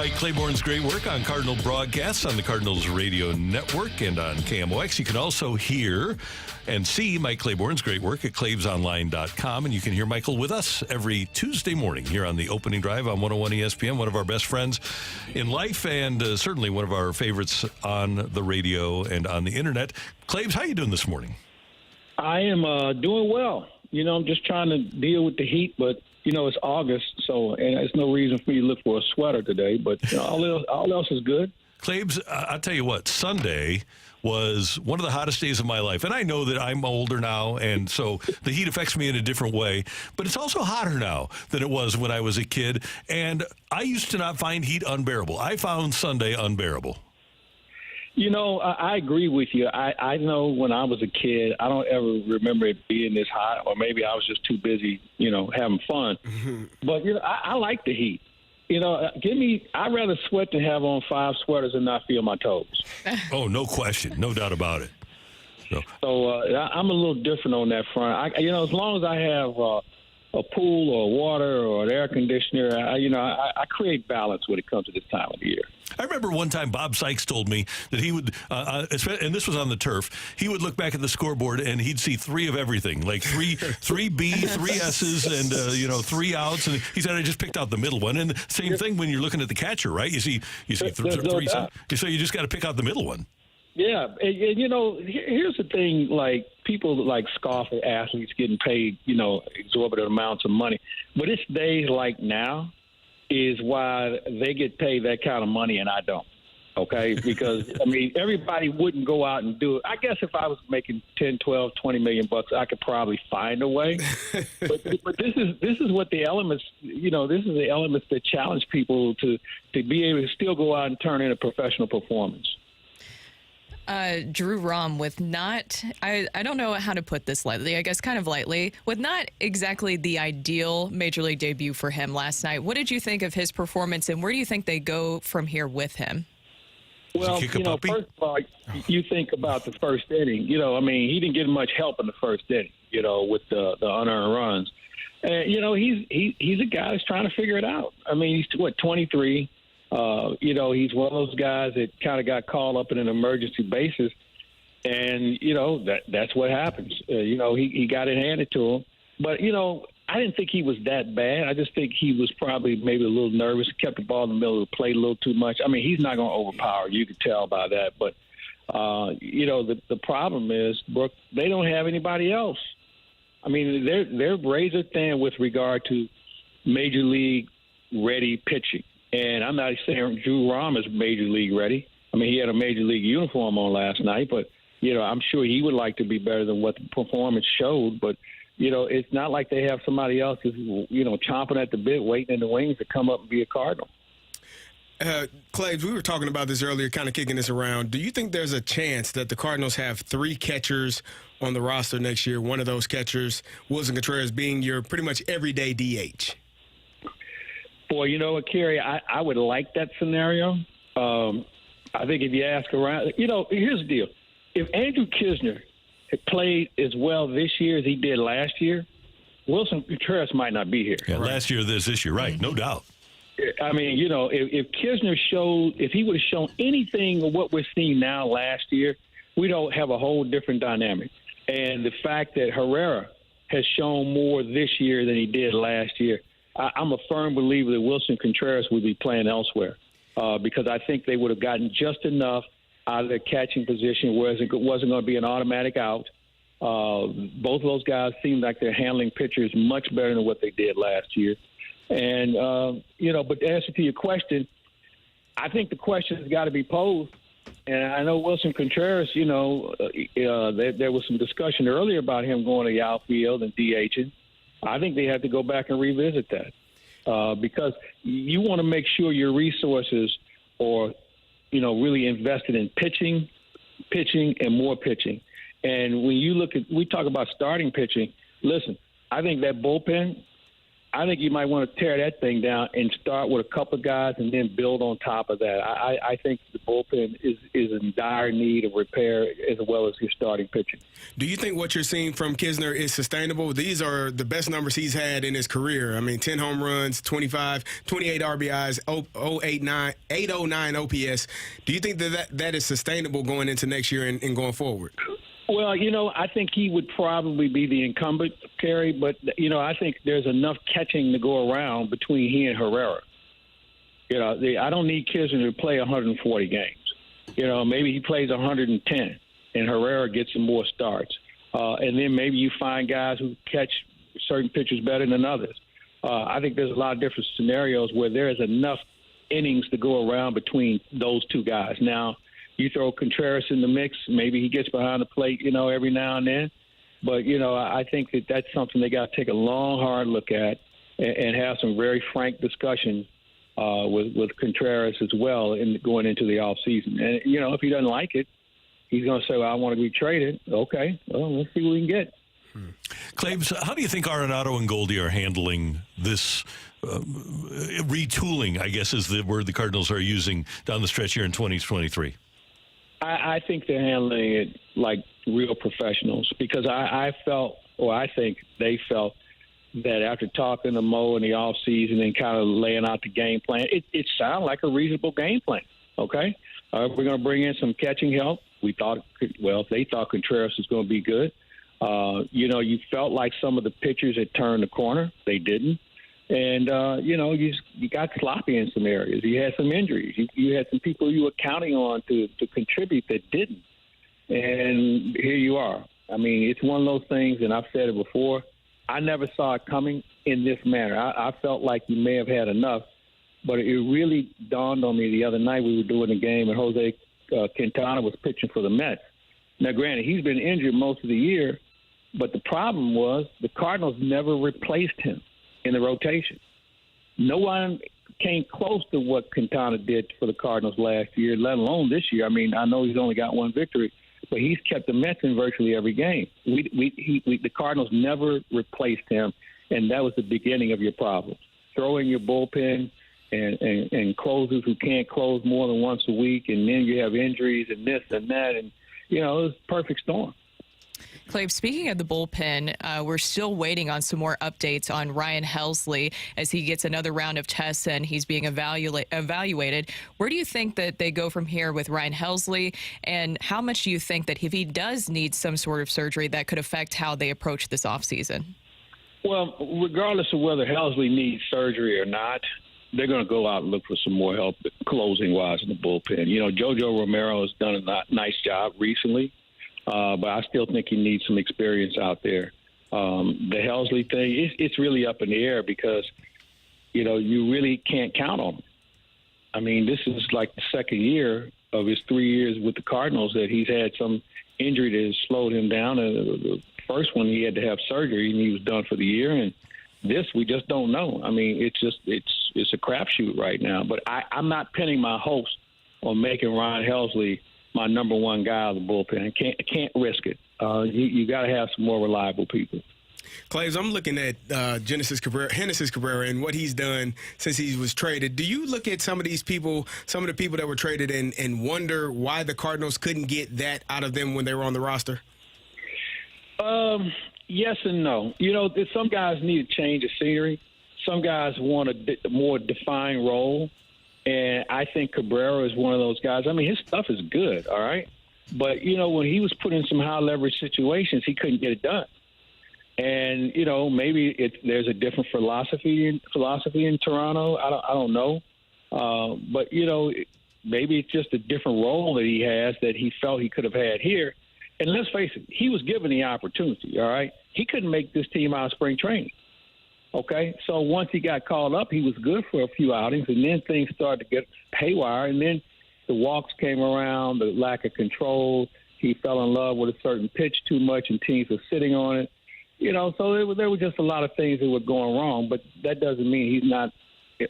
S1: Mike Claiborne's great work on Cardinal broadcasts on the Cardinals Radio Network and on KMOX. You can also hear and see Mike Claiborne's great work at ClaibsOnline.com. And you can hear Michael with us every Tuesday morning here on the opening drive on 101 ESPN, one of our best friends in life and certainly one of our favorites on the radio and on the internet. Claibs, how you doing this morning?
S16: I am doing well. I'm just trying to deal with the heat, but it's August, and there's no reason for me to look for a sweater today, but all else is good.
S1: Claibs, I'll tell you what, Sunday was one of the hottest days of my life. And I know that I'm older now, and so the heat affects me in a different way. But it's also hotter now than it was when I was a kid. And I used to not find heat unbearable. I found Sunday unbearable.
S16: I agree with you. I know when I was a kid, I don't ever remember it being this hot, or maybe I was just too busy, having fun. But, I like the heat. I'd rather sweat than have on 5 sweaters and not feel my toes.
S1: Oh, no question. No doubt about it.
S16: So I'm a little different on that front. As long as I have a pool or water or an air conditioner, I create balance when it comes to this time of the year.
S1: I remember one time Bob Sykes told me that he would, and this was on the turf, he would look back at the scoreboard and he'd see 3 of everything, like three B, 3 S's, and 3 outs. And he said, I just picked out the middle one. And same thing when you're looking at the catcher, right? You see 3. So you just got to pick out the middle one.
S16: Yeah, and here's the thing: like people scoff at athletes getting paid, exorbitant amounts of money, but it's days like now is why they get paid that kind of money and I don't. Okay, because everybody wouldn't go out and do it. I guess if I was making 10, 12, 20 million bucks, I could probably find a way. but this is what the elements, this is the elements that challenge people to be able to still go out and turn in a professional performance.
S2: Drew Rom with I don't know how to put this lightly, I guess kind of lightly, with not exactly the ideal Major League debut for him last night. What did you think of his performance, and where do you think they go from here with him?
S16: Well, first of all, you think about the first inning. He didn't get much help in the first inning, with the unearned runs. And, he's a guy that's trying to figure it out. He's, 23? He's one of those guys that kind of got called up in an emergency basis, and that's what happens. He got it handed to him, but I didn't think he was that bad. I just think he was probably maybe a little nervous, kept the ball in the middle of the plate a little too much. He's not going to overpower. You could tell by that, but the problem is, Brooke, they don't have anybody else. They're razor thin with regard to major league ready pitching. And I'm not saying Drew Rom is major league ready. He had a major league uniform on last night, but, I'm sure he would like to be better than what the performance showed. But, it's not like they have somebody else who's, chomping at the bit, waiting in the wings to come up and be a Cardinal.
S3: Claibs, we were talking about this earlier, kind of kicking this around. Do you think there's a chance that the Cardinals have 3 catchers on the roster next year? One of those catchers, Willson Contreras, being your pretty much everyday DH?
S16: Boy, you know what, Kerry, I would like that scenario. I think if you ask around, here's the deal. If Andrew Knizner had played as well this year as he did last year, Willson Contreras might not be here.
S1: Yeah, right. Last year, this year, right, no doubt.
S16: If Knizner if he would have shown anything of what we're seeing now last year, we don't have a whole different dynamic. And the fact that Herrera has shown more this year than he did last year, I'm a firm believer that Willson Contreras would be playing elsewhere because I think they would have gotten just enough out of their catching position where it wasn't going to be an automatic out. Both of those guys seem like they're handling pitchers much better than what they did last year. And, but to answer to your question, I think the question has got to be posed. And I know Willson Contreras, there was some discussion earlier about him going to the outfield and DHing. I think they have to go back and revisit that because you want to make sure your resources are, really invested in pitching, and more pitching. And when you we talk about starting pitching, listen, I think that bullpen, I think you might want to tear that thing down and start with a couple of guys and then build on top of that. I think the bullpen is in dire need of repair as well as your starting pitching.
S3: Do you think what you're seeing from Kisner is sustainable? These are the best numbers he's had in his career. I mean, 10 home runs, 28 RBIs, 809 OPS. Do you think that is sustainable going into next year and going forward?
S16: Well, I think he would probably be the incumbent, Kerry, but, I think there's enough catching to go around between he and Herrera. I don't need Kisner to play 140 games. Maybe he plays 110 and Herrera gets some more starts. And then maybe you find guys who catch certain pitchers better than others. I think there's a lot of different scenarios where there is enough innings to go around between those two guys. Now, you throw Contreras in the mix, maybe he gets behind the plate, every now and then. But, I think that's something they got to take a long, hard look at and have some very frank discussion with Contreras as well going into the offseason. And, if he doesn't like it, he's going to say, well, I want to be traded. Okay, well, let's see what we can get.
S1: Claibs, how do you think Arenado and Goldie are handling this retooling, I guess is the word the Cardinals are using down the stretch here in 2023?
S16: I think they're handling it like real professionals because I think they felt that after talking to Mo in the offseason and kind of laying out the game plan, it sounded like a reasonable game plan, okay? We're going to bring in some catching help. They thought Contreras was going to be good. You felt like some of the pitchers had turned the corner. They didn't. And, you got sloppy in some areas. You had some injuries. You had some people you were counting on to contribute that didn't. And here you are. I mean, it's one of those things, and I've said it before, I never saw it coming in this manner. I felt like you may have had enough, but it really dawned on me the other night we were doing a game, and Jose Quintana was pitching for the Mets. Now, granted, he's been injured most of the year, but the problem was the Cardinals never replaced him in the rotation. No one came close to what Quintana did for the Cardinals last year, let alone this year. I mean, I know he's only got one victory, but he's kept the Mets in virtually every game. The Cardinals never replaced him, and that was the beginning of your problem. Throw in your bullpen and closers who can't close more than once a week, and then you have injuries and this and that, and, it was a perfect storm.
S2: Clay, speaking of the bullpen, we're still waiting on some more updates on Ryan Helsley as he gets another round of tests and he's being evaluated. Where do you think that they go from here with Ryan Helsley, and how much do you think that if he does need some sort of surgery, that could affect how they approach this offseason?
S16: Well, regardless of whether Helsley needs surgery or not, they're going to go out and look for some more help closing-wise in the bullpen. Jojo Romero has done a nice job recently. But I still think he needs some experience out there. The Helsley thing, it's really up in the air because, you really can't count on him. I mean, this is like the second year of his 3 years with the Cardinals that he's had some injury that has slowed him down. The first one, he had to have surgery, and he was done for the year. And this, we just don't know. I mean, it's a crapshoot right now. But I'm not pinning my hopes on making Ryan Helsley my number one guy out of the bullpen. I can't risk it. You got to have some more reliable people.
S3: Clays, I'm looking at Genesis Cabrera and what he's done since he was traded. Do you look at some of these people, some of the people that were traded, and wonder why the Cardinals couldn't get that out of them when they were on the roster?
S16: Yes and no. Some guys need a change of scenery. Some guys want a more defined role. And I think Cabrera is one of those guys. I mean, his stuff is good, all right? But, when he was put in some high-leverage situations, he couldn't get it done. And, maybe there's a different philosophy in Toronto. I don't know. But, maybe it's just a different role that he has that he felt he could have had here. And let's face it, he was given the opportunity, all right? He couldn't make this team out of spring training. Okay, so once he got called up, he was good for a few outings, and then things started to get haywire, and then the walks came around, the lack of control. He fell in love with a certain pitch too much, and teams were sitting on it. So there were just a lot of things that were going wrong, but that doesn't mean he's not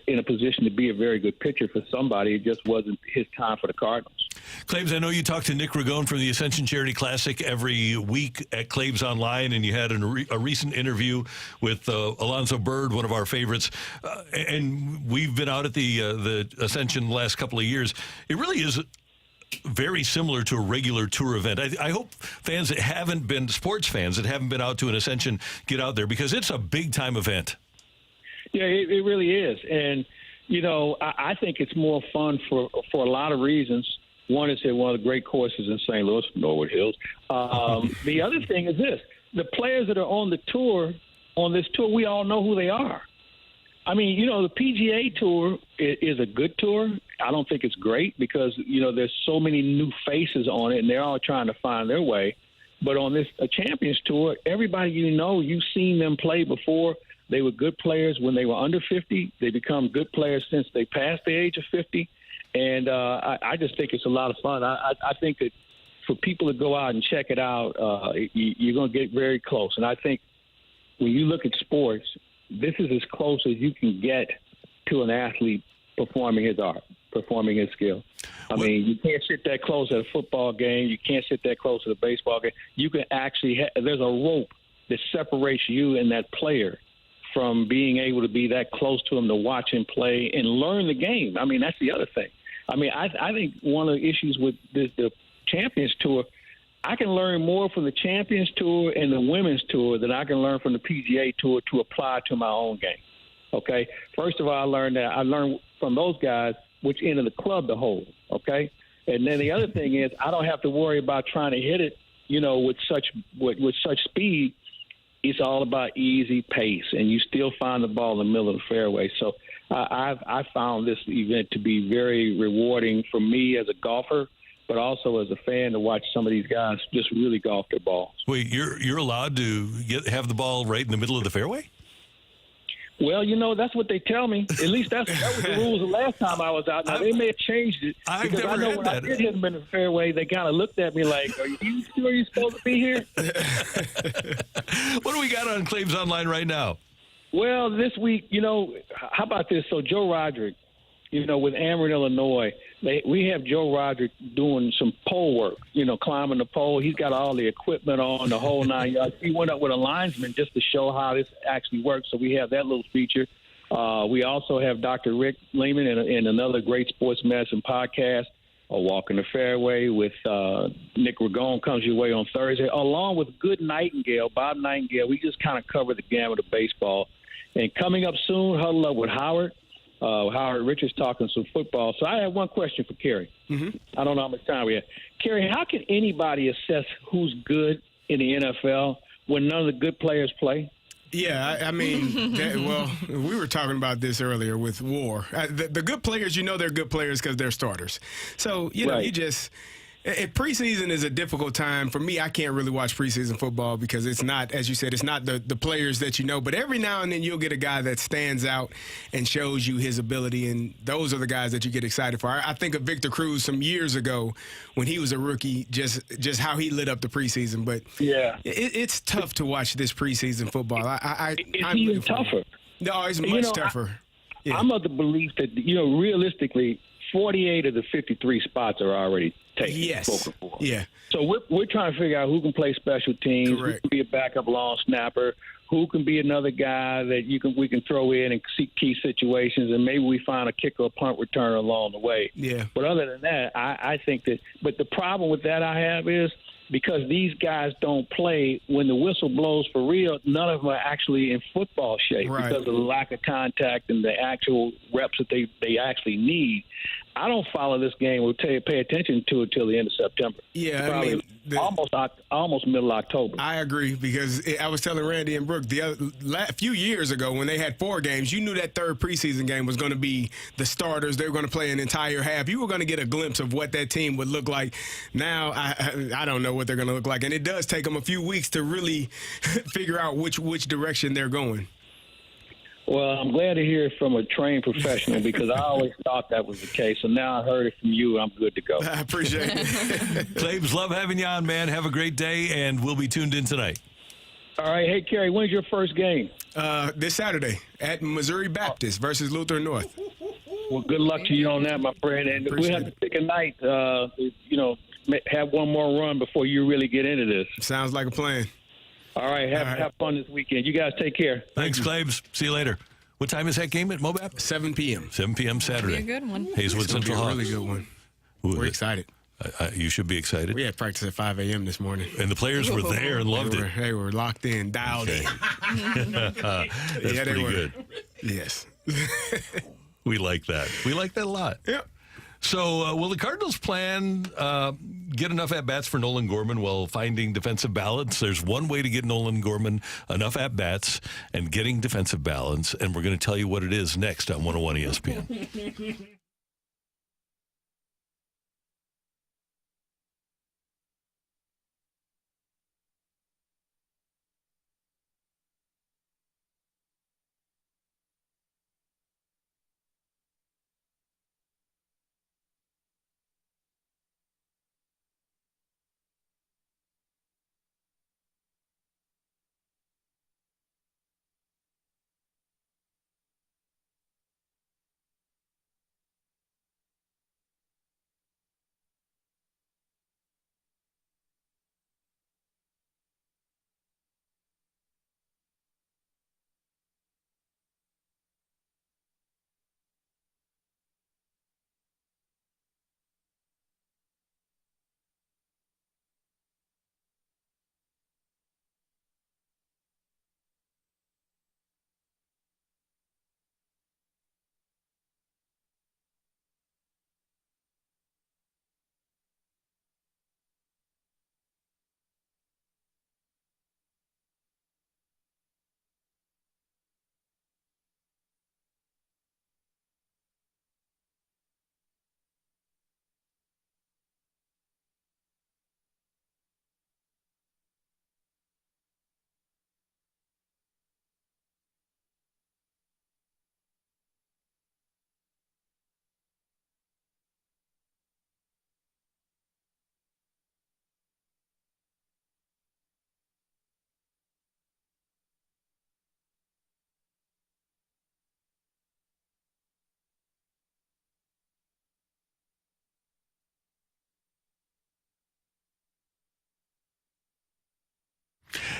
S16: in a position to be a very good pitcher for somebody. It just wasn't his time for the Cardinals.
S1: Claibs, I know you talk to Nick Ragone from the Ascension Charity Classic every week at Claibs Online, and you had a recent interview with Alonzo Bird, one of our favorites. And we've been out at the Ascension the last couple of years. It really is very similar to a regular tour event. I hope fans that haven't been, sports fans that haven't been out to an Ascension, get out there because it's a big-time event.
S16: Yeah, it really is. And, you know, I think it's more fun for a lot of reasons. One is one of the great courses in St. Louis, Norwood Hills. The other thing is this. The players that are on the tour, on this tour, we all know who they are. I mean, you know, the PGA Tour is a good tour. I don't think it's great because, you know, there's so many new faces on it, and they're all trying to find their way. But on this Champions Tour, everybody you know, you've seen them play before. They were good players when they were under 50. They become good players since they passed the age of 50. And I just think it's a lot of fun. I think that for people to go out and check it out, you're going to get very close. And I think when you look at sports, this is as close as you can get to an athlete performing his art, performing his skill. I mean, you can't sit that close at a football game. You can't sit that close at a baseball game. You can actually there's a rope that separates you and that player from being able to be that close to him to watch him play and learn the game. I mean, that's the other thing. I mean, I think one of the issues with the Champions Tour, I can learn more from the Champions Tour and the Women's Tour than I can learn from the PGA Tour to apply to my own game. Okay? First of all, I learned from those guys which end of the club to hold. Okay? And then the other thing is I don't have to worry about trying to hit it, you know, with such speed. It's all about easy pace, and you still find the ball in the middle of the fairway. So I found this event to be very rewarding for me as a golfer, but also as a fan to watch some of these guys just really golf their balls.
S1: Wait, you're allowed to have the ball right in the middle of the fairway?
S16: Well, you know, that's what they tell me. At least that was the rules the last time I was out. Now, they may have changed it. Because I know when I did hit them in the fairway, they kind of looked at me like, are you sure you're supposed to be here?
S1: What do we got on Claims Online right now?
S16: Well, this week, you know, how about this? So Joe Roderick, you know, with Ameren, Illinois, we have Joe Roderick doing some pole work, you know, climbing the pole. He's got all the equipment on, the whole 9 yards. He went up with a linesman just to show how this actually works. So we have that little feature. We also have Dr. Rick Lehman in another great sports medicine podcast, A Walk in the Fairway with Nick Ragone comes your way on Thursday, along with Good Nightingale, Bob Nightingale. We just kind of cover the gamut of baseball. And coming up soon, Huddle Up with Howard. Howard Richards talking some football. So I have one question for Kerry. Mm-hmm. I don't know how much time we have. Kerry, how can anybody assess who's good in the NFL when none of the good players play?
S3: Yeah, I mean, well, we were talking about this earlier with WAR. The good players, you know they're good players because they're starters. So, you know, preseason is a difficult time. For me, I can't really watch preseason football because it's not, as you said, it's not the players that you know. But every now and then you'll get a guy that stands out and shows you his ability, and those are the guys that you get excited for. I think of Victor Cruz some years ago when he was a rookie, just how he lit up the preseason. But yeah, it's tough to watch this preseason football.
S16: It's even tougher.
S3: No, it's much tougher.
S16: I'm of the belief that, you know, realistically, 48 of the 53 spots are already taken.
S3: Yes. Yeah.
S16: So we're trying to figure out who can play special teams,
S3: Correct.
S16: who can be a backup long snapper, who can be another guy that we can throw in and see key situations, and maybe we find a kick or a punt returner along the way.
S3: Yeah.
S16: But other than that, I think that – but the problem with that I have is because these guys don't play, when the whistle blows for real, none of them are actually in football shape because of the lack of contact and the actual reps that they actually need. I don't follow this game or pay attention to it till the end of September.
S3: Yeah,
S16: probably
S3: I mean,
S16: almost middle October.
S3: I agree because I was telling Randy and Brooke a few years ago when they had 4 games, you knew that third preseason game was going to be the starters. They were going to play an entire half. You were going to get a glimpse of what that team would look like. Now I don't know what they're going to look like, and it does take them a few weeks to really figure out which direction they're going.
S16: Well, I'm glad to hear it from a trained professional because I always thought that was the case. So now I heard it from you, and I'm good to go.
S3: I appreciate it.
S1: Claibs, love having you on, man. Have a great day, and we'll be tuned in tonight.
S16: All right. Hey, Kerry, when's your first game?
S3: This Saturday at Missouri Baptist versus Lutheran North.
S16: Well, good luck to you on that, my friend. And we have to pick a night, have one more run before you really get into this.
S3: Sounds like a plan.
S16: All right. Have fun this weekend. You guys take care.
S1: Thanks, Claibs. See you later. What time is that game at Mobap?
S3: 7 p.m.
S1: 7 p.m. Saturday.
S2: Be a good one.
S1: Hazelwood Central Hawks.
S3: A really good one. We're excited.
S1: You should be excited.
S3: We had practice at 5 a.m. this morning.
S1: And the players were there and loved it.
S3: They were locked in, dialed in.
S1: That's pretty good.
S3: Yes.
S1: We like that. We like that a lot.
S3: Yep.
S1: So will the Cardinals plan get enough at-bats for Nolan Gorman while finding defensive balance? There's one way to get Nolan Gorman enough at-bats and getting defensive balance, and we're going to tell you what it is next on 101 ESPN.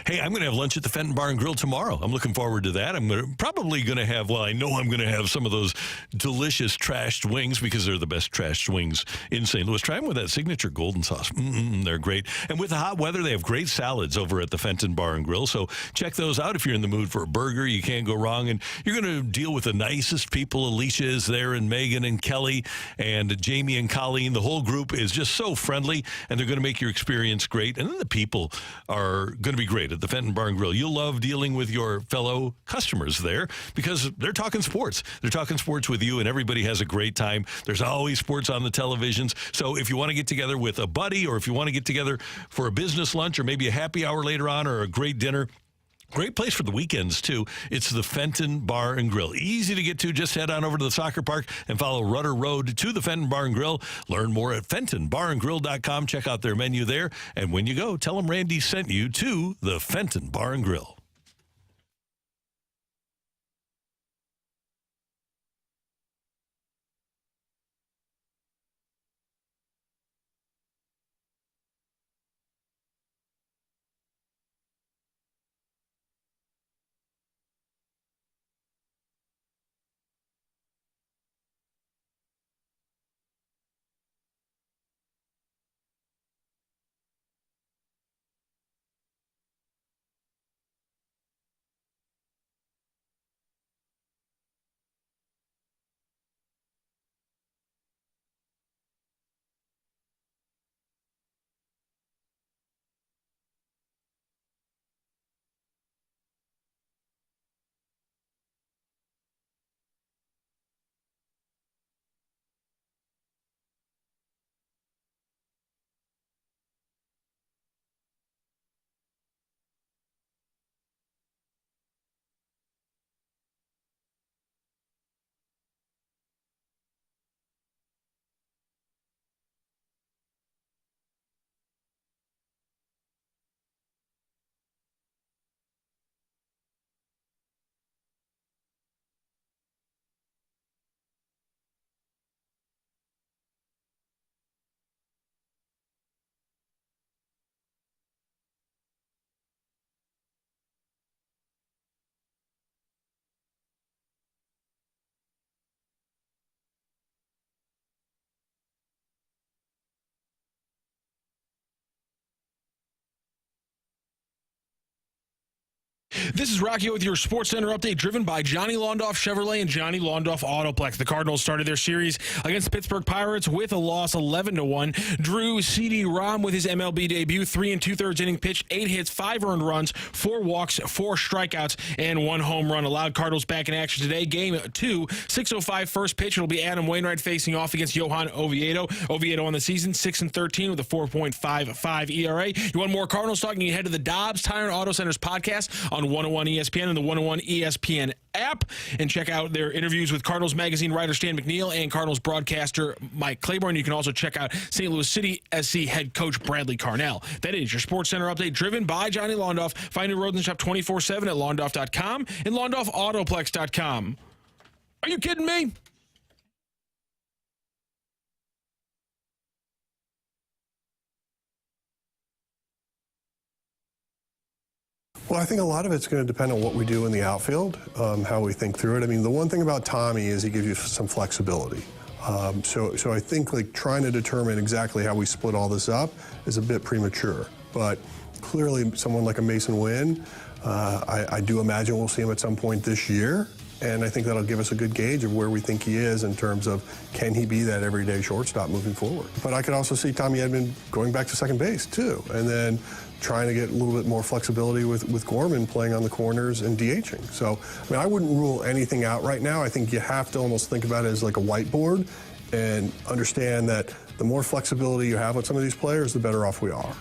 S1: Hey, I'm going to have lunch at the Fenton Bar and Grill tomorrow. I'm looking forward to that. I'm probably going to have, I know I'm going to have some of those delicious trashed wings because they're the best trashed wings in St. Louis. Try them with that signature golden sauce. They're great. And with the hot weather, they have great salads over at the Fenton Bar and Grill. So check those out if you're in the mood for a burger. You can't go wrong. And you're going to deal with the nicest people. Alicia is there, and Megan and Kelly and Jamie and Colleen. The whole group is just so friendly, and they're going to make your experience great. And then the people are going to be great at the Fenton Bar and Grill. You'll love dealing with your fellow customers there because they're talking sports. They're talking sports with you, and everybody has a great time. There's always sports on the televisions. So if you want to get together with a buddy, or if you want to get together for a business lunch, or maybe a happy hour later on, or a great dinner, great place for the weekends, too. It's the Fenton Bar and Grill. Easy to get to. Just head on over to the soccer park and follow Rudder Road to the Fenton Bar and Grill. Learn more at FentonBarandGrill.com. Check out their menu there. And when you go, tell them Randy sent you to the Fenton Bar and Grill.
S7: This is Rocc with your Sports Center update, driven by Johnny Londoff Chevrolet and Johnny Londoff Autoplex. The Cardinals started their series against the Pittsburgh Pirates with a loss 11-1. Drew CD-ROM with his MLB debut, 3 2/3 inning pitch, 8 hits, 5 earned runs, 4 walks, 4 strikeouts, and 1 home run. Allowed Cardinals back in action today. Game 2, 6:05 first pitch. It'll be Adam Wainwright facing off against Johan Oviedo. Oviedo on the season, 6-13 with a 4.55 ERA. You want more Cardinals talk? You head to the Dobbs Tire and Auto Centers podcast on 101 ESPN and the 101 ESPN app, and check out their interviews with Cardinals Magazine writer Stan McNeal and Cardinals broadcaster Mike Claiborne. You can also check out St. Louis City SC head coach Bradley Carnell. That is your Sports Center update, driven by Johnny Londoff. Find new roads and shop 24/7 at londoff.com and londoffautoplex.com. Are you kidding me?
S8: Well, I think a lot of it's going to depend on what we do in the outfield, how we think through it. I mean, the one thing about Tommy is he gives you some flexibility. So I think like trying to determine exactly how we split all this up is a bit premature. But clearly, someone like a Mason Winn, I do imagine we'll see him at some point this year. And I think that'll give us a good gauge of where we think he is in terms of can he be that everyday shortstop moving forward. But I could also see Tommy Edman going back to second base too, and then trying to get a little bit more flexibility with Gorman playing on the corners and DHing. So, I mean, I wouldn't rule anything out right now. I think you have to almost think about it as like a whiteboard and understand that the more flexibility you have with some of these players, the better off we are.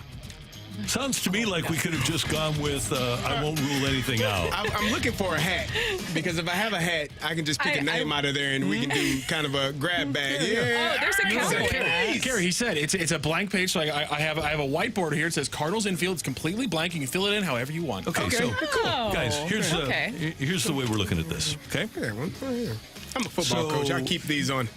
S1: Sounds to me like we could have just gone with I won't rule anything out.
S3: I'm looking for a hat, because if I have a hat, I can just pick a name out of there and we can do kind of a grab bag. Yeah.
S2: Oh, there's a cowboy.
S7: Gary, he said it's a blank page, so I have a whiteboard here. It says Cardinals infield. It's completely blank. You can fill it in however you want.
S1: Okay, so
S2: cool.
S1: Guys, here's the way we're looking at this. Okay,
S3: I'm a football coach. I keep these on.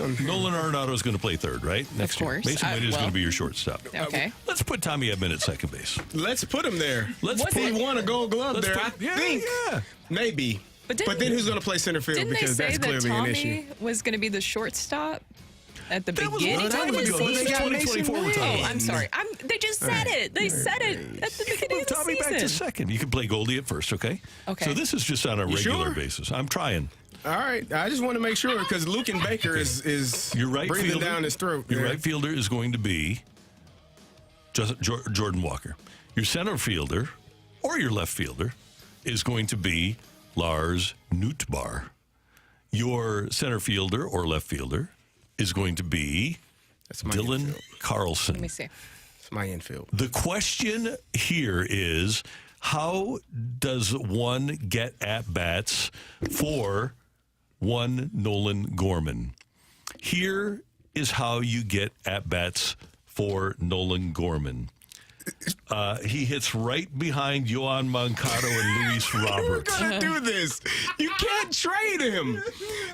S1: Nolan Arenado is going to play third, right? Next
S2: of course.
S1: year. Mason Winn is going to be your shortstop.
S2: Okay.
S1: Let's put Tommy Edman at second base.
S3: Let's put him there.
S1: He
S3: won a Gold Glove there. I think. Yeah. Maybe. But then who's going to play center field? Because that's clearly an issue.
S2: Tommy was going to be the shortstop at the
S1: That was a
S2: beginning
S1: long time
S2: of the
S1: ago.
S2: season?
S1: This is 2024 we're talking about.
S2: I'm sorry. They just said it. They said it at the beginning of the
S1: Tommy
S2: season.
S1: back to second. You can play Goldie at first, okay?
S2: Okay.
S1: So this is just on a regular
S3: sure?
S1: basis. I'm trying.
S3: All right. I just want to make sure, because Luke and Baker is
S1: Your right
S3: breathing
S1: fielder,
S3: down his throat.
S1: Your right fielder is going to be Jordan Walker. Your center fielder or your left fielder is going to be Lars Nootbaar. Your center fielder or left fielder is going to be Dylan
S3: infield.
S1: Carlson.
S2: Let me see.
S3: It's my infield.
S1: The question here is, how does one get at-bats for one Nolan Gorman? Here is how you get at-bats for Nolan Gorman. He hits right behind Yohan Moncada and Luis Roberts.
S3: We're going to do this. You can't trade him.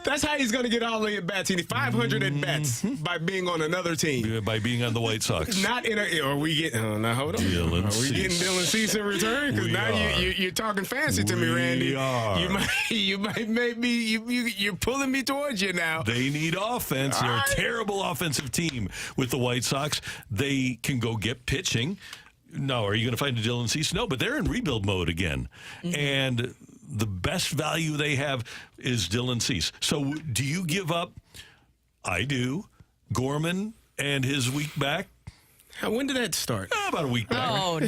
S3: That's how he's going to get all the at-bats. He needs 500 at-bats by being on another team.
S1: By being on the White Sox.
S3: Not in a... Are we getting... Oh, now, hold on.
S1: Dylan
S3: Are we getting Dylan Cease in return? Because now you're talking fancy to me, Randy. You might maybe... You're pulling me towards you now.
S1: They need offense. They're a terrible offensive team with the White Sox. They can go get pitching. No, are you going to find a Dylan Cease? No, but they're in rebuild mode again. Mm-hmm. And the best value they have is Dylan Cease. So do you give up? I do. Gorman and his week back?
S3: When did that start?
S1: About a week back.
S2: Oh, no.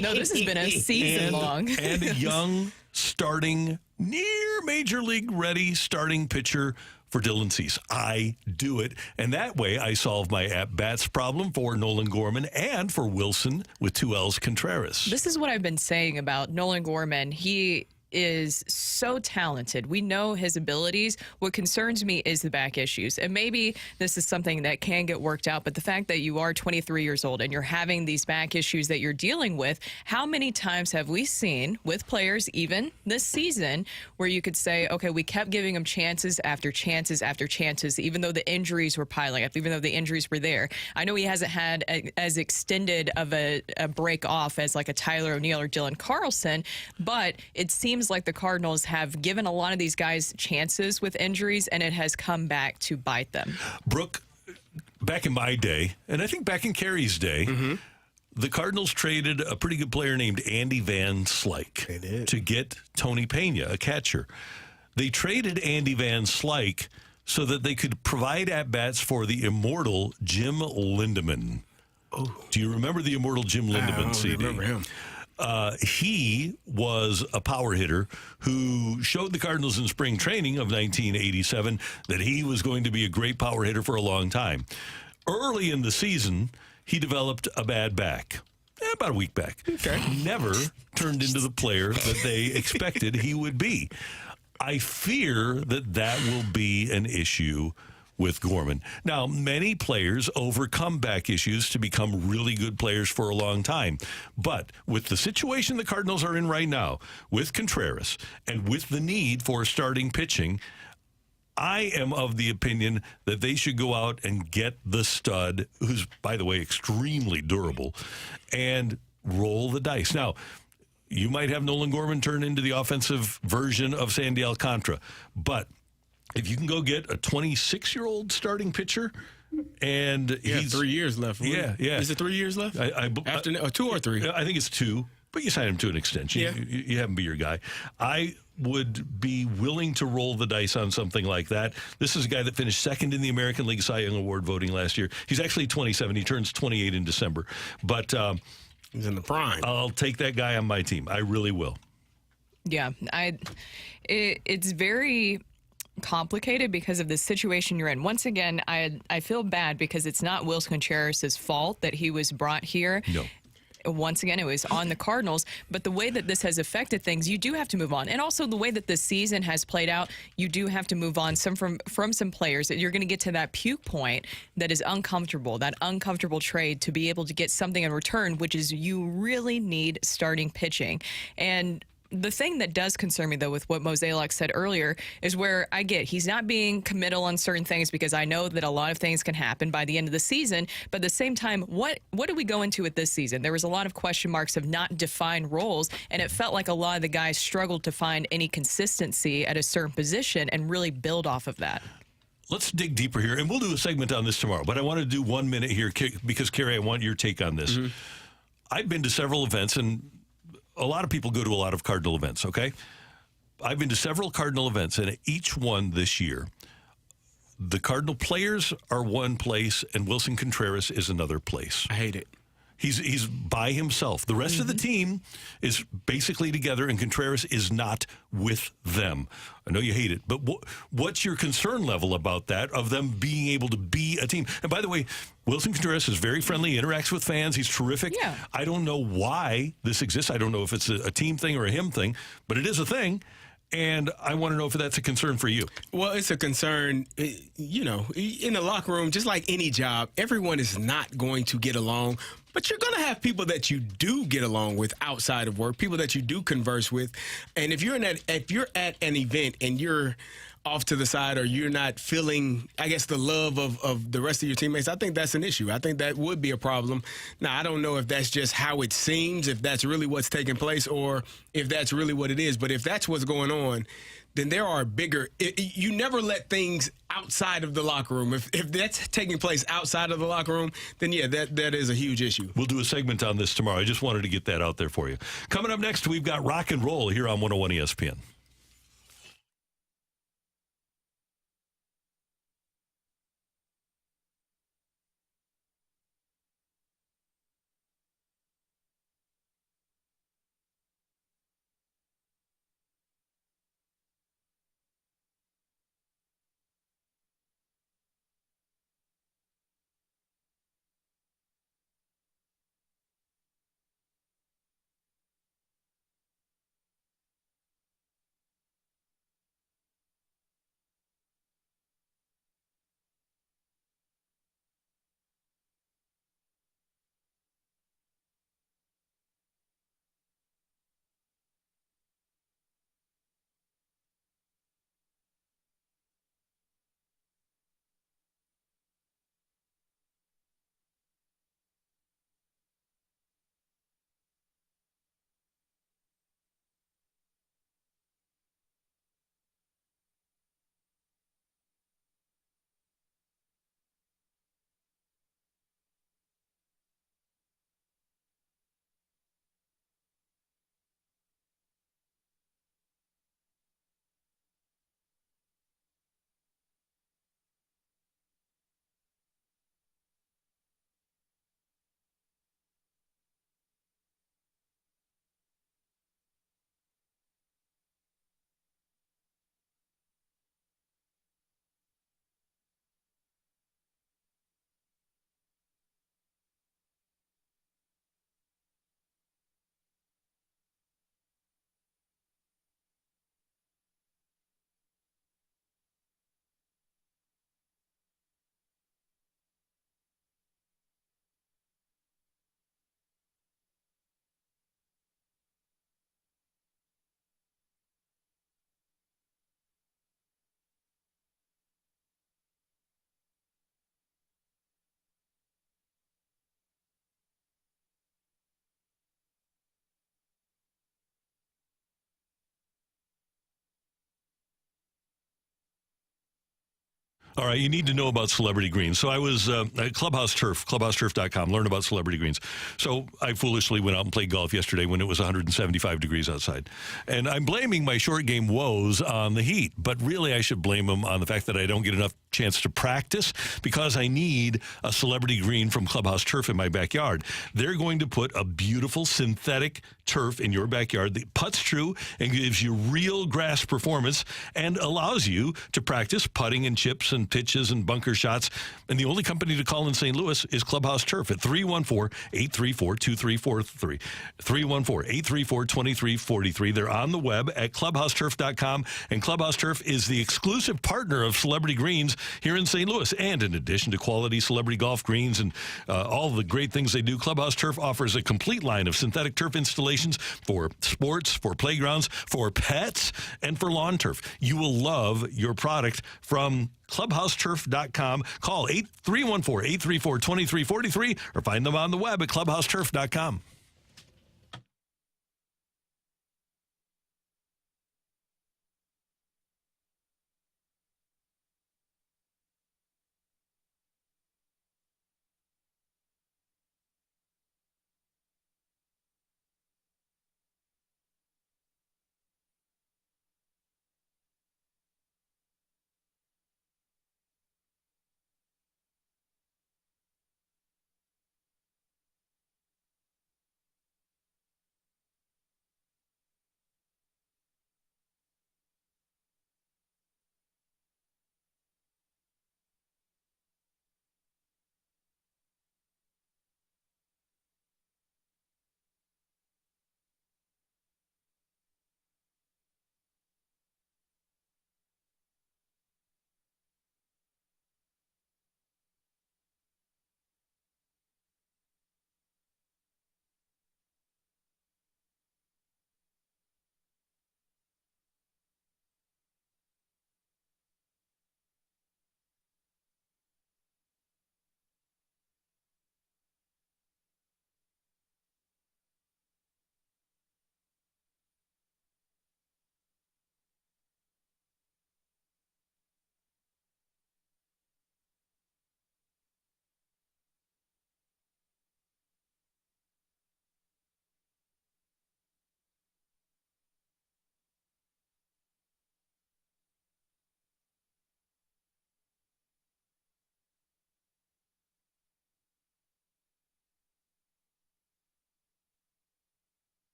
S2: No, this has been a season long.
S1: And a young starting, near Major League ready starting pitcher for Dylan Cease. I do it. And that way I solve my at-bats problem for Nolan Gorman and for Wilson with 2 L's Contreras.
S2: This is what I've been saying about Nolan Gorman. He is so talented. We know his abilities. What concerns me is the back issues. And maybe this is something that can get worked out, but the fact that you are 23 years old and you're having these back issues that you're dealing with, how many times have we seen with players, even this season, where you could say, okay, we kept giving them chances after chances after chances, even though the injuries were piling up, even though the injuries were there. I know he hasn't had as extended of a break off as like a Tyler O'Neill or Dylan Carlson, but it seems like the Cardinals have given a lot of these guys chances with injuries, and it has come back to bite them.
S1: Brooke, back in my day, and I think back in Kerry's day, the Cardinals traded a pretty good player named Andy Van Slyke to get Tony Pena, a catcher. They traded Andy Van Slyke so that they could provide at-bats for the immortal Jim Lindemann. Oh. Do you remember the immortal Jim Lindemann, CD?
S3: I remember him.
S1: He was a power hitter who showed the Cardinals in spring training of 1987 that he was going to be a great power hitter for a long time. Early in the season, he developed a bad back. About a week back.
S3: Okay.
S1: Never turned into the player that they expected he would be. I fear that will be an issue with Gorman. Now, many players overcome back issues to become really good players for a long time. But with the situation the Cardinals are in right now, with Contreras, and with the need for starting pitching, I am of the opinion that they should go out and get the stud, who's, by the way, extremely durable, and roll the dice. Now, you might have Nolan Gorman turn into the offensive version of Sandy Alcantara, but if you can go get a 26-year-old starting pitcher, and he's
S3: 3 years left.
S1: Yeah.
S3: Is it 3 years left? After 2 or 3?
S1: I think it's 2, but you sign him to an extension.
S3: Yeah.
S1: You have him be your guy. I would be willing to roll the dice on something like that. This is a guy that finished second in the American League Cy Young Award voting last year. He's actually 27. He turns 28 in December. But
S3: he's in the prime.
S1: I'll take that guy on my team. I really will.
S2: Yeah. It's very complicated because of the situation you're in. Once again, I feel bad because it's not Willson Contreras' fault that he was brought here.
S1: No.
S2: Once again, it was on the Cardinals, but the way that this has affected things, you do have to move on. And also the way that this season has played out, you do have to move on from some players. You're going to get to that puke point that is uncomfortable, that uncomfortable trade to be able to get something in return, which is you really need starting pitching. And the thing that does concern me, though, with what Mozeliak said earlier is where I get he's not being committal on certain things because I know that a lot of things can happen by the end of the season. But at the same time, what do we go into with this season? There was a lot of question marks of not defined roles, and it felt like a lot of the guys struggled to find any consistency at a certain position and really build off of that.
S1: Let's dig deeper here, and we'll do a segment on this tomorrow. But I want to do 1 minute here because, Carrie, I want your take on this. Mm-hmm. I've been to several events, and a lot of people go to a lot of Cardinal events, okay? I've been to several Cardinal events, and at each one this year, the Cardinal players are one place, and Willson Contreras is another place.
S3: I hate it.
S1: He's by himself. The rest of the team is basically together, and Contreras is not with them. I know you hate it, but what's your concern level about that, of them being able to be a team? And by the way, Willson Contreras is very friendly, interacts with fans. He's terrific. Yeah. I don't know why this exists. I don't know if it's a team thing or a him thing, but it is a thing. And I want to know if that's a concern for you.
S3: Well, it's a concern, in the locker room, just like any job, everyone is not going to get along. But you're going to have people that you do get along with outside of work, people that you do converse with. And if you're at an event and you're off to the side or you're not feeling, I guess, the love of the rest of your teammates, I think that's an issue. I think that would be a problem. Now, I don't know if that's just how it seems, if that's really what's taking place, or if that's really what it is. But if that's what's going on, then there are bigger – you never let things outside of the locker room. If that's taking place outside of the locker room, then, yeah, that is a huge issue.
S1: We'll do a segment on this tomorrow. I just wanted to get that out there for you. Coming up next, we've got Rock and Roll here on 101 ESPN. All right, you need to know about celebrity greens. So I was at Clubhouse Turf, clubhouseturf.com, learn about celebrity greens. So I foolishly went out and played golf yesterday when it was 175 degrees outside. And I'm blaming my short game woes on the heat, but really I should blame them on the fact that I don't get enough chance to practice because I need a celebrity green from Clubhouse Turf in my backyard. They're going to put a beautiful synthetic turf in your backyard that putts true and gives you real grass performance and allows you to practice putting and chips and pitches and bunker shots. And the only company to call in St. Louis is Clubhouse Turf at 314-834-2343. 314-834-2343. They're on the web at clubhouseturf.com, and Clubhouse Turf is the exclusive partner of Celebrity Greens here in St. Louis. And in addition to quality celebrity golf greens and all the great things they do, Clubhouse Turf offers a complete line of synthetic turf installations for sports, for playgrounds, for pets, and for lawn turf. You will love your product from clubhouseturf.com. Call 314-834-2343 or find them on the web at clubhouseturf.com.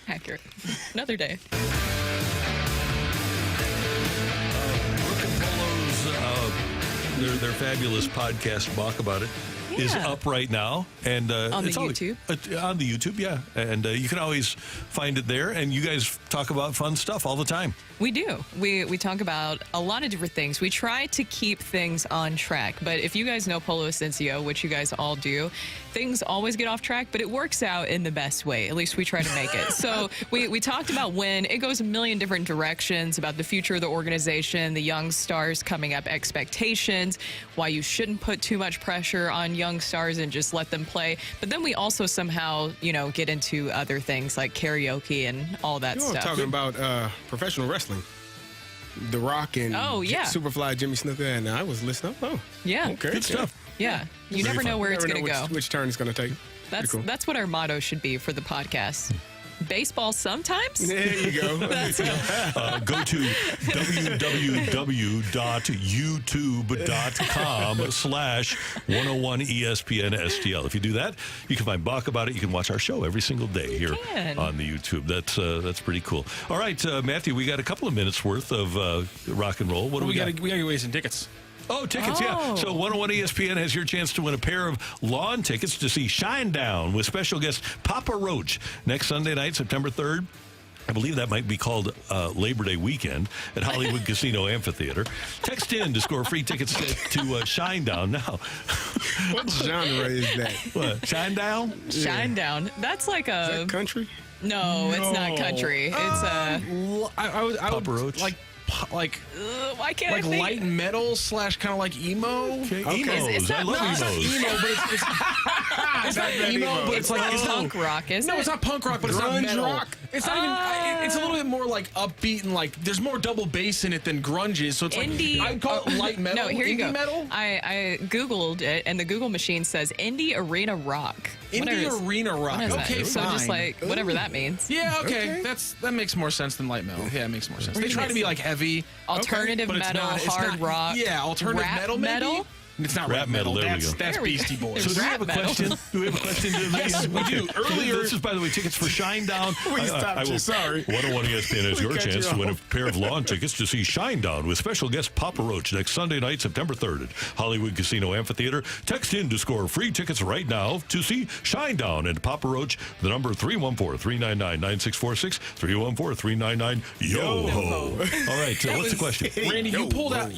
S2: Accurate. Another day.
S1: Their fabulous podcast, Balk About It, is up right now. And
S2: on the
S1: it's
S2: YouTube?
S1: On the YouTube, yeah. And you can always find it there. And you guys talk about fun stuff all the time.
S2: We do. We talk about a lot of different things. We try to keep things on track. But if you guys know Polo Asensio, which you guys all do, things always get off track, but it works out in the best way. At least we try to make it. So we talked about Winn. It goes a million different directions about the future of the organization, the young stars coming up, expectations, why you shouldn't put too much pressure on young stars and just let them play. But then we also somehow, get into other things like karaoke and all that stuff.
S3: Talking about professional wrestling. The Rocc and Superfly Jimmy Snuka, and I was listening. Oh,
S2: yeah,
S3: okay,
S1: good stuff.
S2: Yeah, you never know where it's going to go.
S3: Which turn it's going to take.
S2: That's what our motto should be for the podcast. Baseball sometimes.
S3: There you go.
S1: Go to www.youtube.com/101ESPN-STL. If you do that, you can find Balk About It. You can watch our show every single day here on the YouTube. That's pretty cool. All right, Matthew, we got a couple of minutes worth of rock and roll. What do we got?
S7: We got to give away some tickets.
S1: Oh, tickets, yeah. So 101 ESPN has your chance to win a pair of lawn tickets to see Shinedown with special guest Papa Roach next Sunday night, September 3rd. I believe that might be called Labor Day weekend at Hollywood Casino Amphitheater. Text in to score free tickets to Shinedown now.
S3: What genre is that?
S1: What? Shinedown?
S2: Shinedown. That's like a...
S3: Is that country?
S2: No, it's not country. It's a...
S7: I would
S1: Roach.
S2: why can't I think?
S7: Light metal / kind of like emo.
S1: Okay. Emos.
S2: It's not
S1: I love emos.
S7: Emo, but it's It's not emo, but it's like
S2: it's punk rock, isn't it?
S7: No, it's not punk rock, but it's not
S3: Grunge
S7: metal.
S3: rock.
S7: It's not even. It's a little bit more like upbeat and like there's more double bass in it than grunge is. So it's
S2: indie.
S7: like I'd call it light metal.
S2: No, here you
S7: indie
S2: go.
S7: Metal.
S2: I googled it, and the Google machine says indie arena rock.
S7: Indie arena rock. Okay,
S2: so
S7: fine.
S2: just like whatever that means.
S7: Yeah, okay. That makes more sense than light metal. Yeah, it makes more sense. They try to be like heavy,
S2: alternative
S7: but it's
S2: metal,
S7: not,
S2: hard rock.
S7: Yeah, alternative
S2: rap
S7: metal maybe.
S2: metal?
S7: It's not
S1: Rap metal. There we go.
S7: That's Beastie Boys.
S1: So do we have a question? Do we have a question?
S7: Yes, we do. Earlier,
S1: this is, by the way, tickets for Shinedown.
S3: Sorry.
S1: 101 ESPN has your
S3: cut
S1: chance
S3: you
S1: to win a
S3: off.
S1: pair of lawn tickets to see Shinedown with special guest Papa Roach next Sunday night, September 3rd at Hollywood Casino Amphitheater. Text in to score free tickets right now to see Shinedown and Papa Roach. The number 314-399-9646, 314-399-YO-HO. All right, so what's the question?
S7: Randy, you pulled out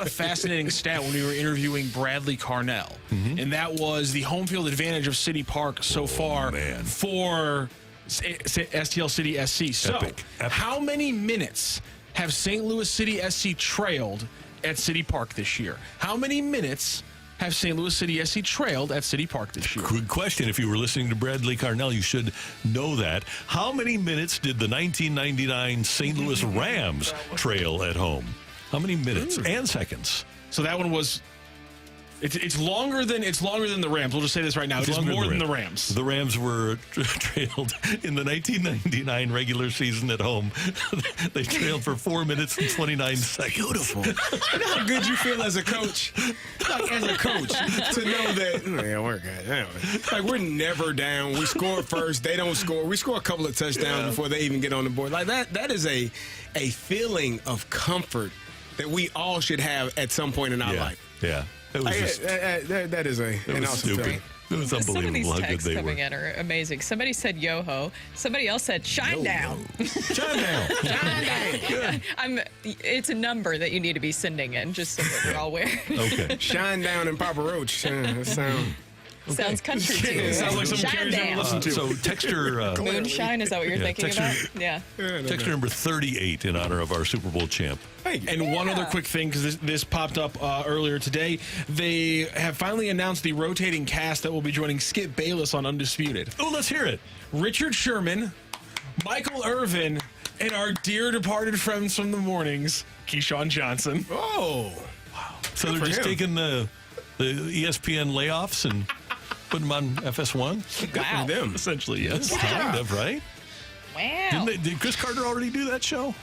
S7: a fascinating stat when we were interviewing Bradley Carnell, and that was the home field advantage of City Park so far for STL City SC. So,
S1: Epic.
S7: how many minutes have St. Louis City SC trailed at City Park this year? How many minutes have St. Louis City SC trailed at City Park this year?
S1: Good question. If you were listening to Bradley Carnell, you should know that. How many minutes did the 1999 St. Louis Rams trail at home? How many minutes and seconds?
S7: So that one was. It's longer than the Rams. We'll just say this right now. It's more than the Rams.
S1: The Rams were trailed in the 1999 regular season at home. They trailed for 4 minutes and 29 seconds.
S3: Beautiful. You know how good you feel as a coach? Like, as a coach, to know that, we're good. Anyway, like, we're never down. We score first. They don't score. We score a couple of touchdowns before they even get on the board. Like, that is a feeling of comfort that we all should have at some point in our life.
S1: Yeah. It was just,
S3: that is an awesome
S1: stupid.
S3: thing.
S1: It was
S2: Some of
S1: unbelievable
S2: these
S1: how good
S2: texts
S1: they
S2: coming
S1: were.
S2: in are amazing. Somebody said yo-ho. Somebody else said shine down.
S1: Shinedown.
S2: It's a number that you need to be sending in, just so that we're all aware.
S1: Okay.
S3: Shinedown and Papa Roach. That sound.
S2: Sounds country too.
S7: It sounds like some carriers you listen to.
S1: So texter
S2: Moonshine, is that what you're thinking about? Yeah.
S1: texter number 38 in honor of our Super Bowl champ.
S7: And one other quick thing, because this popped up earlier today. They have finally announced the rotating cast that will be joining Skip Bayless on Undisputed.
S1: Oh, let's hear it.
S7: Richard Sherman, Michael Irvin, and our dear departed friends from the mornings, Keyshawn Johnson.
S3: Oh.
S1: Wow. So they're just taking the ESPN layoffs and putting them on FS1?
S3: Good for them.
S1: Essentially, yes.
S3: Wow.
S1: Kind of, right?
S2: Wow.
S1: Did Chris Carter already do that show?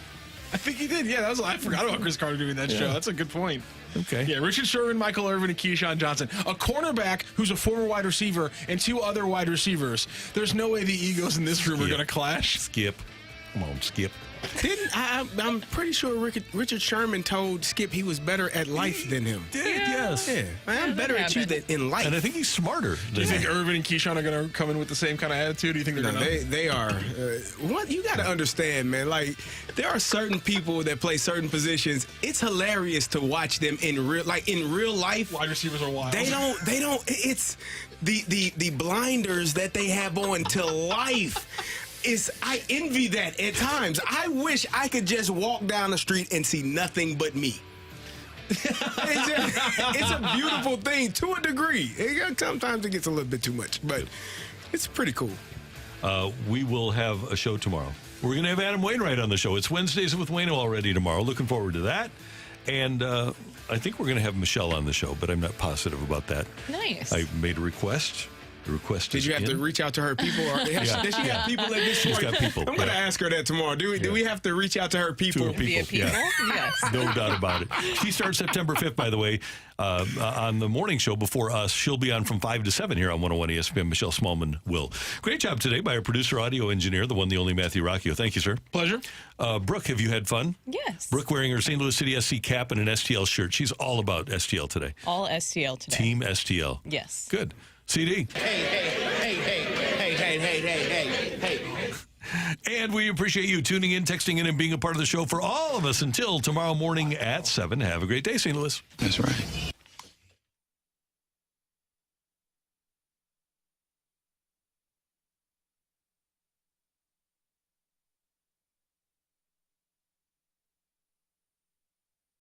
S7: I think he did. Yeah, I forgot about Chris Carter doing that show. That's a good point.
S1: Okay.
S7: Yeah, Richard Sherman, Michael Irvin, and Keyshawn Johnson. A cornerback who's a former wide receiver and two other wide receivers. There's no way the egos in this room are going to clash.
S1: Skip. Come on, Skip.
S3: I'm pretty sure Richard Sherman told Skip he was better at life than him.
S1: Yes.
S3: Yeah. I'm better at you than in life.
S1: And I think he's smarter.
S7: Do you think Irvin and Keyshawn are going to come in with the same kind of attitude? Do you think they're going to?
S3: They are. What you got to understand, man. Like, there are certain people that play certain positions. It's hilarious to watch them in real life.
S7: Wide receivers are wild.
S3: They don't. It's the blinders that they have on to life. I envy that at times. I wish I could just walk down the street and see nothing but me. It's a beautiful thing to a degree. Sometimes it gets a little bit too much, but it's pretty cool.
S1: We will have a show tomorrow. We're going to have Adam Wainwright on the show. It's Wednesdays with Wayno already tomorrow. Looking forward to that. And I think we're going to have Michelle on the show, but I'm not positive about that.
S2: Nice.
S1: I made a request. The request
S3: Did you have to reach out to her people? Or does she have people at this point?
S1: She's got people.
S3: I'm going to ask her that tomorrow. Do we have to reach out to her people?
S1: To her people,
S2: Yes.
S1: No doubt about it. She starts September 5th, by the way, on the morning show before us. She'll be on from 5 to 7 here on 101 ESPN. Michelle Smallman will. Great job today by our producer, audio engineer, the one, the only Matthew Rocchio. Thank you, sir.
S7: Pleasure.
S1: Brooke, have you had fun?
S2: Yes.
S1: Brooke wearing her St. Louis City SC cap and an STL shirt. She's all about STL today.
S2: All STL today.
S1: Team STL.
S2: Yes.
S1: Good. CD.
S11: Hey.
S1: And we appreciate you tuning in, texting in, and being a part of the show for all of us until tomorrow morning at 7. Have a great day, St. Louis.
S11: That's right.